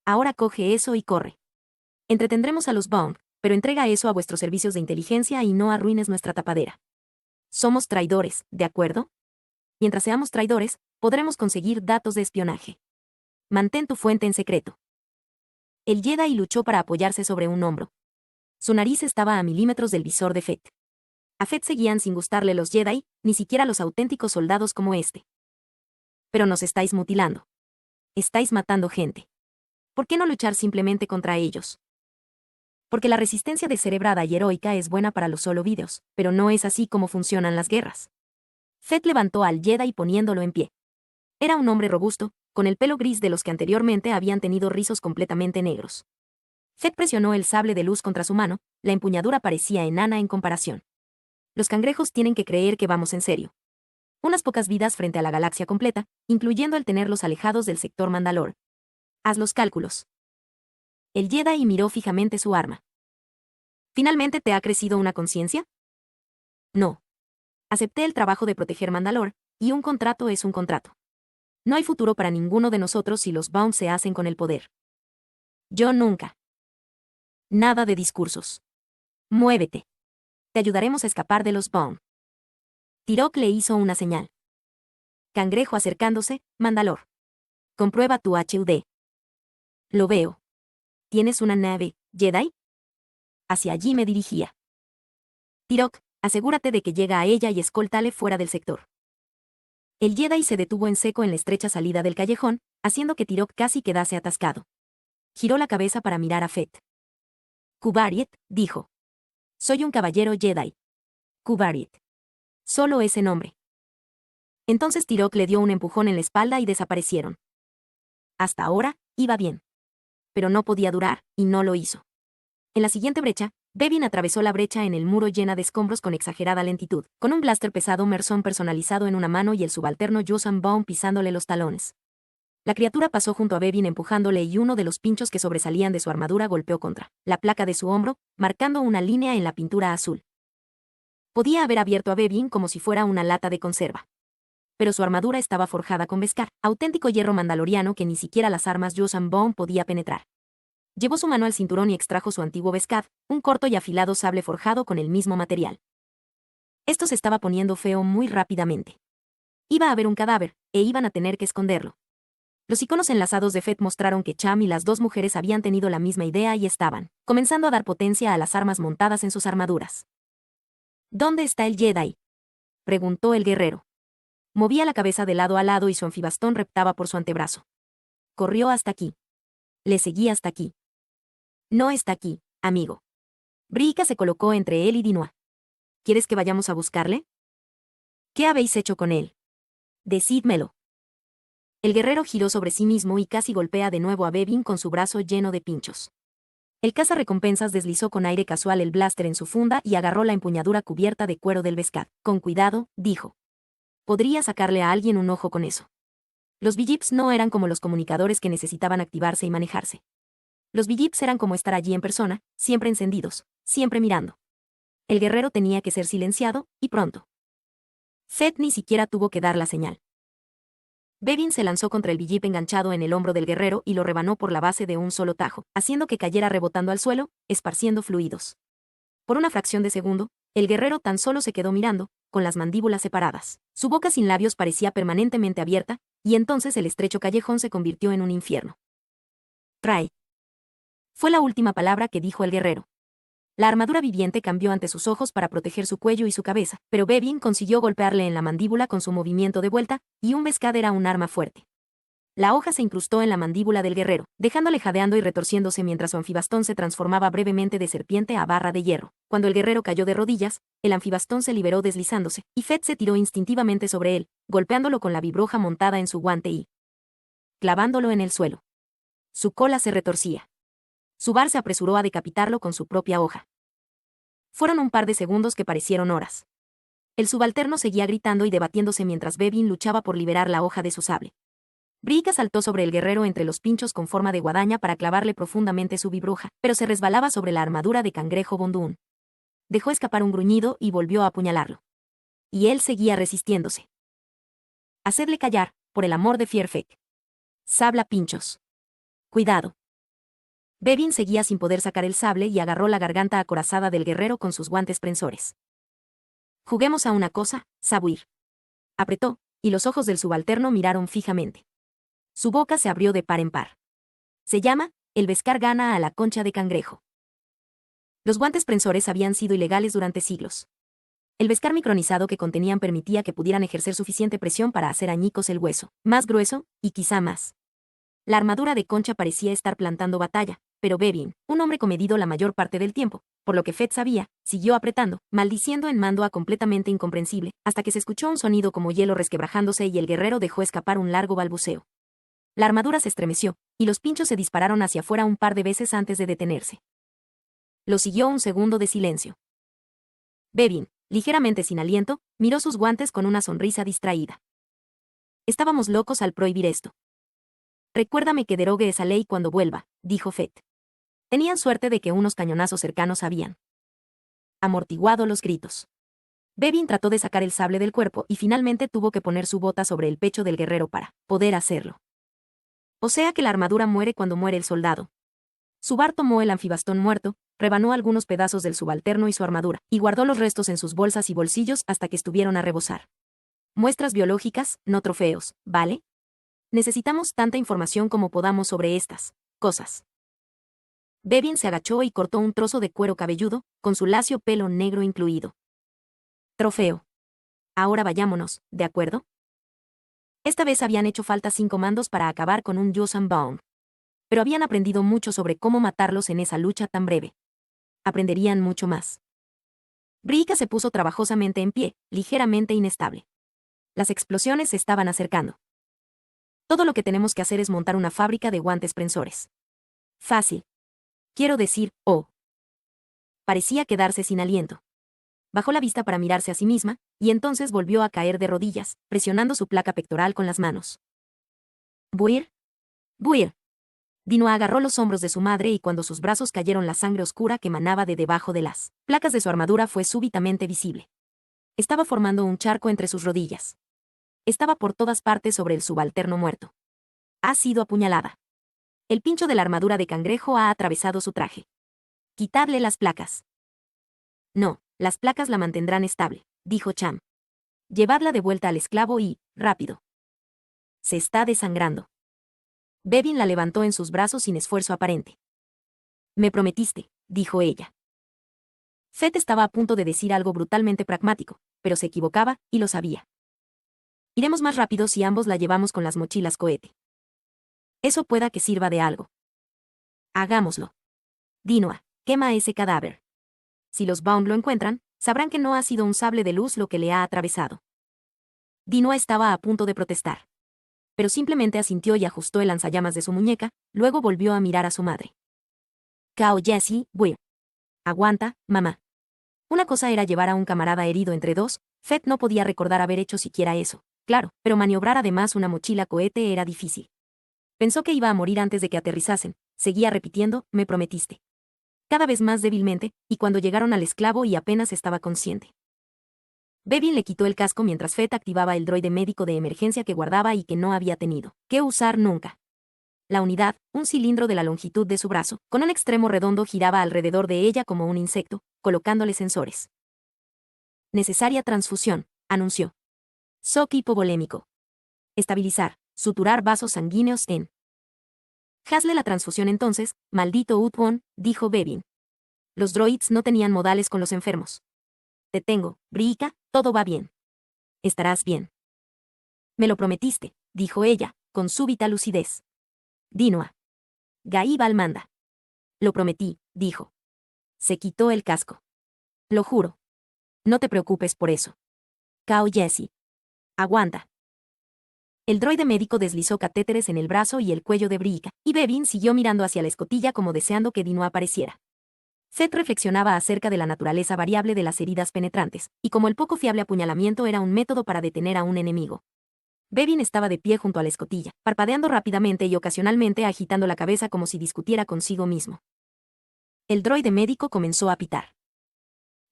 Ahora coge eso y corre. Entretendremos a los Bond, pero entrega eso a vuestros servicios de inteligencia y no arruines nuestra tapadera. Somos traidores, ¿de acuerdo? Mientras seamos traidores, podremos conseguir datos de espionaje. Mantén tu fuente en secreto. El Jedi luchó para apoyarse sobre un hombro. Su nariz estaba a milímetros del visor de Fett. A Fett seguían sin gustarle los Jedi, ni siquiera los auténticos soldados como este. Pero nos estáis mutilando. Estáis matando gente. ¿Por qué no luchar simplemente contra ellos? Porque la resistencia descerebrada y heroica es buena para los solo vídeos, pero no es así como funcionan las guerras. Fett levantó al Jedi poniéndolo en pie. Era un hombre robusto, con el pelo gris de los que anteriormente habían tenido rizos completamente negros. Fett presionó el sable de luz contra su mano, la empuñadura parecía enana en comparación. Los cangrejos tienen que creer que vamos en serio. Unas pocas vidas frente a la galaxia completa, incluyendo el tenerlos alejados del sector Mandalore. Haz los cálculos. El Jedi miró fijamente su arma. ¿Finalmente te ha crecido una conciencia? No. Acepté el trabajo de proteger Mandalore, y un contrato es un contrato. No hay futuro para ninguno de nosotros si los Bound se hacen con el poder. Yo nunca. Nada de discursos. Muévete. Te ayudaremos a escapar de los Bound. Tirok le hizo una señal. Cangrejo acercándose, Mandalore. Comprueba tu HUD. Lo veo. ¿Tienes una nave, Jedi? Hacia allí me dirigía. Tirok, asegúrate de que llega a ella y escóltale fuera del sector. El Jedi se detuvo en seco en la estrecha salida del callejón, haciendo que Tirok casi quedase atascado. Giró la cabeza para mirar a Fett. Qubariet, dijo. Soy un caballero Jedi. Qubariet. Solo ese nombre. Entonces Tirok le dio un empujón en la espalda y desaparecieron. Hasta ahora, iba bien. Pero no podía durar, y no lo hizo. En la siguiente brecha, Bevin atravesó la brecha en el muro llena de escombros con exagerada lentitud, con un blaster pesado Merson personalizado en una mano y el subalterno Yuuzhan Vong pisándole los talones. La criatura pasó junto a Bevin empujándole y uno de los pinchos que sobresalían de su armadura golpeó contra la placa de su hombro, marcando una línea en la pintura azul. Podía haber abierto a Bevin como si fuera una lata de conserva. Pero su armadura estaba forjada con Beskar, auténtico hierro mandaloriano que ni siquiera las armas Yuuzhan Vong podía penetrar. Llevó su mano al cinturón y extrajo su antiguo Beskar, un corto y afilado sable forjado con el mismo material. Esto se estaba poniendo feo muy rápidamente. Iba a haber un cadáver, e iban a tener que esconderlo. Los iconos enlazados de Fett mostraron que Cham y las dos mujeres habían tenido la misma idea y estaban comenzando a dar potencia a las armas montadas en sus armaduras. ¿Dónde está el Jedi?, preguntó el guerrero. Movía la cabeza de lado a lado y su anfibastón reptaba por su antebrazo. Corrió hasta aquí. Le seguí hasta aquí. No está aquí, amigo. Brica se colocó entre él y Dinua. ¿Quieres que vayamos a buscarle? ¿Qué habéis hecho con él? Decídmelo. El guerrero giró sobre sí mismo y casi golpea de nuevo a Bevin con su brazo lleno de pinchos. El cazarrecompensas deslizó con aire casual el blaster en su funda y agarró la empuñadura cubierta de cuero del Beskar. Con cuidado, dijo. Podría sacarle a alguien un ojo con eso. Los Bijips no eran como los comunicadores que necesitaban activarse y manejarse. Los Bijips eran como estar allí en persona, siempre encendidos, siempre mirando. El guerrero tenía que ser silenciado, y pronto. Fett ni siquiera tuvo que dar la señal. Bevin se lanzó contra el Bijip enganchado en el hombro del guerrero y lo rebanó por la base de un solo tajo, haciendo que cayera rebotando al suelo, esparciendo fluidos. Por una fracción de segundo, el guerrero tan solo se quedó mirando, con las mandíbulas separadas. Su boca sin labios parecía permanentemente abierta, y entonces el estrecho callejón se convirtió en un infierno. Trae. Fue la última palabra que dijo el guerrero. La armadura viviente cambió ante sus ojos para proteger su cuello y su cabeza, pero Bevin consiguió golpearle en la mandíbula con su movimiento de vuelta, y un Beskar era un arma fuerte. La hoja se incrustó en la mandíbula del guerrero, dejándole jadeando y retorciéndose mientras su anfibastón se transformaba brevemente de serpiente a barra de hierro. Cuando el guerrero cayó de rodillas, el anfibastón se liberó deslizándose, y Fett se tiró instintivamente sobre él, golpeándolo con la vibroja montada en su guante y clavándolo en el suelo. Su cola se retorcía. Subar se apresuró a decapitarlo con su propia hoja. Fueron un par de segundos que parecieron horas. El subalterno seguía gritando y debatiéndose mientras Bevin luchaba por liberar la hoja de su sable. Brica saltó sobre el guerrero entre los pinchos con forma de guadaña para clavarle profundamente su vibruja, pero se resbalaba sobre la armadura de cangrejo Bondún. Dejó escapar un gruñido y volvió a apuñalarlo. Y él seguía resistiéndose. Hacedle callar, por el amor de Fierfek. Sabla pinchos. Cuidado. Bevin seguía sin poder sacar el sable y agarró la garganta acorazada del guerrero con sus guantes prensores. Juguemos a una cosa, Sabuir. Apretó, y los ojos del subalterno miraron fijamente. Su boca se abrió de par en par. Se llama, el Beskar gana a la concha de cangrejo. Los guantes prensores habían sido ilegales durante siglos. El Beskar micronizado que contenían permitía que pudieran ejercer suficiente presión para hacer añicos el hueso, más grueso, y quizá más. La armadura de concha parecía estar plantando batalla, pero Bevin, un hombre comedido la mayor parte del tiempo, por lo que Fett sabía, siguió apretando, maldiciendo en mando a completamente incomprensible, hasta que se escuchó un sonido como hielo resquebrajándose y el guerrero dejó escapar un largo balbuceo. La armadura se estremeció, y los pinchos se dispararon hacia afuera un par de veces antes de detenerse. Lo siguió un segundo de silencio. Bevin, ligeramente sin aliento, miró sus guantes con una sonrisa distraída. Estábamos locos al prohibir esto. Recuérdame que derogue esa ley cuando vuelva, dijo Fett. Tenían suerte de que unos cañonazos cercanos habían amortiguado los gritos. Bevin trató de sacar el sable del cuerpo y finalmente tuvo que poner su bota sobre el pecho del guerrero para poder hacerlo. O sea que la armadura muere cuando muere el soldado. Subar tomó el anfibastón muerto, rebanó algunos pedazos del subalterno y su armadura, y guardó los restos en sus bolsas y bolsillos hasta que estuvieron a rebosar. Muestras biológicas, no trofeos, ¿vale? Necesitamos tanta información como podamos sobre estas cosas. Bevin se agachó y cortó un trozo de cuero cabelludo, con su lacio pelo negro incluido. Trofeo. Ahora vayámonos, ¿de acuerdo? Esta vez habían hecho falta 5 mandos para acabar con un Yuuzhan Vong. Pero habían aprendido mucho sobre cómo matarlos en esa lucha tan breve. Aprenderían mucho más. Brica se puso trabajosamente en pie, ligeramente inestable. Las explosiones se estaban acercando. Todo lo que tenemos que hacer es montar una fábrica de guantes prensores. Fácil. Quiero decir, Parecía quedarse sin aliento. Bajó la vista para mirarse a sí misma, y entonces volvió a caer de rodillas, presionando su placa pectoral con las manos. ¿Buir? ¡Buir! Dinoa agarró los hombros de su madre y cuando sus brazos cayeron la sangre oscura que manaba de debajo de las placas de su armadura fue súbitamente visible. Estaba formando un charco entre sus rodillas. Estaba por todas partes sobre el subalterno muerto. Ha sido apuñalada. El pincho de la armadura de cangrejo ha atravesado su traje. Quitadle las placas. No, las placas la mantendrán estable, dijo Cham. Llevadla de vuelta al esclavo y, rápido. Se está desangrando. Bevin la levantó en sus brazos sin esfuerzo aparente. Me prometiste, dijo ella. Fett estaba a punto de decir algo brutalmente pragmático, pero se equivocaba, y lo sabía. Iremos más rápido si ambos la llevamos con las mochilas cohete. Eso pueda que sirva de algo. Hagámoslo. Dinoa, quema ese cadáver. Si los Bound lo encuentran, sabrán que no ha sido un sable de luz lo que le ha atravesado. Dinoa estaba a punto de protestar. Pero simplemente asintió y ajustó el lanzallamas de su muñeca, luego volvió a mirar a su madre. Cao Jessie, Buir. Aguanta, mamá. Una cosa era llevar a un camarada herido entre dos, Fett no podía recordar haber hecho siquiera eso, claro, pero maniobrar además una mochila cohete era difícil. Pensó que iba a morir antes de que aterrizasen, seguía repitiendo, me prometiste. Cada vez más débilmente, y cuando llegaron al esclavo y apenas estaba consciente. Bevin le quitó el casco mientras Fett activaba el droide médico de emergencia que guardaba y que no había tenido que usar nunca. La unidad, un cilindro de la longitud de su brazo, con un extremo redondo giraba alrededor de ella como un insecto, colocándole sensores. Necesaria transfusión, anunció. Shock hipovolémico. Estabilizar, suturar vasos sanguíneos en. Hazle la transfusión entonces, maldito Utwon, dijo Bevin. Los droids no tenían modales con los enfermos. Te tengo, Brica, todo va bien. Estarás bien. Me lo prometiste, dijo ella, con súbita lucidez. Dinoa. Gaib Almanda. Lo prometí, dijo. Se quitó el casco. Lo juro. No te preocupes por eso. Cao Jessie. Aguanta. El droide médico deslizó catéteres en el brazo y el cuello de Brica, y Bevin siguió mirando hacia la escotilla como deseando que Dinoa apareciera. Fett reflexionaba acerca de la naturaleza variable de las heridas penetrantes, y como el poco fiable apuñalamiento era un método para detener a un enemigo. Bevin estaba de pie junto a la escotilla, parpadeando rápidamente y ocasionalmente agitando la cabeza como si discutiera consigo mismo. El droide médico comenzó a pitar.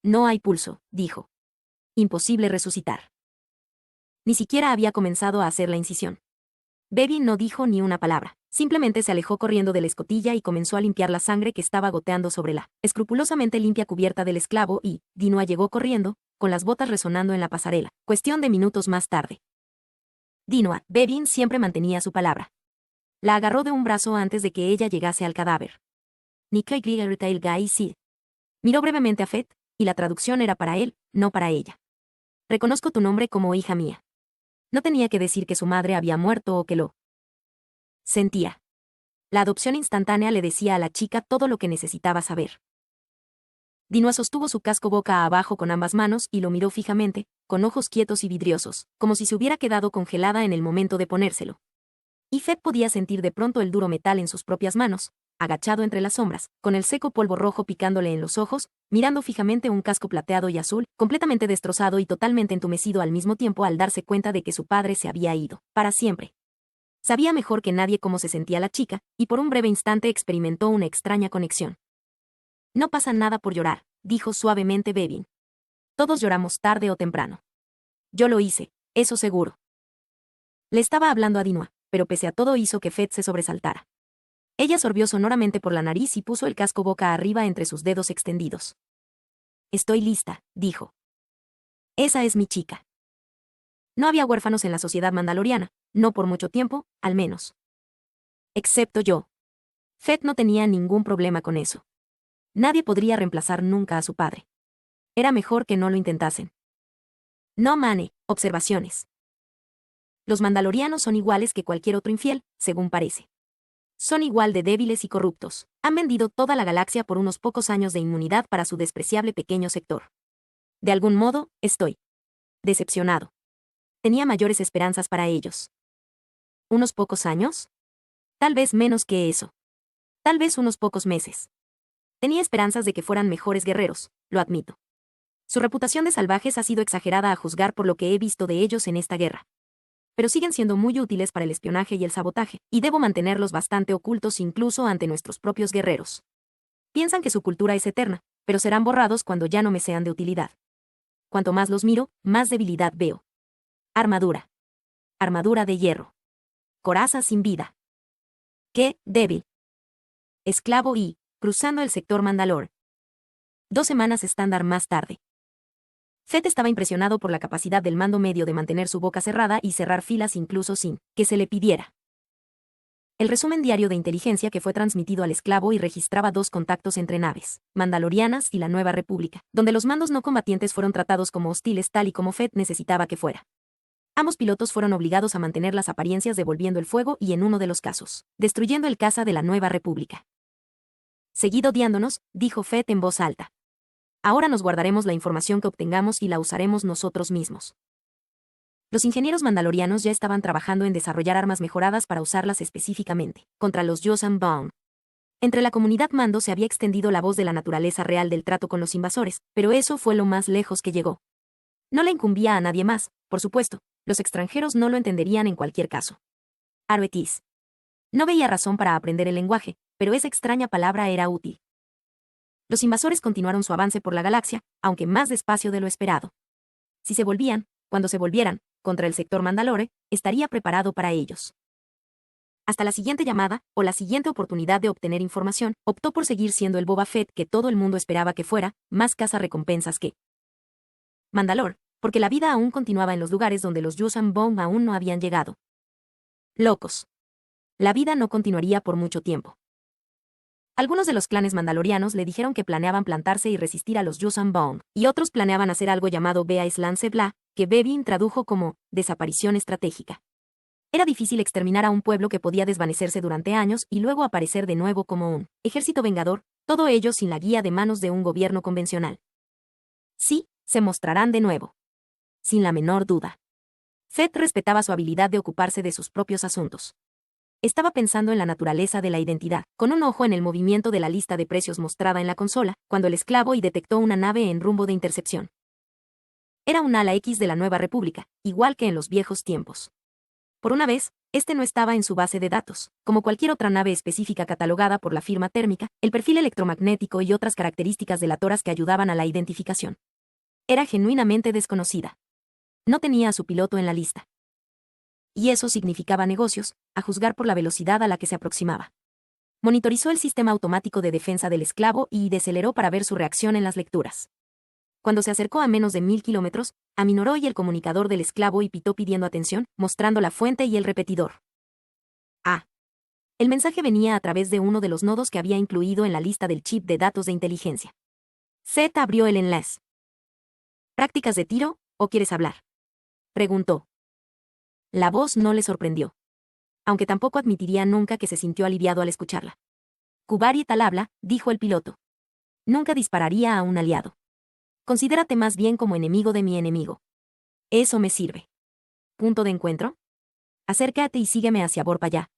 No hay pulso, dijo. Imposible resucitar. Ni siquiera había comenzado a hacer la incisión. Bevin no dijo ni una palabra, simplemente se alejó corriendo de la escotilla y comenzó a limpiar la sangre que estaba goteando sobre la escrupulosamente limpia cubierta del esclavo y, Dinua llegó corriendo, con las botas resonando en la pasarela, cuestión de minutos más tarde. Dinua, Bevin siempre mantenía su palabra. La agarró de un brazo antes de que ella llegase al cadáver. Nikkei Grigel Gai Sid. Miró brevemente a Fett, y la traducción era para él, no para ella. Reconozco tu nombre como hija mía. No tenía que decir que su madre había muerto o que lo sentía. La adopción instantánea le decía a la chica todo lo que necesitaba saber. Dinua sostuvo su casco boca abajo con ambas manos y lo miró fijamente, con ojos quietos y vidriosos, como si se hubiera quedado congelada en el momento de ponérselo. Y Fett podía sentir de pronto el duro metal en sus propias manos, agachado entre las sombras, con el seco polvo rojo picándole en los ojos, mirando fijamente un casco plateado y azul, completamente destrozado y totalmente entumecido al mismo tiempo al darse cuenta de que su padre se había ido, para siempre. Sabía mejor que nadie cómo se sentía la chica, y por un breve instante experimentó una extraña conexión. No pasa nada por llorar, dijo suavemente Bevin. Todos lloramos tarde o temprano. Yo lo hice, eso seguro. Le estaba hablando a Dinua, pero pese a todo hizo que Fett se sobresaltara. Ella sorbió sonoramente por la nariz y puso el casco boca arriba entre sus dedos extendidos. Estoy lista, dijo. Esa es mi chica. No había huérfanos en la sociedad mandaloriana, no por mucho tiempo, al menos. Excepto yo. Fett no tenía ningún problema con eso. Nadie podría reemplazar nunca a su padre. Era mejor que no lo intentasen. No mane, observaciones. Los mandalorianos son iguales que cualquier otro infiel, según parece. Son igual de débiles y corruptos. Han vendido toda la galaxia por unos pocos años de inmunidad para su despreciable pequeño sector. De algún modo, estoy decepcionado. Tenía mayores esperanzas para ellos. ¿Unos pocos años? Tal vez menos que eso. Tal vez unos pocos meses. Tenía esperanzas de que fueran mejores guerreros, lo admito. Su reputación de salvajes ha sido exagerada a juzgar por lo que he visto de ellos en esta guerra. Pero siguen siendo muy útiles para el espionaje y el sabotaje, y debo mantenerlos bastante ocultos incluso ante nuestros propios guerreros. Piensan que su cultura es eterna, pero serán borrados cuando ya no me sean de utilidad. Cuanto más los miro, más debilidad veo. Armadura. Armadura de hierro. Coraza sin vida. ¡Qué débil! Esclavo y, cruzando el sector Mandalore. 2 semanas estándar más tarde. Fett estaba impresionado por la capacidad del mando medio de mantener su boca cerrada y cerrar filas incluso sin que se le pidiera. El resumen diario de inteligencia que fue transmitido al esclavo y registraba 2 contactos entre naves, mandalorianas y la Nueva República, donde los mandos no combatientes fueron tratados como hostiles tal y como Fett necesitaba que fuera. Ambos pilotos fueron obligados a mantener las apariencias devolviendo el fuego y en uno de los casos, destruyendo el caza de la Nueva República. Seguid odiándonos, dijo Fett en voz alta. Ahora nos guardaremos la información que obtengamos y la usaremos nosotros mismos. Los ingenieros mandalorianos ya estaban trabajando en desarrollar armas mejoradas para usarlas específicamente contra los Yuuzhan Vong. Entre la comunidad mando se había extendido la voz de la naturaleza real del trato con los invasores, pero eso fue lo más lejos que llegó. No le incumbía a nadie más, por supuesto, los extranjeros no lo entenderían en cualquier caso. Aroetis. No veía razón para aprender el lenguaje, pero esa extraña palabra era útil. Los invasores continuaron su avance por la galaxia, aunque más despacio de lo esperado. Si se volvían, cuando se volvieran, contra el sector Mandalore, estaría preparado para ellos. Hasta la siguiente llamada, o la siguiente oportunidad de obtener información, optó por seguir siendo el Boba Fett que todo el mundo esperaba que fuera, más cazarrecompensas que Mandalore, porque la vida aún continuaba en los lugares donde los Yuuzhan Vong aún no habían llegado. Locos. La vida no continuaría por mucho tiempo. Algunos de los clanes mandalorianos le dijeron que planeaban plantarse y resistir a los Yuuzhan Vong, y otros planeaban hacer algo llamado Beais Lance Bla, que Bevin tradujo como desaparición estratégica. Era difícil exterminar a un pueblo que podía desvanecerse durante años y luego aparecer de nuevo como un ejército vengador, todo ello sin la guía de manos de un gobierno convencional. Sí, se mostrarán de nuevo. Sin la menor duda. Fett respetaba su habilidad de ocuparse de sus propios asuntos. Estaba pensando en la naturaleza de la identidad, con un ojo en el movimiento de la lista de precios mostrada en la consola, cuando el esclavo y detectó una nave en rumbo de intercepción. Era un ala X de la Nueva República, igual que en los viejos tiempos. Por una vez, este no estaba en su base de datos. Como cualquier otra nave específica catalogada por la firma térmica, el perfil electromagnético y otras características delatoras que ayudaban a la identificación. Era genuinamente desconocida. No tenía a su piloto en la lista. Y eso significaba negocios, a juzgar por la velocidad a la que se aproximaba. Monitorizó el sistema automático de defensa del esclavo y deceleró para ver su reacción en las lecturas. Cuando se acercó a menos de 1000 kilómetros, aminoró y el comunicador del esclavo y pitó pidiendo atención, mostrando la fuente y el repetidor. Ah. El mensaje venía a través de uno de los nodos que había incluido en la lista del chip de datos de inteligencia. Z abrió el enlace. ¿Prácticas de tiro, o quieres hablar?, preguntó. La voz no le sorprendió. Aunque tampoco admitiría nunca que se sintió aliviado al escucharla. Qubariet al habla, dijo el piloto. Nunca dispararía a un aliado. Considérate más bien como enemigo de mi enemigo. Eso me sirve. ¿Punto de encuentro? Acércate y sígueme hacia Vorpaya.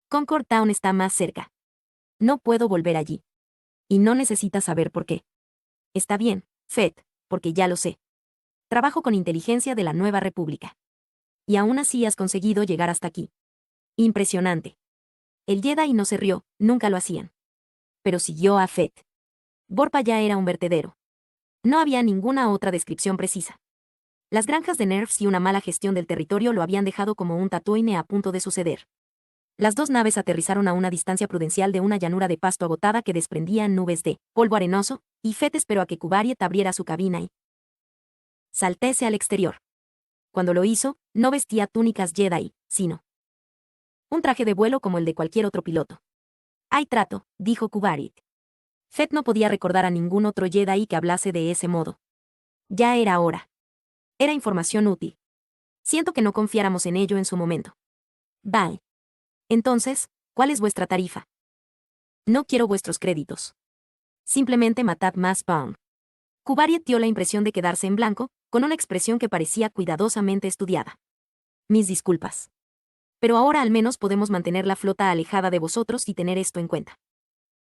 Concord Town está más cerca. No puedo volver allí. Y no necesitas saber por qué. Está bien, Fett, porque ya lo sé. Trabajo con inteligencia de la Nueva República. Y aún así has conseguido llegar hasta aquí. Impresionante. El Jedi no se rió, nunca lo hacían. Pero siguió a Fett. Vorpaya era un vertedero. No había ninguna otra descripción precisa. Las granjas de nerfs y una mala gestión del territorio lo habían dejado como un Tatooine a punto de suceder. Las dos naves aterrizaron a una distancia prudencial de una llanura de pasto agotada que desprendía nubes de polvo arenoso, y Fett esperó a que Qubariet abriera su cabina y saltese al exterior. Cuando lo hizo, no vestía túnicas Jedi, sino un traje de vuelo como el de cualquier otro piloto. Hay trato, dijo Qubariet. Fett no podía recordar a ningún otro Jedi que hablase de ese modo. Ya era hora. Era información útil. Siento que no confiáramos en ello en su momento. Vale. Entonces, ¿cuál es vuestra tarifa? No quiero vuestros créditos. Simplemente matad más Baum. Qubariet dio la impresión de quedarse en blanco, con una expresión que parecía cuidadosamente estudiada. Mis disculpas. Pero ahora al menos podemos mantener la flota alejada de vosotros y tener esto en cuenta.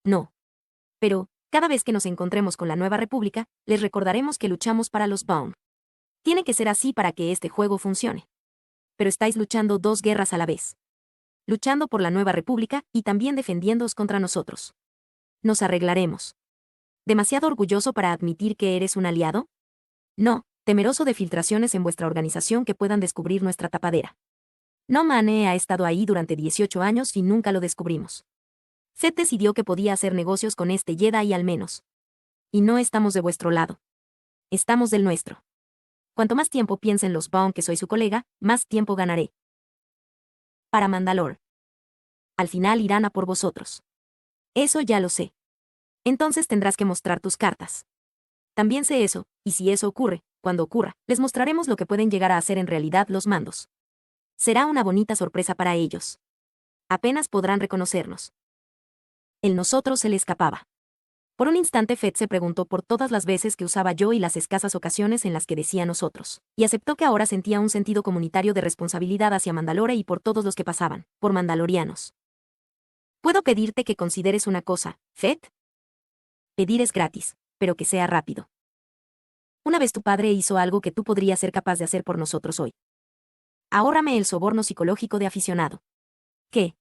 No. Pero, cada vez que nos encontremos con la Nueva República, les recordaremos que luchamos para los Baum. Tiene que ser así para que este juego funcione. Pero estáis luchando dos guerras a la vez. Luchando por la Nueva República y también defendiéndoos contra nosotros. Nos arreglaremos. ¿Demasiado orgulloso para admitir que eres un aliado? No, temeroso de filtraciones en vuestra organización que puedan descubrir nuestra tapadera. No Mane ha estado ahí durante 18 años y nunca lo descubrimos. Fett decidió que podía hacer negocios con este Jedi al menos. Y no estamos de vuestro lado. Estamos del nuestro. Cuanto más tiempo piensen los Baum que soy su colega, más tiempo ganaré. Para Mandalore. Al final irán a por vosotros. Eso ya lo sé. Entonces tendrás que mostrar tus cartas. También sé eso, y si eso ocurre, cuando ocurra, les mostraremos lo que pueden llegar a hacer en realidad los mandos. Será una bonita sorpresa para ellos. Apenas podrán reconocernos. El nosotros se le escapaba. Por un instante Fett se preguntó por todas las veces que usaba yo y las escasas ocasiones en las que decía nosotros, y aceptó que ahora sentía un sentido comunitario de responsabilidad hacia Mandalore y por todos los que pasaban, por mandalorianos. ¿Puedo pedirte que consideres una cosa, Fett? Pedir es gratis, pero que sea rápido. Una vez tu padre hizo algo que tú podrías ser capaz de hacer por nosotros hoy. Ahórrame el soborno psicológico de aficionado. ¿Qué?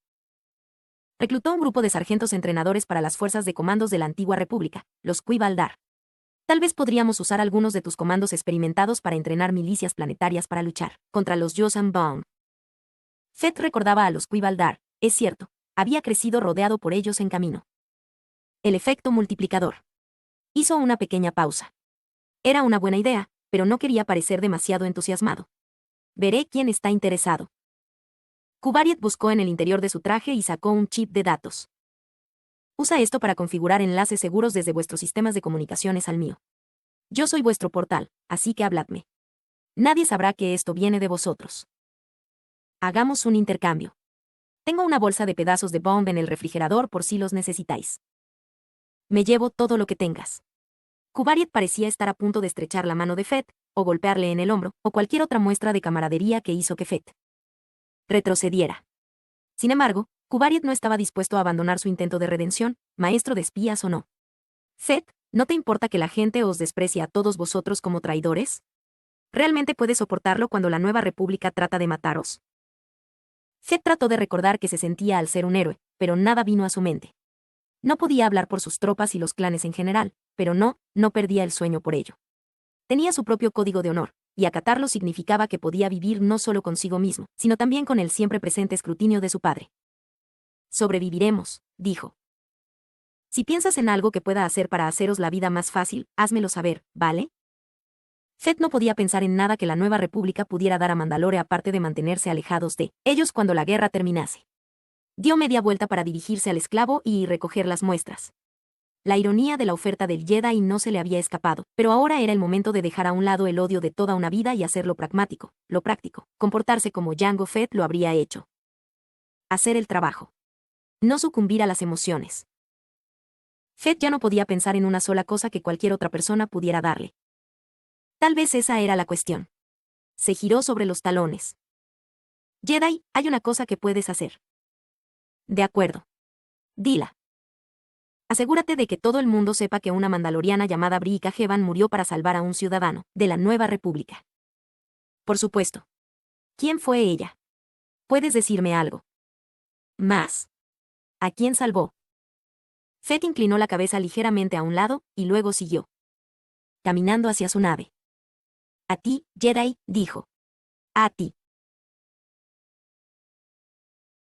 Reclutó un grupo de sargentos entrenadores para las fuerzas de comandos de la antigua república, los Qui-Baldar. Tal vez podríamos usar algunos de tus comandos experimentados para entrenar milicias planetarias para luchar contra los Yuuzhan Vong. Fett recordaba a los Qui-Baldar, es cierto, había crecido rodeado por ellos en camino. El efecto multiplicador. Hizo una pequeña pausa. Era una buena idea, pero no quería parecer demasiado entusiasmado. Veré quién está interesado. Qubariet buscó en el interior de su traje y sacó un chip de datos. Usa esto para configurar enlaces seguros desde vuestros sistemas de comunicaciones al mío. Yo soy vuestro portal, así que habladme. Nadie sabrá que esto viene de vosotros. Hagamos un intercambio. Tengo una bolsa de pedazos de bomba en el refrigerador por si los necesitáis. Me llevo todo lo que tengas. Qubariet parecía estar a punto de estrechar la mano de Fett, o golpearle en el hombro, o cualquier otra muestra de camaradería que hizo que Fett retrocediera. Sin embargo, Qubariet no estaba dispuesto a abandonar su intento de redención, maestro de espías o no. Fett, ¿no te importa que la gente os desprecie a todos vosotros como traidores? ¿Realmente puedes soportarlo cuando la Nueva República trata de mataros? Fett trató de recordar que se sentía al ser un héroe, pero nada vino a su mente. No podía hablar por sus tropas y los clanes en general, pero no perdía el sueño por ello. Tenía su propio código de honor, y acatarlo significaba que podía vivir no solo consigo mismo, sino también con el siempre presente escrutinio de su padre. Sobreviviremos, dijo. Si piensas en algo que pueda hacer para haceros la vida más fácil, házmelo saber, ¿vale? Fett no podía pensar en nada que la nueva república pudiera dar a Mandalore aparte de mantenerse alejados de ellos cuando la guerra terminase. Dio media vuelta para dirigirse al esclavo y recoger las muestras. La ironía de la oferta del Jedi no se le había escapado, pero ahora era el momento de dejar a un lado el odio de toda una vida y hacer lo pragmático, lo práctico, comportarse como Jango Fett lo habría hecho. Hacer el trabajo. No sucumbir a las emociones. Fett ya no podía pensar en una sola cosa que cualquier otra persona pudiera darle. Tal vez esa era la cuestión. Se giró sobre los talones. Jedi, hay una cosa que puedes hacer. De acuerdo. Dila. Asegúrate de que todo el mundo sepa que una mandaloriana llamada Brica Heban murió para salvar a un ciudadano de la Nueva República. Por supuesto. ¿Quién fue ella? ¿Puedes decirme algo más? ¿A quién salvó? Fett inclinó la cabeza ligeramente a un lado, y luego siguió. Caminando hacia su nave. A ti, Jedi, dijo. A ti.